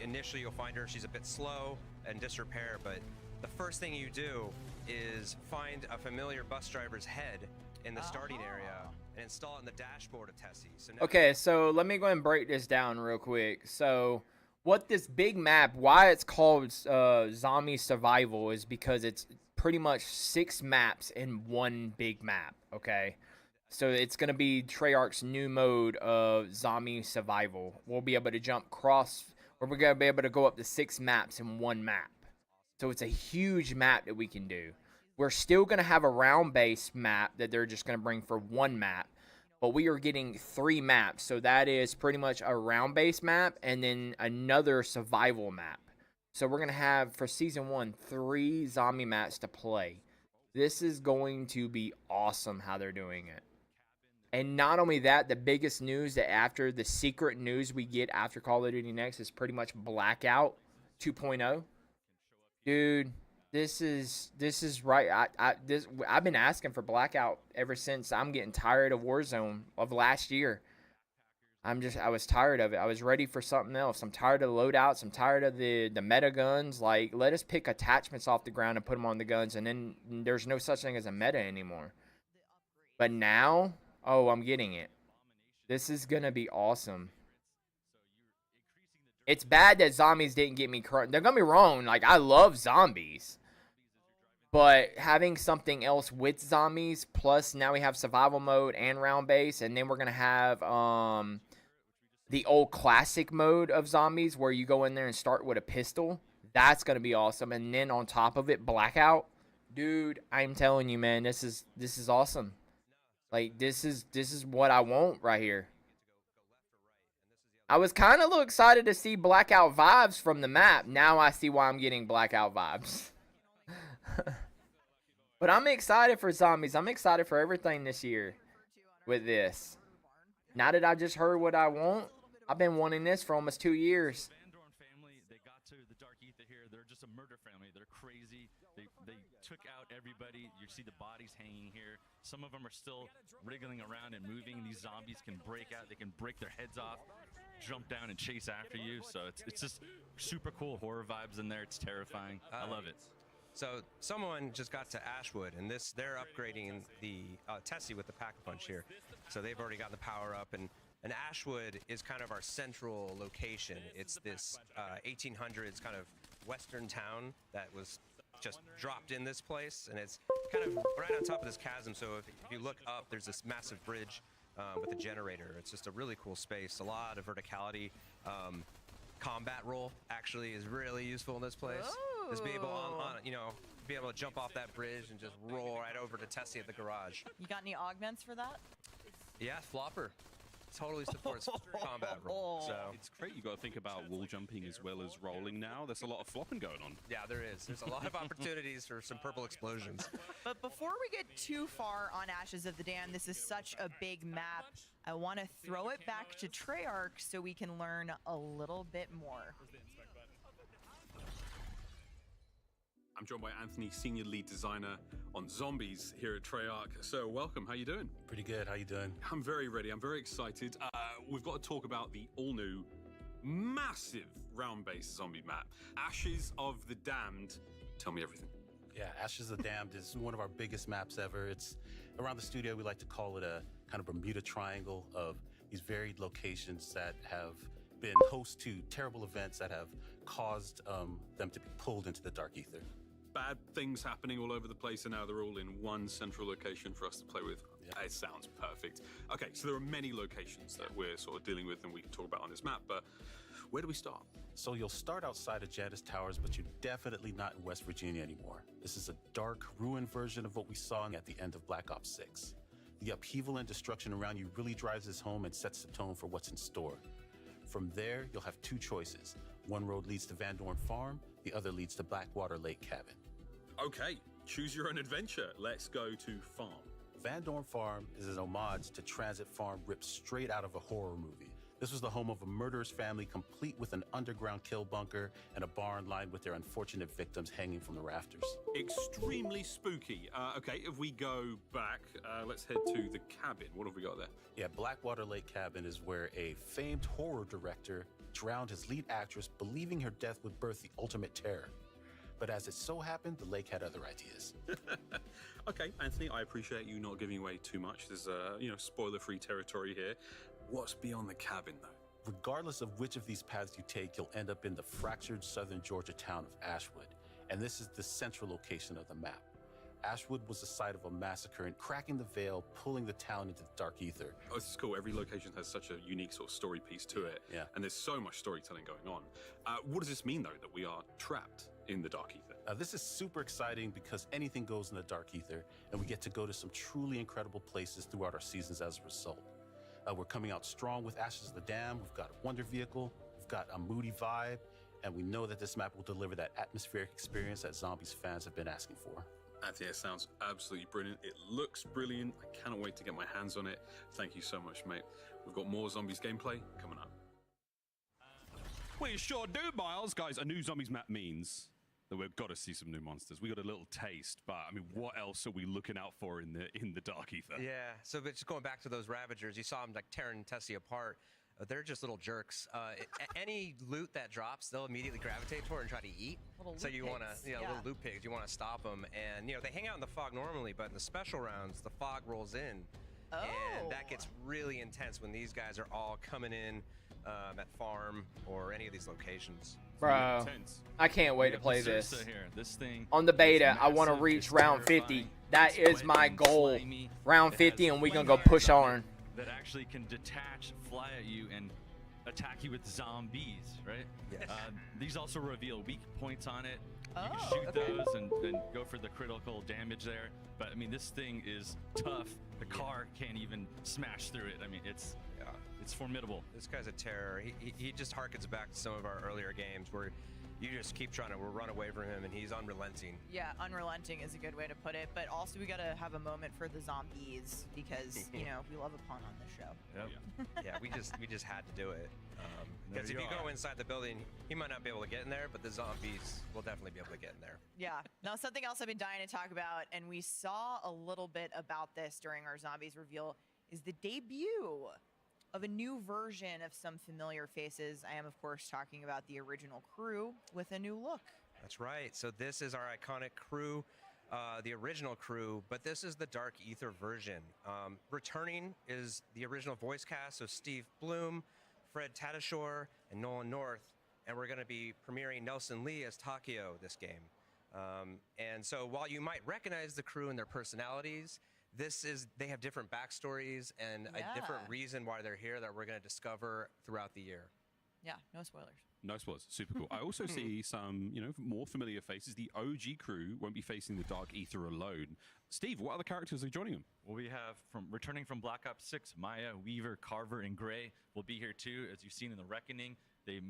Initially, you'll find her, she's a bit slow and disrepair, but the first thing you do is find a familiar bus driver's head in the starting area and install it in the dashboard of Tessie. So now Okay, so let me go and break this down real quick. So what this big map, why it's called Zombie Survival, is because it's pretty much 6 maps in one big map, okay? So it's going to be Treyarch's new mode of Zombie Survival. We'll be able to jump cross, or we're going to be able to go up to 6 maps in one map. So it's a huge map that we can do. We're still going to have a round-based map that they're just going to bring for one map. But we are getting 3 maps. So that is pretty much a round-based map and then another survival map. So we're going to have, for Season 1, 3 zombie maps to play. This is going to be awesome how they're doing it. And not only that, the biggest news that after the secret news we get after Call of Duty Next is pretty much Blackout 2.0. Dude, this is right. I've been asking for Blackout ever since. I'm getting tired of Warzone of last year. I was tired of it. I was ready for something else. I'm tired of the loadouts. I'm tired of the meta guns. Like, let us pick attachments off the ground and put them on the guns, and then there's no such thing as a meta anymore. But now, oh, I'm getting it. This is going to be awesome. It's bad that zombies didn't get me current. Don't get me wrong. Like, I love zombies. But having something else with zombies, plus now we have survival mode and round base, and then we're going to have the old classic mode of zombies where you go in there and start with a pistol. That's going to be awesome. And then on top of it, Blackout. Dude, I'm telling you, man, this is awesome. Like, this is what I want right here. I was kind of a little excited to see Blackout vibes from the map. Now I see why I'm getting Blackout vibes. But I'm excited for zombies. I'm excited for everything this year with this. Now that I just heard what I want, I've been wanting this for almost 2 years. They got to the Dark Ether here. They're just a murder family. They're crazy. They took out everybody. You see the bodies hanging here. Some of them are still wriggling around and moving. These zombies can break out. They can break their heads off, jump down and chase after you. So it's just super cool horror vibes in there. It's terrifying. I love it. So someone just got to Ashwood, and they're upgrading the Tessie with the Pack-a-Punch here. So they've already got the power up, and Ashwood is kind of our central location. It's this 1800s kind of western town that was just dropped in this place, and it's kind of right on top of this chasm. So if you look up, there's this massive bridge with a generator. It's just a really cool space, a lot of verticality. Combat roll actually is really useful in this place. Just be able be able to jump off that bridge and just roll right over to Tessie at the garage. You got any augments for that? Yeah, Flopper totally supports combat roll. So it's great. You got to think about wall jumping as well as rolling now. There's a lot of flopping going on. Yeah, there is. There's a lot of opportunities for some purple explosions. But before we get too far on Ashes of the Dam, this is such a big map. I want to throw it back to Treyarch so we can learn a little bit more. I'm joined by Anthony, Senior Lead Designer on Zombies here at Treyarch. So welcome, how you doing? Pretty good, how you doing? I'm very ready, I'm very excited. We've got to talk about the all-new, massive round-based zombie map. Ashes of the Damned. Tell me everything. Yeah, Ashes of the Damned is one of our biggest maps ever. It's around the studio, we like to call it a kind of Bermuda Triangle of these varied locations that have been host to terrible events that have caused them to be pulled into the Dark Ether. bad things happening all over the place, and now they're all in one central location for us to play with. Yeah. It sounds perfect. Okay, so there are many locations that we're sort of dealing with and we can talk about on this map, but where do we start? So you'll start outside of Janice Towers, but you're definitely not in West Virginia anymore. This is a dark, ruined version of what we saw at the end of Black Ops 6. The upheaval and destruction around you really drives this home and sets the tone for what's in store. From there, you'll have two choices. One road leads to Van Dorn Farm, the other leads to Blackwater Lake Cabin. Okay, choose your own adventure. Let's go to Farm. Van Dorn Farm is an homage to Transit Farm ripped straight out of a horror movie. This was the home of a murderous family complete with an underground kill bunker and a barn lined with their unfortunate victims hanging from the rafters. Extremely spooky. Okay, if we go back, let's head to the cabin. What have we got there? Yeah, Blackwater Lake Cabin is where a famed horror director drowned his lead actress, believing her death would birth the ultimate terror. But as it so happened, the lake had other ideas. Okay, Anthony, I appreciate you not giving away too much. There's, spoiler-free territory here. What's beyond the cabin, though? Regardless of which of these paths you take, you'll end up in the fractured southern Georgia town of Ashwood. And this is the central location of the map. Ashwood was the site of a massacre, and cracking the veil, pulling the town into the dark ether. Oh, this is cool. Every location has such a unique sort of story piece to it. Yeah. And there's so much storytelling going on. What does this mean, though, that we are trapped in the dark ether? This is super exciting because anything goes in the dark ether, and we get to go to some truly incredible places throughout our seasons as a result. We're coming out strong with Ashes of the Dam. We've got a Wonder Vehicle. We've got a moody vibe. And we know that this map will deliver that atmospheric experience that Zombies fans have been asking for. Anthony, it sounds absolutely brilliant. It looks brilliant. I cannot wait to get my hands on it. Thank you so much, mate. We've got more Zombies gameplay coming up. We sure do, Miles. Guys, a new Zombies map means that we've got to see some new monsters. We got a little taste, but I mean, what else are we looking out for in the dark ether? Yeah, so but just going back to those Ravagers, you saw them like tearing Tessie apart. They're just little jerks. Any loot that drops, they'll immediately gravitate toward and try to eat. Little so loot you want pigs, to, little loot pigs. You want to stop them, and they hang out in the fog normally, but in the special rounds, the fog rolls in, and that gets really intense when these guys are all coming in at farm or any of these locations. Bro, I can't wait to play this. Here. This thing on the beta, I want to reach round 50. That is my goal. Round 50, and we're going to go push on. That actually can detach, fly at you, and attack you with zombies, right? Yes. These also reveal weak points on it. You can shoot those and go for the critical damage there. But I mean, this thing is tough. The car can't even smash through it. I mean, it's formidable. This guy's a terror. He just harkens back to some of our earlier games where you just keep trying to run away from him, and he's unrelenting. Yeah, unrelenting is a good way to put it. But also, we gotta have a moment for the zombies because we love a pun on this show. Yep. Yeah, we just had to do it. Because if you go inside the building, he might not be able to get in there, but the zombies will definitely be able to get in there. Yeah. Now, something else I've been dying to talk about, and we saw a little bit about this during our zombies reveal, is the debut of a new version of some familiar faces. I am, of course, talking about the original crew with a new look. That's right. So this is our iconic crew, the original crew, but this is the Dark Ether version. Returning is the original voice cast, so Steve Bloom, Fred Tatasciore, and Nolan North, and we're going to be premiering Nelson Lee as Takio this game. And so while you might recognize the crew and their personalities, they have different backstories and a different reason why they're here that we're going to discover throughout the year. Yeah, no spoilers. No spoilers. Super cool. I also see some, more familiar faces. The OG crew won't be facing the dark ether alone. Steve, what other characters are joining them? Well, we have returning from Black Ops 6, Maya, Weaver, Carver, and Gray will be here too. As you've seen in the Reckoning, they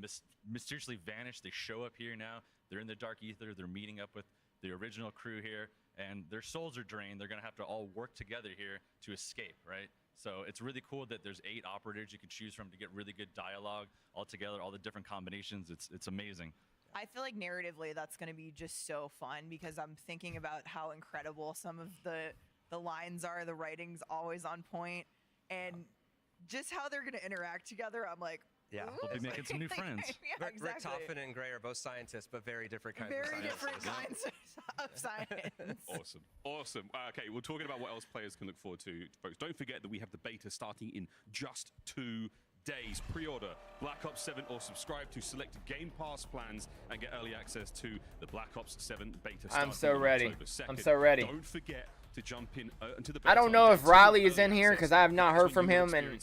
mysteriously vanished. They show up here now. They're in the dark ether. They're meeting up with the original crew here, and their souls are drained. They're going to have to all work together here to escape, right? So it's really cool that there's 8 operators you can choose from to get really good dialogue all together, all the different combinations. It's amazing. I feel like narratively that's going to be just so fun because I'm thinking about how incredible some of the lines are. The writing's always on point, and just how they're going to interact together. I'm like, yeah, we'll be making some new friends. Yeah, Rick exactly. Toffin and Gray are both scientists, but very different kinds of Very scientists. different kinds of science. Awesome. Okay, we're talking about what else players can look forward to, folks. Don't forget that we have the beta starting in just 2 days. Pre-order Black Ops 7 or subscribe to selected Game Pass plans and get early access to the Black Ops 7 beta. I'm starting so on ready. October 2nd. I'm so ready. Don't forget to jump in into the I don't know if Riley is in here because I have not heard from him, and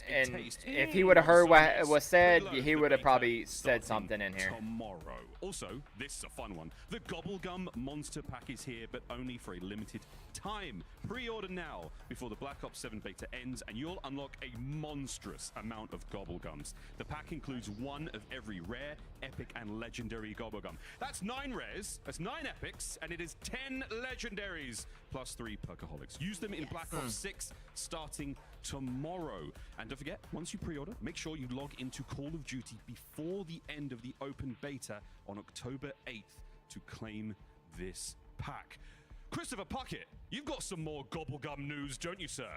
if he would have heard what was said, he would have probably said something in here. Tomorrow. Also, this is a fun one. The Gobblegum Monster Pack is here, but only for a limited time. Pre-order now before the Black Ops 7 beta ends, and you'll unlock a monstrous amount of Gobblegums. The pack includes one of every rare, epic, and legendary Gobblegum. That's 9 rares, that's 9 epics, and it is 10 legendaries, plus 3 perkaholics. Use them in Black Ops 6 starting tomorrow. And don't forget, once you pre-order, make sure you log into Call of Duty before the end of the open beta on October 8th to claim this pack. Christopher Puckett, you've got some more Gobblegum news, don't you, sir?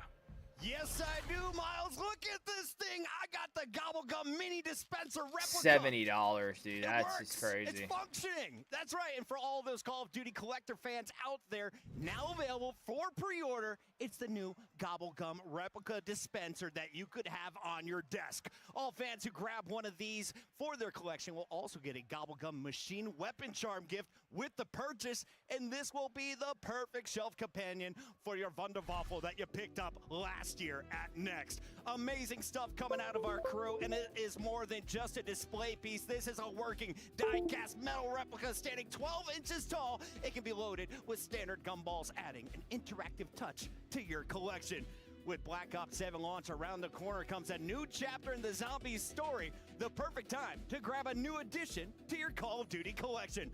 Yes, I do, Miles. Look at this thing. I got the Gobblegum mini dispenser replica. $70, dude. That's just crazy. It's functioning. That's right. And for all those Call of Duty collector fans out there, now available for pre-order, it's the new Gobblegum replica dispenser that you could have on your desk. All fans who grab one of these for their collection will also get a Gobblegum machine weapon charm gift with the purchase, and this will be the perfect shelf companion for your Wunderwaffel that you picked up last year at Next. Amazing stuff coming out of our crew, and it is more than just a display piece. This is a working die-cast metal replica standing 12 inches tall. It can be loaded with standard gumballs, adding an interactive touch to your collection. With Black Ops 7 launch around the corner comes a new chapter in the Zombies story. The perfect time to grab a new addition to your Call of Duty collection.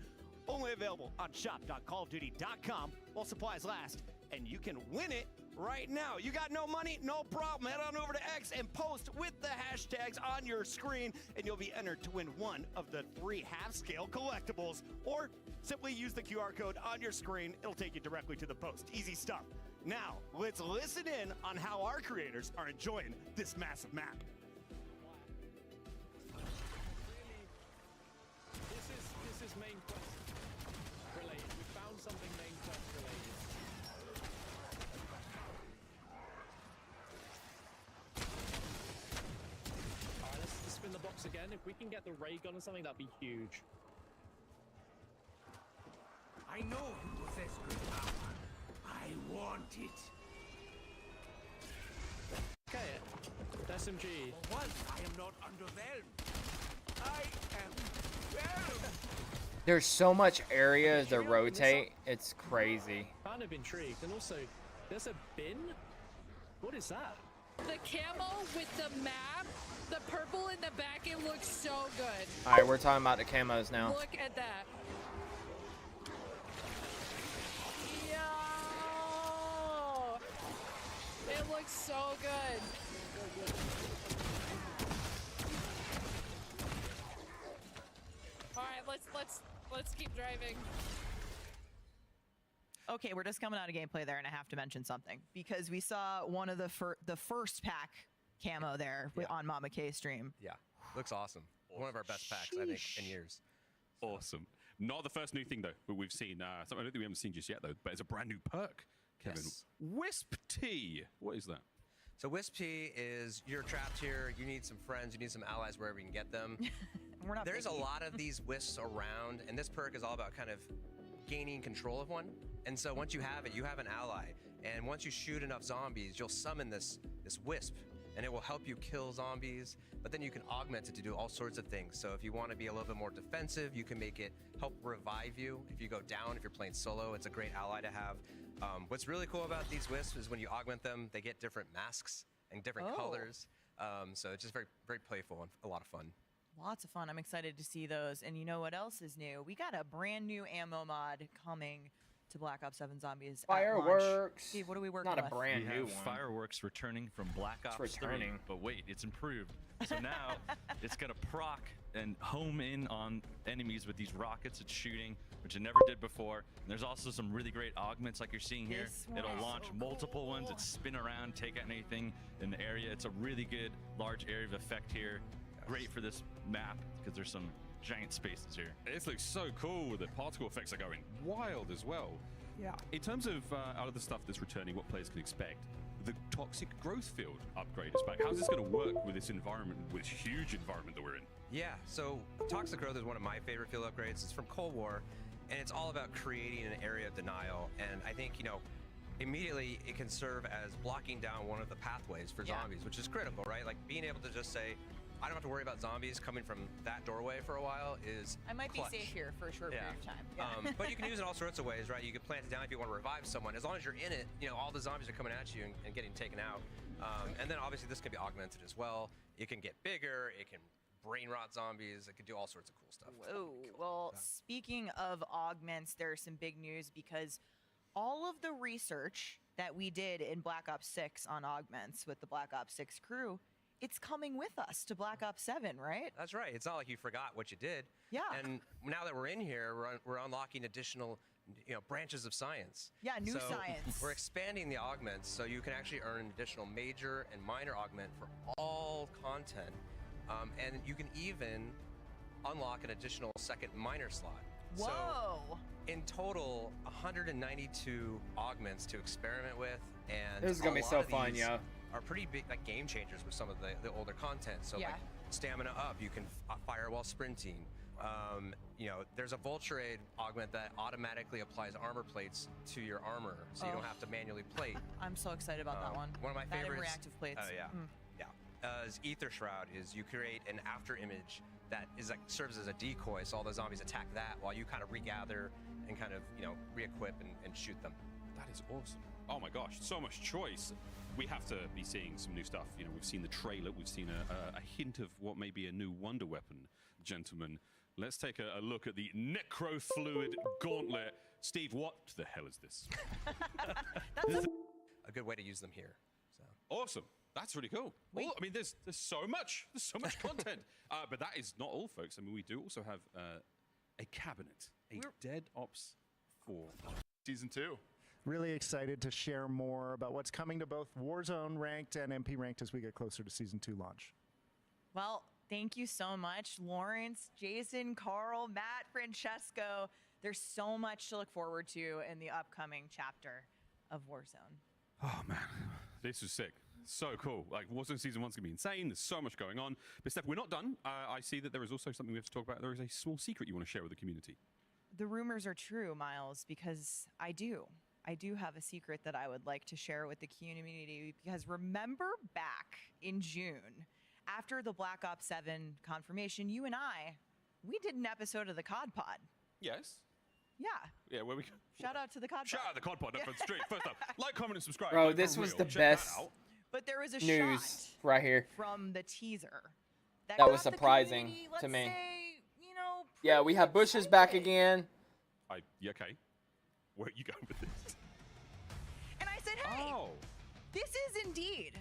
Only available on shop.callofduty.com while supplies last, and you can win it right now. You got no money? No problem. Head on over to X and post with the hashtags on your screen, and you'll be entered to win one of the 3 half-scale collectibles. Or simply use the QR code on your screen. It'll take you directly to the post. Easy stuff. Now, let's listen in on how our creators are enjoying this massive map. This is main quest related. We found something main quest related. Alright, let's spin the box again. If we can get the ray gun or something, that'd be huge. I know you possess good power. I want it. Okay, SMG. For once, I am not underwhelmed. I am whelmed. There's so much area to rotate. It's crazy. Kind of intrigued. And also, there's a bin? What is that? The camo with the map, the purple in the back, it looks so good. All right, we're talking about the camos now. Look at that. Yo! It looks so good. All right, let's keep driving. Okay, we're just coming out of gameplay there, and I have to mention something because we saw one of the first pack camo there on Mama K stream. Yeah, looks awesome. One of our best packs, I think, in years. Awesome. Not the first new thing, though, but we've seen. Something I don't think we haven't seen just yet, though, but it's a brand new perk, Kevin. Yes. Wisp Tea. What is that? So Wisp Tea is you're trapped here. You need some friends. You need some allies wherever you can get them. We're not There's picky. a lot of these wisps around, and this perk is all about kind of gaining control of one. And so once you have it, you have an ally. And once you shoot enough zombies, you'll summon this wisp, and it will help you kill zombies. But then you can augment it to do all sorts of things. So if you want to be a little bit more defensive, you can make it help revive you. If you go down, if you're playing solo, it's a great ally to have. What's really cool about these wisps is when you augment them, they get different masks and different colors. So it's just very, very playful and a lot of fun. Lots of fun. I'm excited to see those. And you know what else is new? We got a brand new ammo mod coming to Black Ops 7 Zombies. Fireworks. Steve, what are we working Not a with? brand We new have one. fireworks returning from Black Ops 3. returning. But wait, it's improved. So now it's going to proc and home in on enemies with these rockets it's shooting, which it never did before. And there's also some really great augments like you're seeing here. This one It'll is launch so multiple ones that spin around, take out anything in the area. It's a really good large area of effect here. Great for this map because there's some giant spaces here. This looks so cool. The particle effects are going wild as well. Yeah. In terms of out of the stuff that's returning, what players can expect, the toxic growth field upgrade is back. How's this going to work with this environment, with this huge environment that we're in? Yeah, so Toxic Growth is one of my favorite field upgrades. It's from Cold War, and it's all about creating an area of denial. And I think, you know, immediately it can serve as blocking down one of the pathways for zombies, which is critical, right? Like being able to just say, I don't have to worry about zombies coming from that doorway for a while is I might clutch. be safe here for a short period of time. Yeah. But you can use it all sorts of ways, right? You can plant it down if you want to revive someone. As long as you're in it, you know, all the zombies are coming at you and getting taken out. And then obviously this can be augmented as well. It can get bigger. It can brain rot zombies. It can do all sorts of cool stuff. Whoa. Well, speaking of augments, there's some big news because all of the research that we did in Black Ops 6 on augments with the Black Ops 6 crew, it's coming with us to Black Ops 7, right? That's right. It's not like you forgot what you did. Yeah. And now that we're in here, we're unlocking additional, you know, branches of science. Yeah, new So science. We're expanding the augments, so you can actually earn an additional major and minor augment for all content, and you can even unlock an additional second minor slot. Whoa! So in total, 192 augments to experiment with, and This is gonna be so fun, yeah. Are pretty big, like game changers with some of the older content. So like stamina up, you can fire while sprinting. You know, there's a Vulturade augment that automatically applies armor plates to your armor, so you don't have to manually plate. I'm so excited about that one. One of my That and favorites. reactive plates. Oh yeah, yeah. Is Ether Shroud is you create an after image that is like serves as a decoy, so all the zombies attack that while you kind of regather and kind of, you know, re-equip and shoot them. That is awesome. Oh my gosh, so much choice. We have to be seeing some new stuff. You know, we've seen the trailer, we've seen a hint of what may be a new wonder weapon, gentlemen. Let's take a look at the Necrofluid Gauntlet. Steve, what the hell is this? A good way to use them here. So awesome. That's really cool. Well, I mean, there's so much content. But that is not all, folks. I mean, we do also have a cabinet, a Dead Ops 4 Season 2. Really excited to share more about what's coming to both Warzone ranked and MP ranked as we get closer to Season 2 launch. Well, thank you so much, Lawrence, Jason, Carl, Matt, Francesco. There's so much to look forward to in the upcoming chapter of Warzone. Oh, man. This is sick. So cool. Like, Warzone Season 1's going to be insane. There's so much going on. But, Steph, we're not done. I see that there is also something we have to talk about. There is a small secret you want to share with the community. The rumors are true, Miles, because I do have a secret that I would like to share with the community, because remember back in June, after the Black Ops 7 confirmation, you and we did an episode of the COD Pod. Yes. Yeah. Yeah, where we Shout out to the COD Pod. Shout out to the COD Pod. Up on street. First up, like, comment, and subscribe. Bro, Like, this for was real. the Check that best out. But there was a news shot right here from the teaser. that got was the surprising community, to let's me. say, you know, Yeah, we have Bush's back again. Yeah, okay. Where are you going with this? And I said, hey, Oh. this is indeed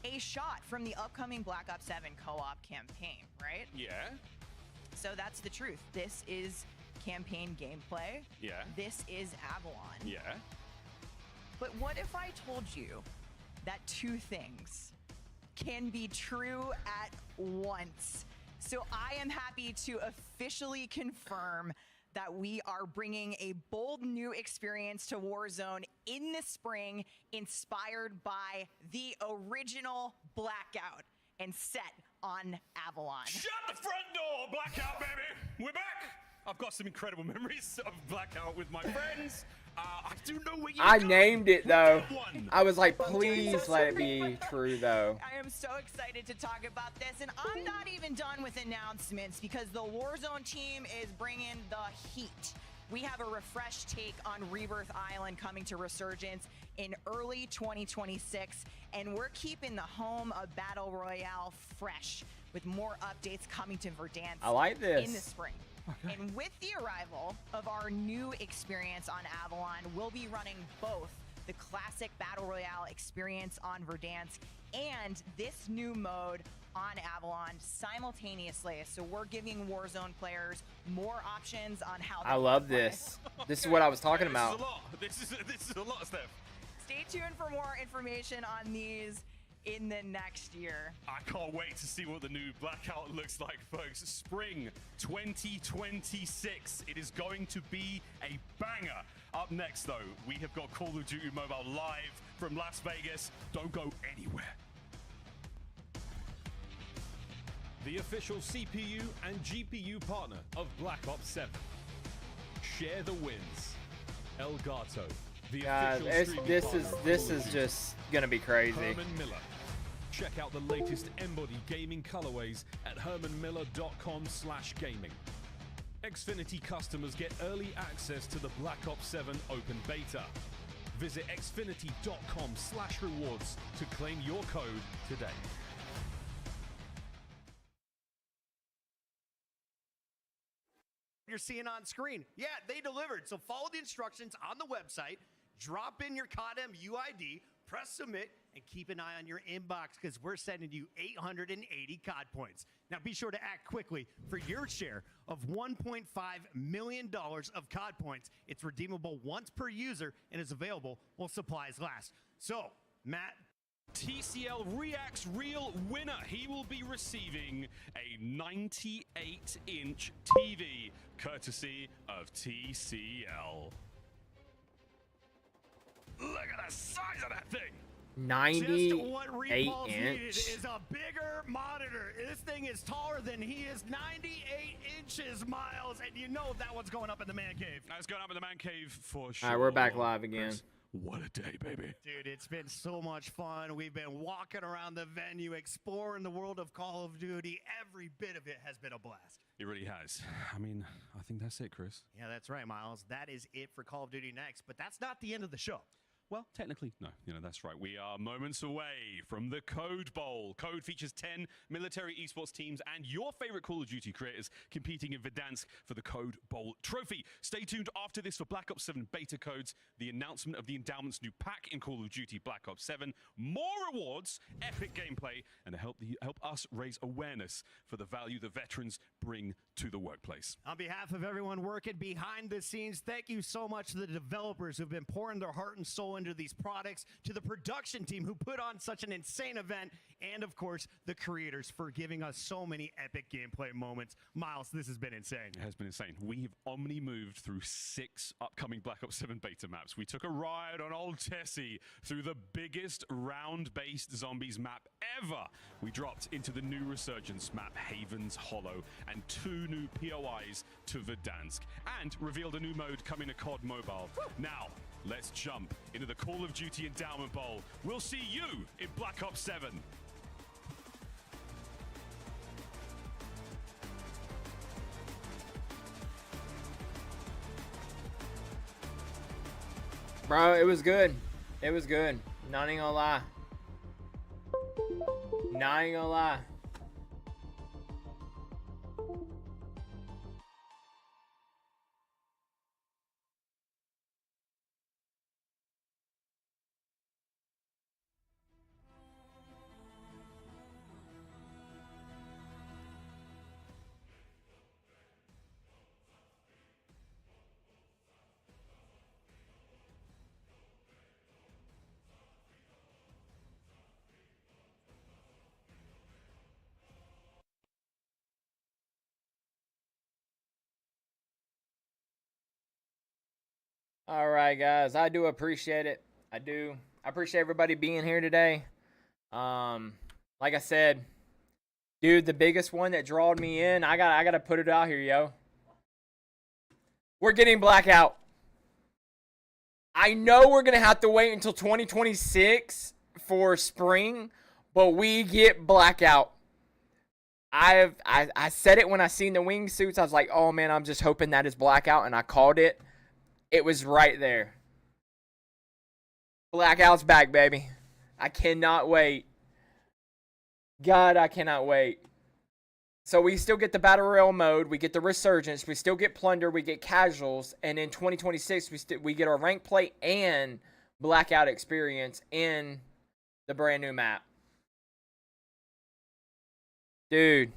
a shot from the upcoming Black Ops 7 co-op campaign, right? Yeah. So that's the truth. This is campaign gameplay. Yeah. This is Avalon. Yeah. But what if I told you that two things can be true at once? So I am happy to officially confirm that we are bringing a bold new experience to Warzone in the spring, inspired by the original Blackout and set on Avalon. Shut the front door, Blackout, baby! We're back! I've got some incredible memories of Blackout with my friends. I do know where you I go. named it though. One. I was like, please let it be true though. I am so excited to talk about this, and I'm not even done with announcements because the Warzone team is bringing the heat. We have a refreshed take on Rebirth Island coming to Resurgence in early 2026, and we're keeping the home of Battle Royale fresh with more updates coming to Verdansk I like this. in the spring. And with the arrival of our new experience on Avalon, we'll be running both the classic Battle Royale experience on Verdansk and this new mode on Avalon simultaneously. So we're giving Warzone players more options on how they I love play. this. This is what I was talking about. This is a lot, Steph. Stay tuned for more information on these in the next year. I can't wait to see what the new Blackout looks like, folks. Spring 2026. It is going to be a banger. Up next, though, we have got Call of Duty Mobile live from Las Vegas. Don't go anywhere. The official CPU and GPU partner of Black Ops 7. Share the wins. Elgato, the Guys, official streaming this partner is of this Call is of Duty. just gonna be crazy. Herman Miller. Check out the latest Embody gaming colorways at hermanmiller.com/gaming. Xfinity customers get early access to the Black Ops 7 open beta. Visit xfinity.com/rewards to claim your code today. You're seeing on screen. Yeah, they delivered. So follow the instructions on the website, drop in your CODM UID, press submit, and keep an eye on your inbox because we're sending you 880 COD points. Now be sure to act quickly for your share of $1.5 million of COD points. It's redeemable once per user and is available while supplies last. So, Matt, TCL React's real winner. He will be receiving a 98-inch TV, courtesy of TCL. Look at the size of that thing. 98 needed inch. is a bigger monitor. This thing is taller than he is, 98 inches, Miles, and you know that one's going up in the man cave. That's going up in the man cave for sure. All right, we're back live again. Chris, what a day, baby. Dude, it's been so much fun. We've been walking around the venue, exploring the world of Call of Duty. Every bit of it has been a blast. It really has. I mean, I think that's it, Chris. Yeah, that's right, Miles. That is it for Call of Duty Next, but that's not the end of the show. Well, technically, no. That's right. We are moments away from the Code Bowl. Code features 10 military esports teams and your favorite Call of Duty creators competing in Verdansk for the Code Bowl trophy. Stay tuned after this for Black Ops 7 beta codes, the announcement of the Endowment's new pack in Call of Duty Black Ops 7, more rewards, epic gameplay, and to help us raise awareness for the value the veterans bring to the workplace. On behalf of everyone working behind the scenes, thank you so much to the developers who've been pouring their heart and soul into these products, to the production team who put on such an insane event, and of course, the creators for giving us so many epic gameplay moments. Miles, this has been insane. It has been insane. We've omni-moved through 6 upcoming Black Ops 7 beta maps. We took a ride on Old Tessie through the biggest round-based zombies map ever. We dropped into the new Resurgence map, Haven's Hollow, and 2 new POIs to Verdansk, and revealed a new mode coming to COD Mobile. Now, let's jump into the Call of Duty Endowment Bowl. We'll see you in Black Ops 7. Bro, it was good. It was good. Not even gonna lie. Not even gonna lie. All right, guys. I do appreciate it. I do. I appreciate everybody being here today. Like I said, dude, the biggest one that drawed me in, I gotta put it out here, yo. We're getting Blackout. I know we're gonna have to wait until 2026 for spring, but we get Blackout. I said it when I seen the wingsuits. I was like, oh man, I'm just hoping that is Blackout, and I called it. It was right there. Blackout's back, baby. I cannot wait. God, I cannot wait. So we still get the Battle Royale mode. We get the Resurgence. We still get Plunder. We get Casuals. And in 2026, we get our rank play and Blackout experience in the brand new map. Dude.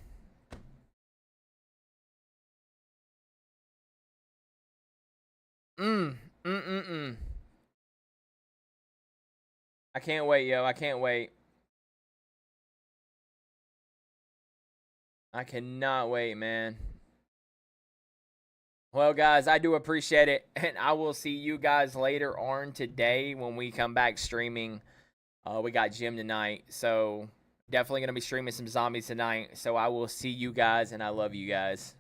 I can't wait, yo. I can't wait. I cannot wait, man. Well, guys, I do appreciate it, and I will see you guys later on today when we come back streaming. We got gym tonight, so definitely going to be streaming some zombies tonight. So I will see you guys, and I love you guys.